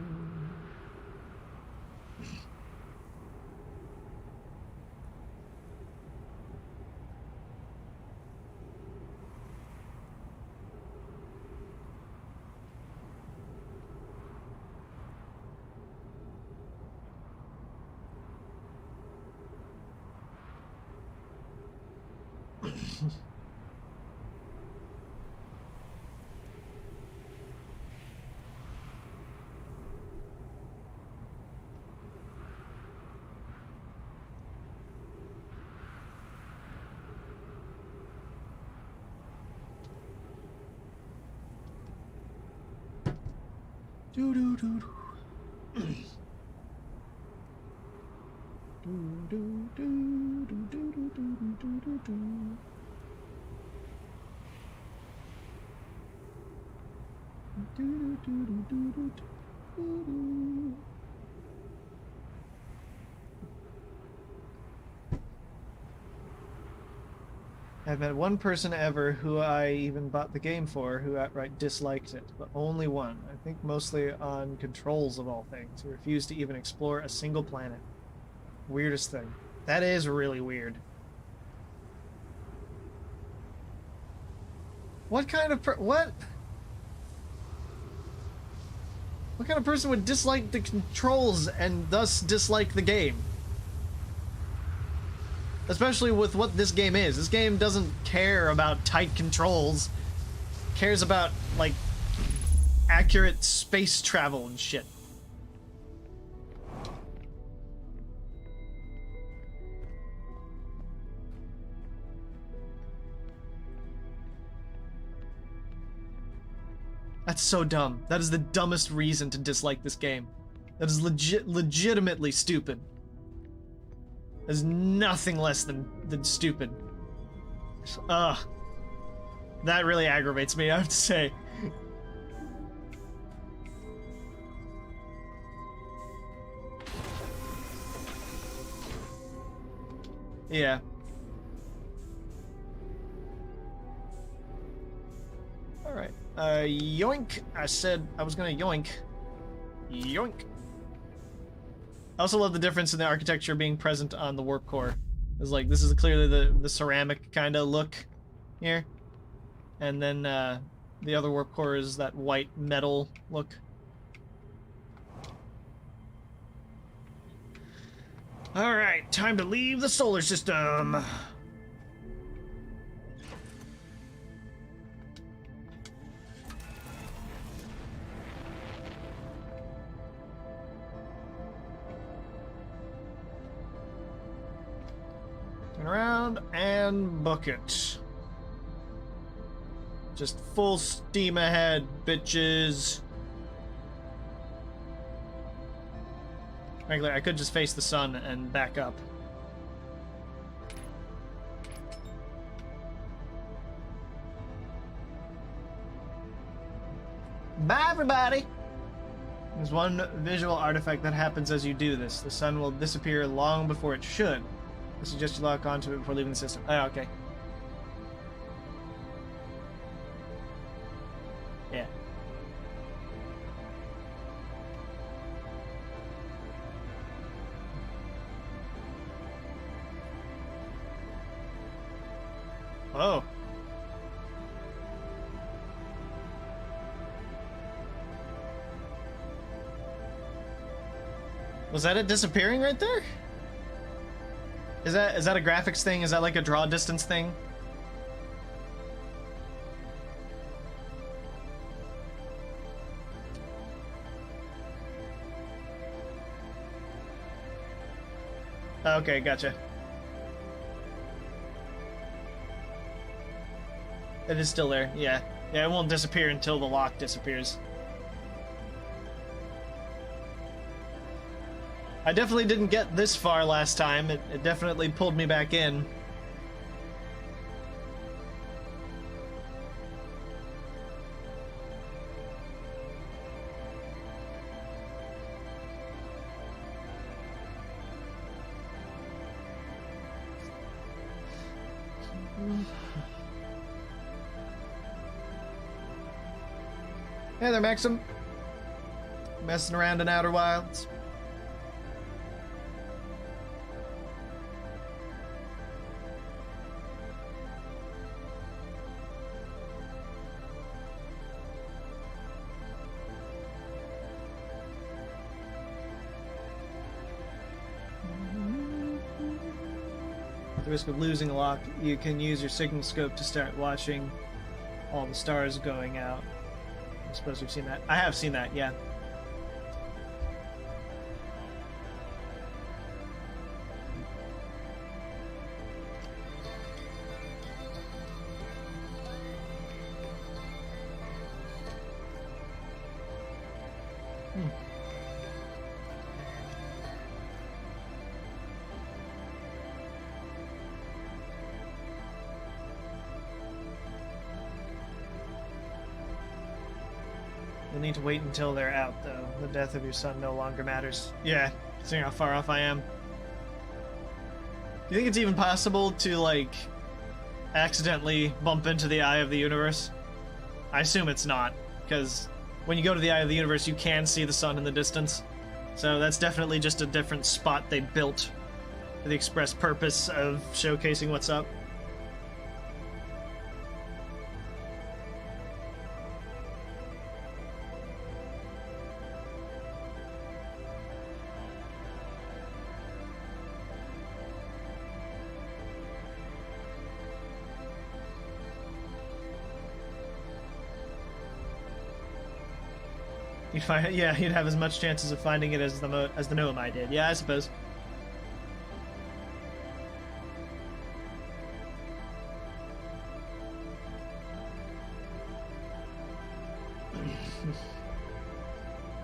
Do do do do. Do do do do do do do do do do. Do do do do do do do. I've had one person ever who I even bought the game for who outright disliked it, but only one. I think mostly on controls of all things, who refused to even explore a single planet. Weirdest thing. That is really weird. What kind of what kind of person would dislike the controls and thus dislike the game? Especially with what this game is. This game doesn't care about tight controls. It cares about, like, accurate space travel and shit. That's so dumb. That is the dumbest reason to dislike this game. That is legitimately stupid. There's nothing less than stupid. Ugh. That really aggravates me, I have to say. Yeah. Alright. Yoink. I said I was gonna yoink. Yoink. I also love the difference in the architecture being present on the warp core. It's like, this is clearly the ceramic kind of look here. And then the other warp core is that white metal look. Alright, time to leave the solar system. Turn around and book it. Just full steam ahead, bitches. Frankly, I could just face the sun and back up. Bye, everybody! There's one visual artifact that happens as you do this. The sun will disappear long before it should. I suggest you lock onto it before leaving the system. Oh, okay. Yeah. Oh. Was that it disappearing right there? Is that a graphics thing? Is that like a draw distance thing? Okay, gotcha. It is still there, yeah. Yeah, it won't disappear until the lock disappears. I definitely didn't get this far last time. It definitely pulled me back in. Hey there, Maxim. Messing around in Outer Wilds. At the risk of losing a lock, you can use your signal scope to start watching all the stars going out. I suppose we've seen that. I have seen that, yeah. You'll need to wait until they're out, though. The death of your son no longer matters. Yeah, seeing how far off I am. Do you think it's even possible to, like, accidentally bump into the Eye of the Universe? I assume it's not, because when you go to the Eye of the Universe, you can see the sun in the distance. So that's definitely just a different spot they built for the express purpose of showcasing what's up. You'd find, yeah, you'd have as much chances of finding it as the Noamai did. Yeah, I suppose.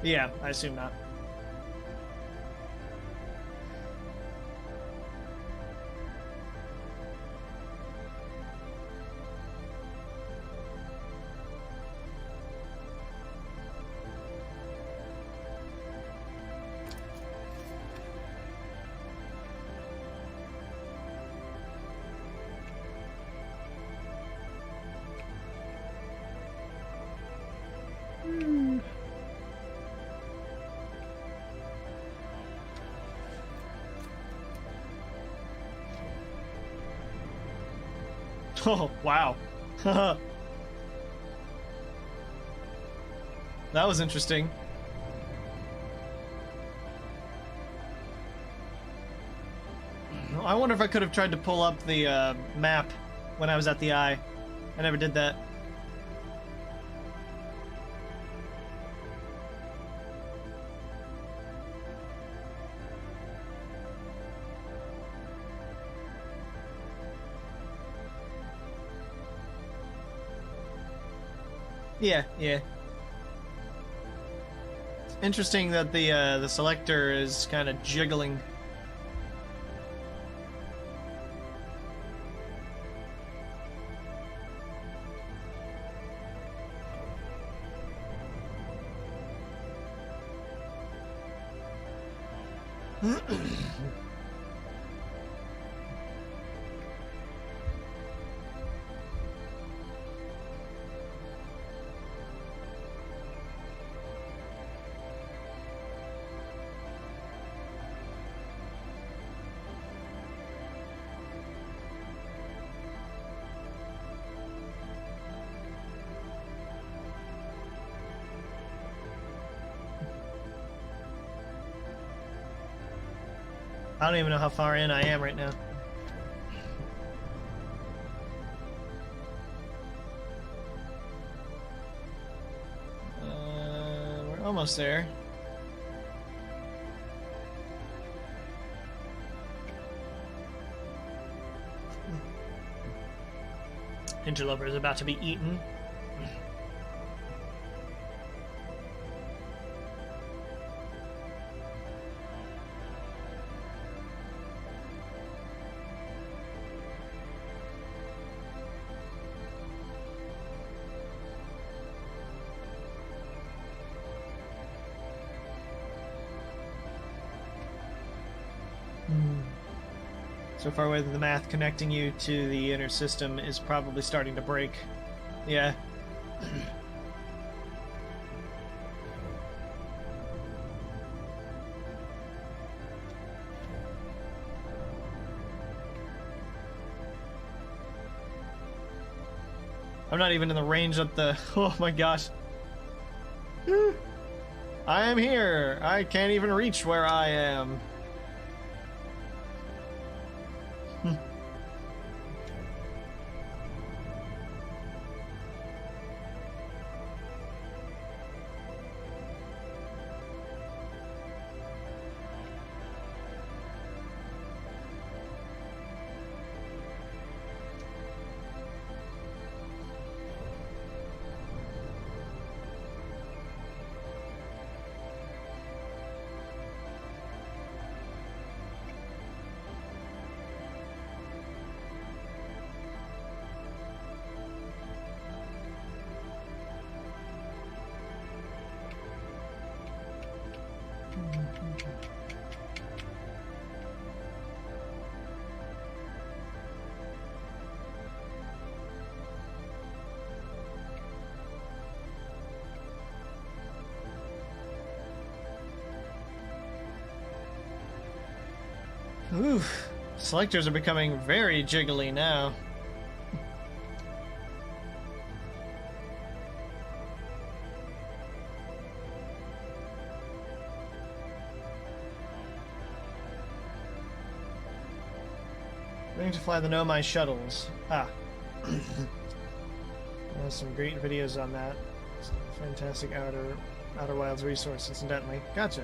Yeah, I assume not. Oh, wow. That was interesting. I wonder if I could have tried to pull up the map when I was at the Eye. I never did that. Yeah, yeah. It's interesting that the selector is kind of jiggling. I don't even know how far in I am right now. We're almost there. Interloper is about to be eaten. So far away that the math connecting you to the inner system is probably starting to break. Yeah. I'm not even in the range of the... Oh my gosh. I am here. I can't even reach where I am. Ooh, selectors are becoming very jiggly now. Ready to fly the Nomai shuttles. Ah. There's some great videos on that. Some fantastic Outer Wilds resource, incidentally. Gotcha.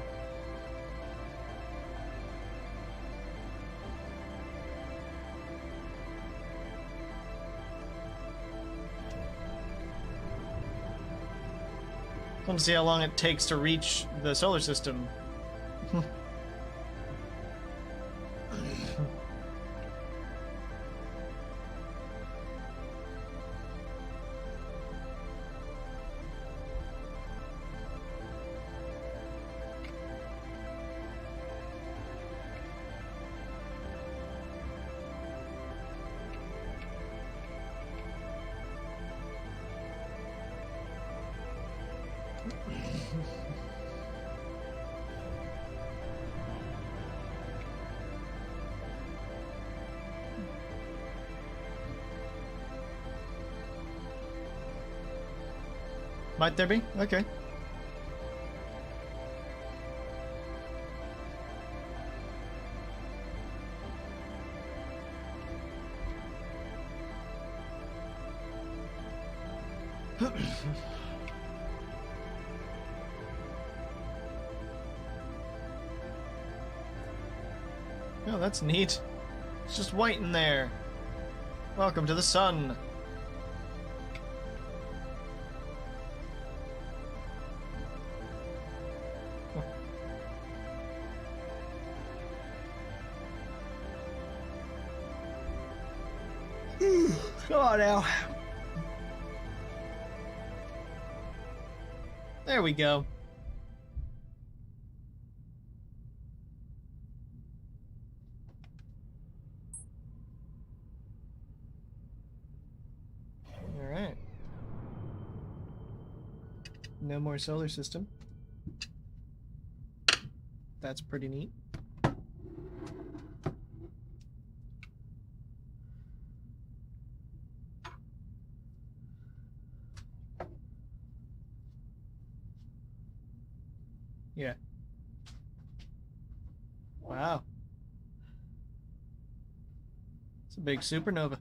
I want to see how long it takes to reach the solar system. Might there be? Okay. Oh, that's neat. It's just white in there. Welcome to the sun. Come on now. There we go. No more solar system. That's pretty neat. Yeah. Wow. It's a big supernova.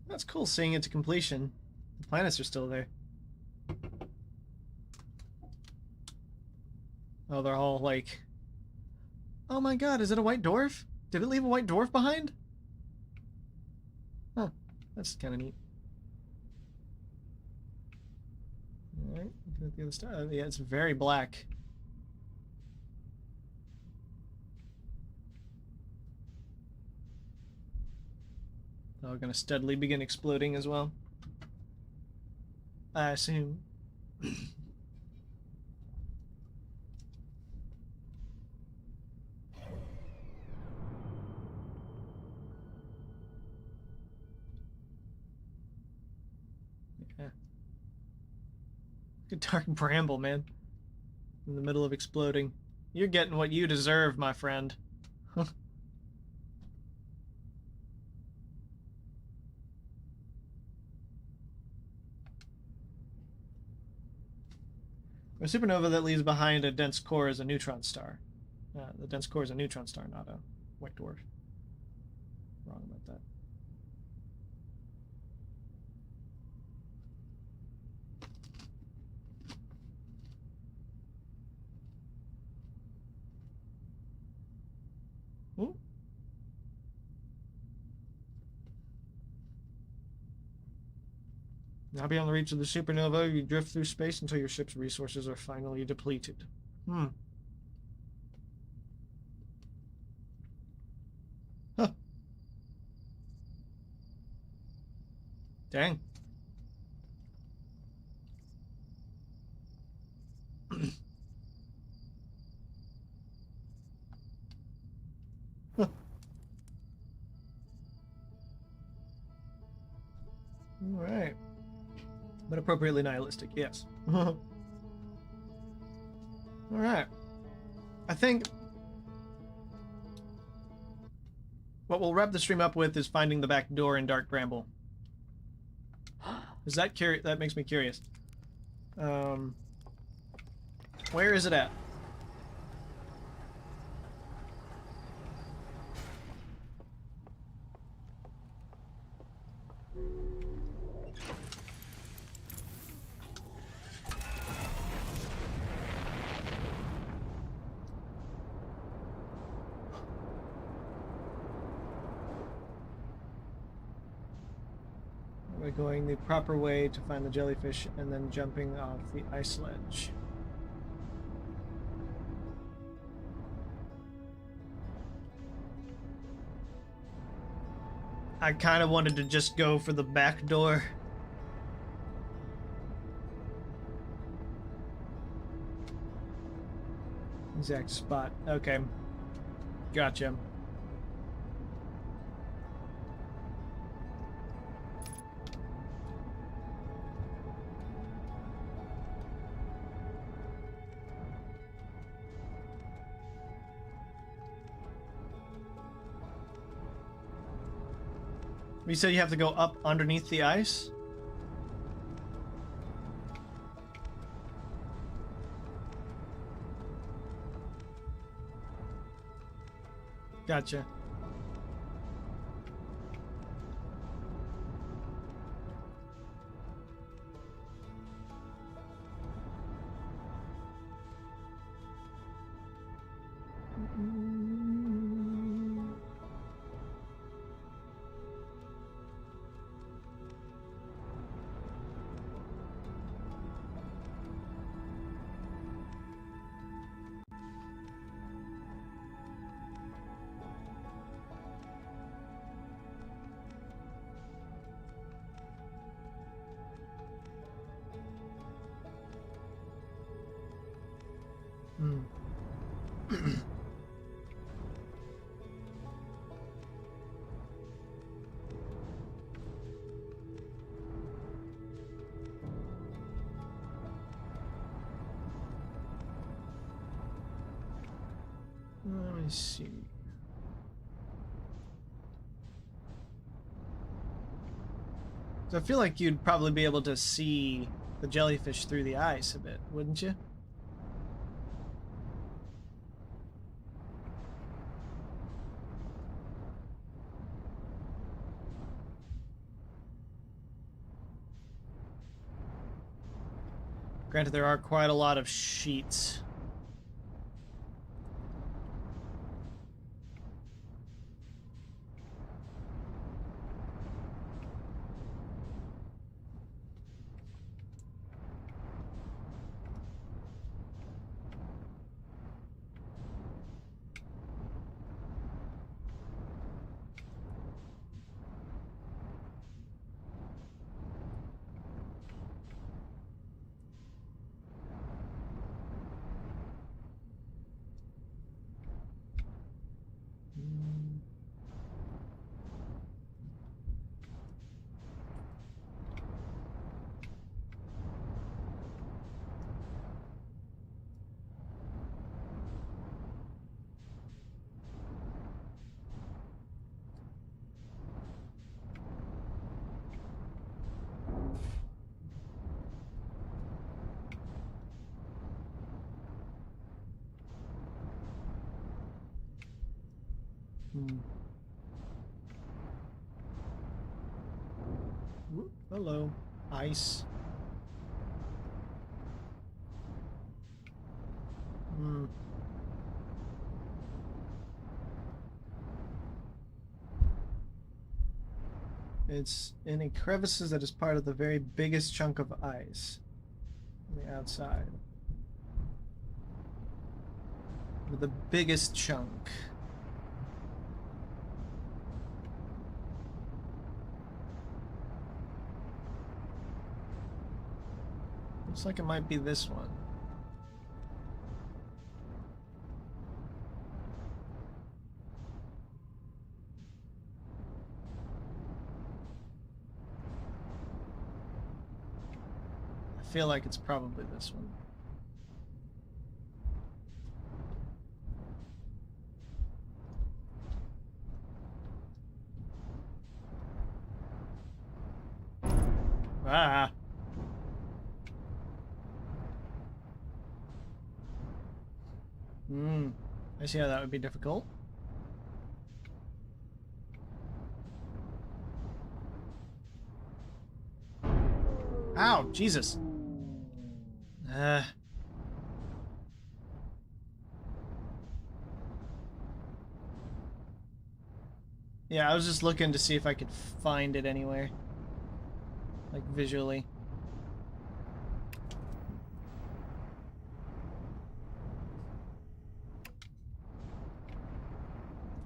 That's cool seeing it to completion. The planets are still there. Oh, they're all like... Oh my god, is it a white dwarf? Did it leave a white dwarf behind? Huh, that's kind of neat. Alright, looking at the other star. Yeah, it's very black. Oh, gonna steadily begin exploding as well. I assume. Yeah. Good dark bramble, man. In the middle of exploding. You're getting what you deserve, my friend. A supernova that leaves behind a dense core is a neutron star. The dense core is a neutron star, not a white dwarf. Wrong about that. Ooh. Now beyond the reach of the supernova, you drift through space until your ship's resources are finally depleted. Hmm. Huh. Dang. Huh. All right. But appropriately nihilistic, yes. All right. I think what we'll wrap the stream up with is finding the back door in Dark Bramble. Is that that makes me curious. Where is it at? We're going the proper way to find the jellyfish and then jumping off the ice ledge. I kind of wanted to just go for the back door. Exact spot. Okay. Gotcha. You said you have to go up underneath the ice? Gotcha. Hmm. I see. So I feel like you'd probably be able to see the jellyfish through the ice a bit, wouldn't you? Granted, there are quite a lot of sheets. Hmm. Whoop, hello, ice. Hmm. It's in crevices that is part of the very biggest chunk of ice on the outside. The biggest chunk. Looks like it might be this one. I feel like it's probably this one. Ah. Hmm. I see how that would be difficult. Ow, Jesus. Yeah, I was just looking to see if I could find it anywhere. Like, visually.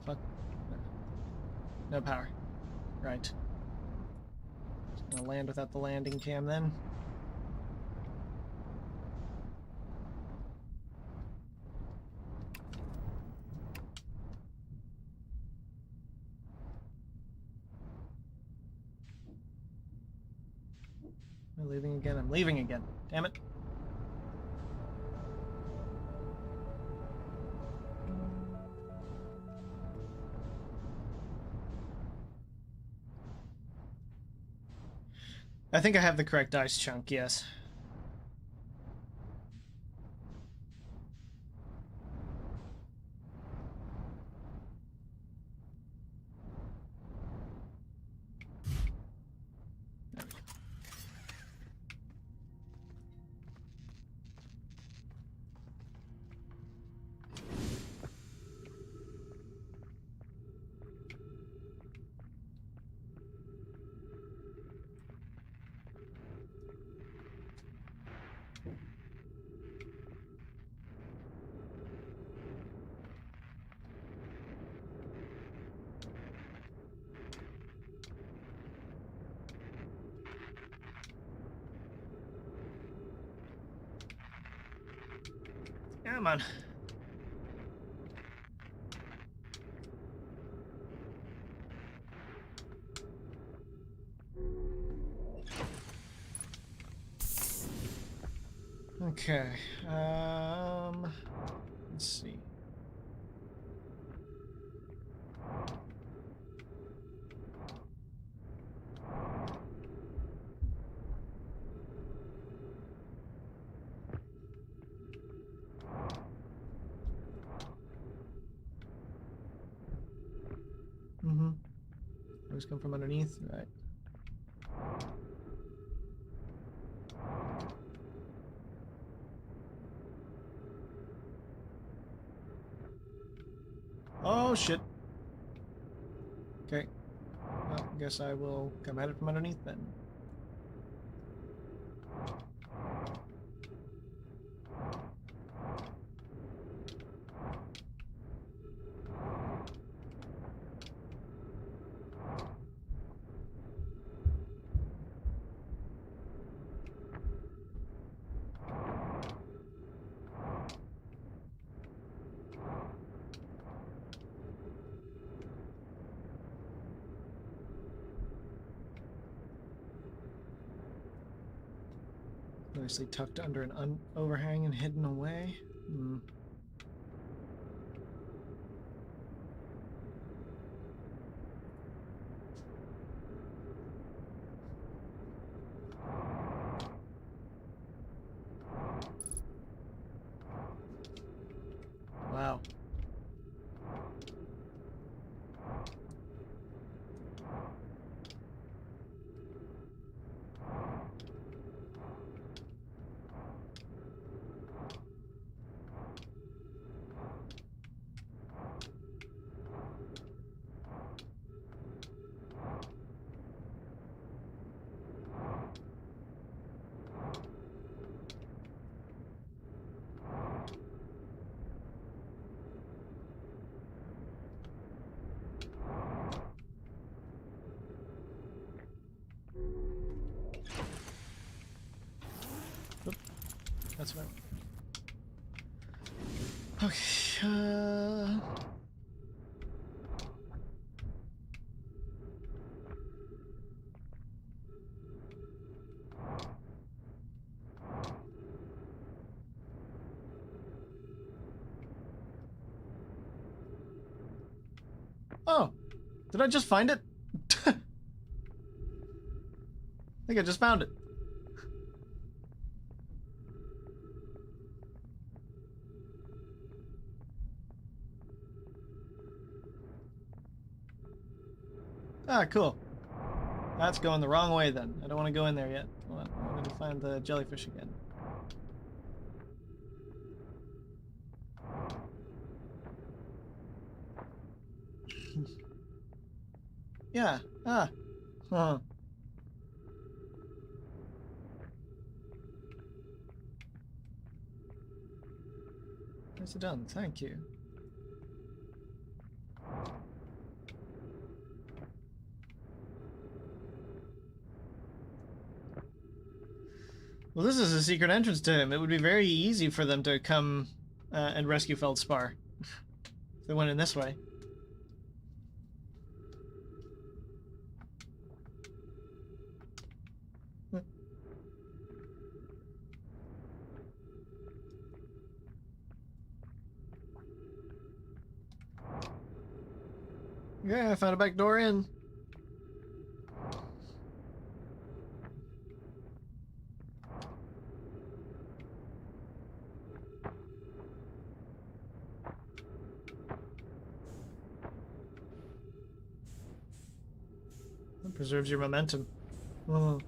Fuck. No power. Right. Just gonna land without the landing cam then. Am I leaving again? I'm leaving again. Damn it. I think I have the correct ice chunk, yes. Come on. Okay. Let's see. Always come from underneath, right? Oh shit. Okay. Well, guess I will come at it from underneath then. Nicely tucked under an overhang and hidden away. Hmm. Wow. That's right. Okay. Oh, did I just find it? I think I just found it. Ah, cool. That's going the wrong way then. I don't want to go in there yet. I wanted to find the jellyfish again. Yeah. Ah. Huh. Nicely done. Thank you. Well, this is a secret entrance to him. It would be very easy for them to come and rescue Feldspar if they went in this way. Yeah, I found a back door in. It preserves your momentum. Oh.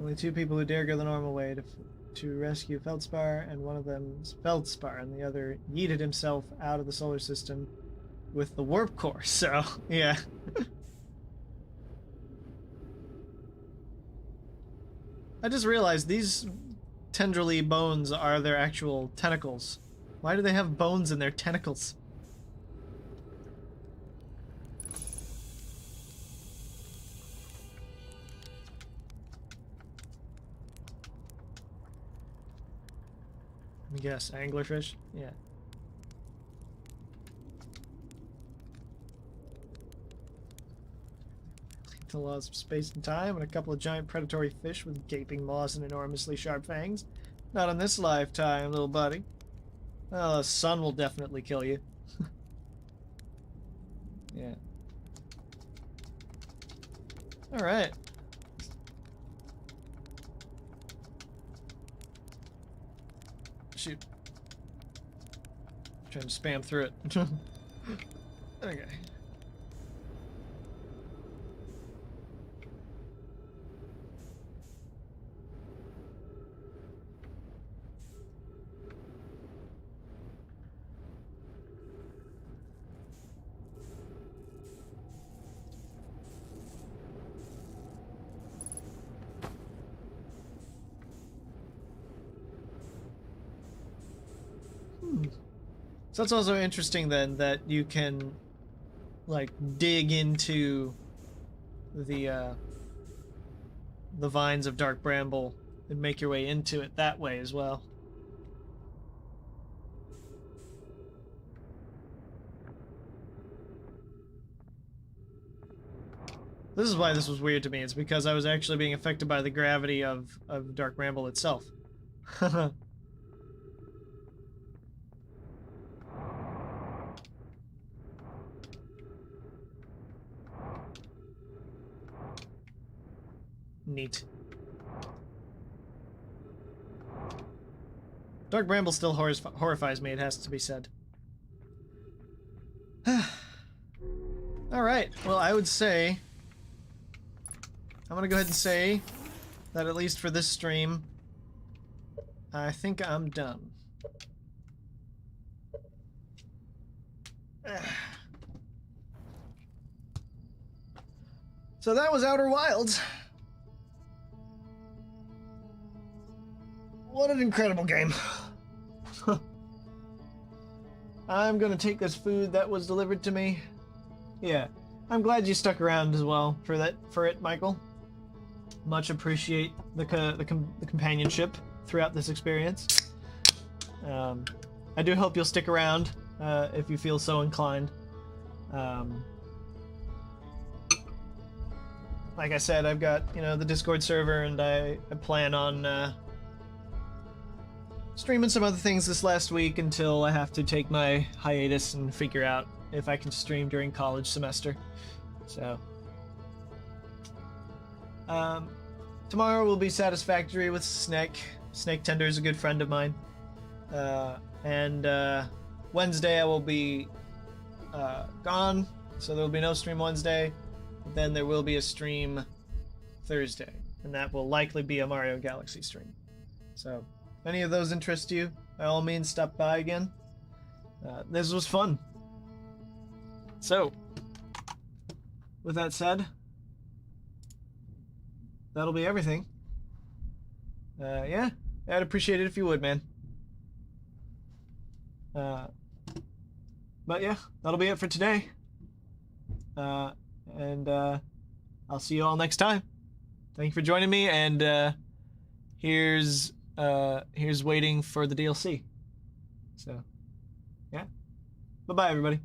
Only two people who dare go the normal way to rescue Feldspar, and one of them's Feldspar, and the other yeeted himself out of the solar system with the warp core, so, yeah. I just realized these tendrily bones are their actual tentacles. Why do they have bones in their tentacles? Let me guess, anglerfish? Yeah. The laws of space and time, and a couple of giant predatory fish with gaping maws and enormously sharp fangs. Not in this lifetime, little buddy. Well, the sun will definitely kill you. Yeah. Alright. Shoot. Trying to spam through it. Okay. So it's also interesting then that you can like dig into the vines of Dark Bramble and make your way into it that way as well. This is why this was weird to me. It's because I was actually being affected by the gravity of Dark Bramble itself. Neat. Dark Bramble still horrifies me, it has to be said. Alright, well, I would say... I'm gonna go ahead and say that at least for this stream, I think I'm done. So that was Outer Wilds. What an incredible game. I'm gonna take this food that was delivered to me. Yeah, I'm glad you stuck around as well for it, Michael. Much appreciate the companionship throughout this experience. I do hope you'll stick around if you feel so inclined. Like I said, I've got the Discord server, and I plan on streaming some other things this last week until I have to take my hiatus and figure out if I can stream during college semester. So, tomorrow will be Satisfactory with Snake. Snake Tender is a good friend of mine. And Wednesday I will be gone, so there will be no stream Wednesday. Then there will be a stream Thursday, and that will likely be a Mario Galaxy stream. So, if any of those interest you, by all means stop by again. This was fun. So, with that said, that'll be everything. Yeah, I'd appreciate it if you would, man. But yeah, that'll be it for today. And I'll see you all next time. Thank you for joining me, and here's waiting for the DLC. So, yeah. Bye-bye, everybody.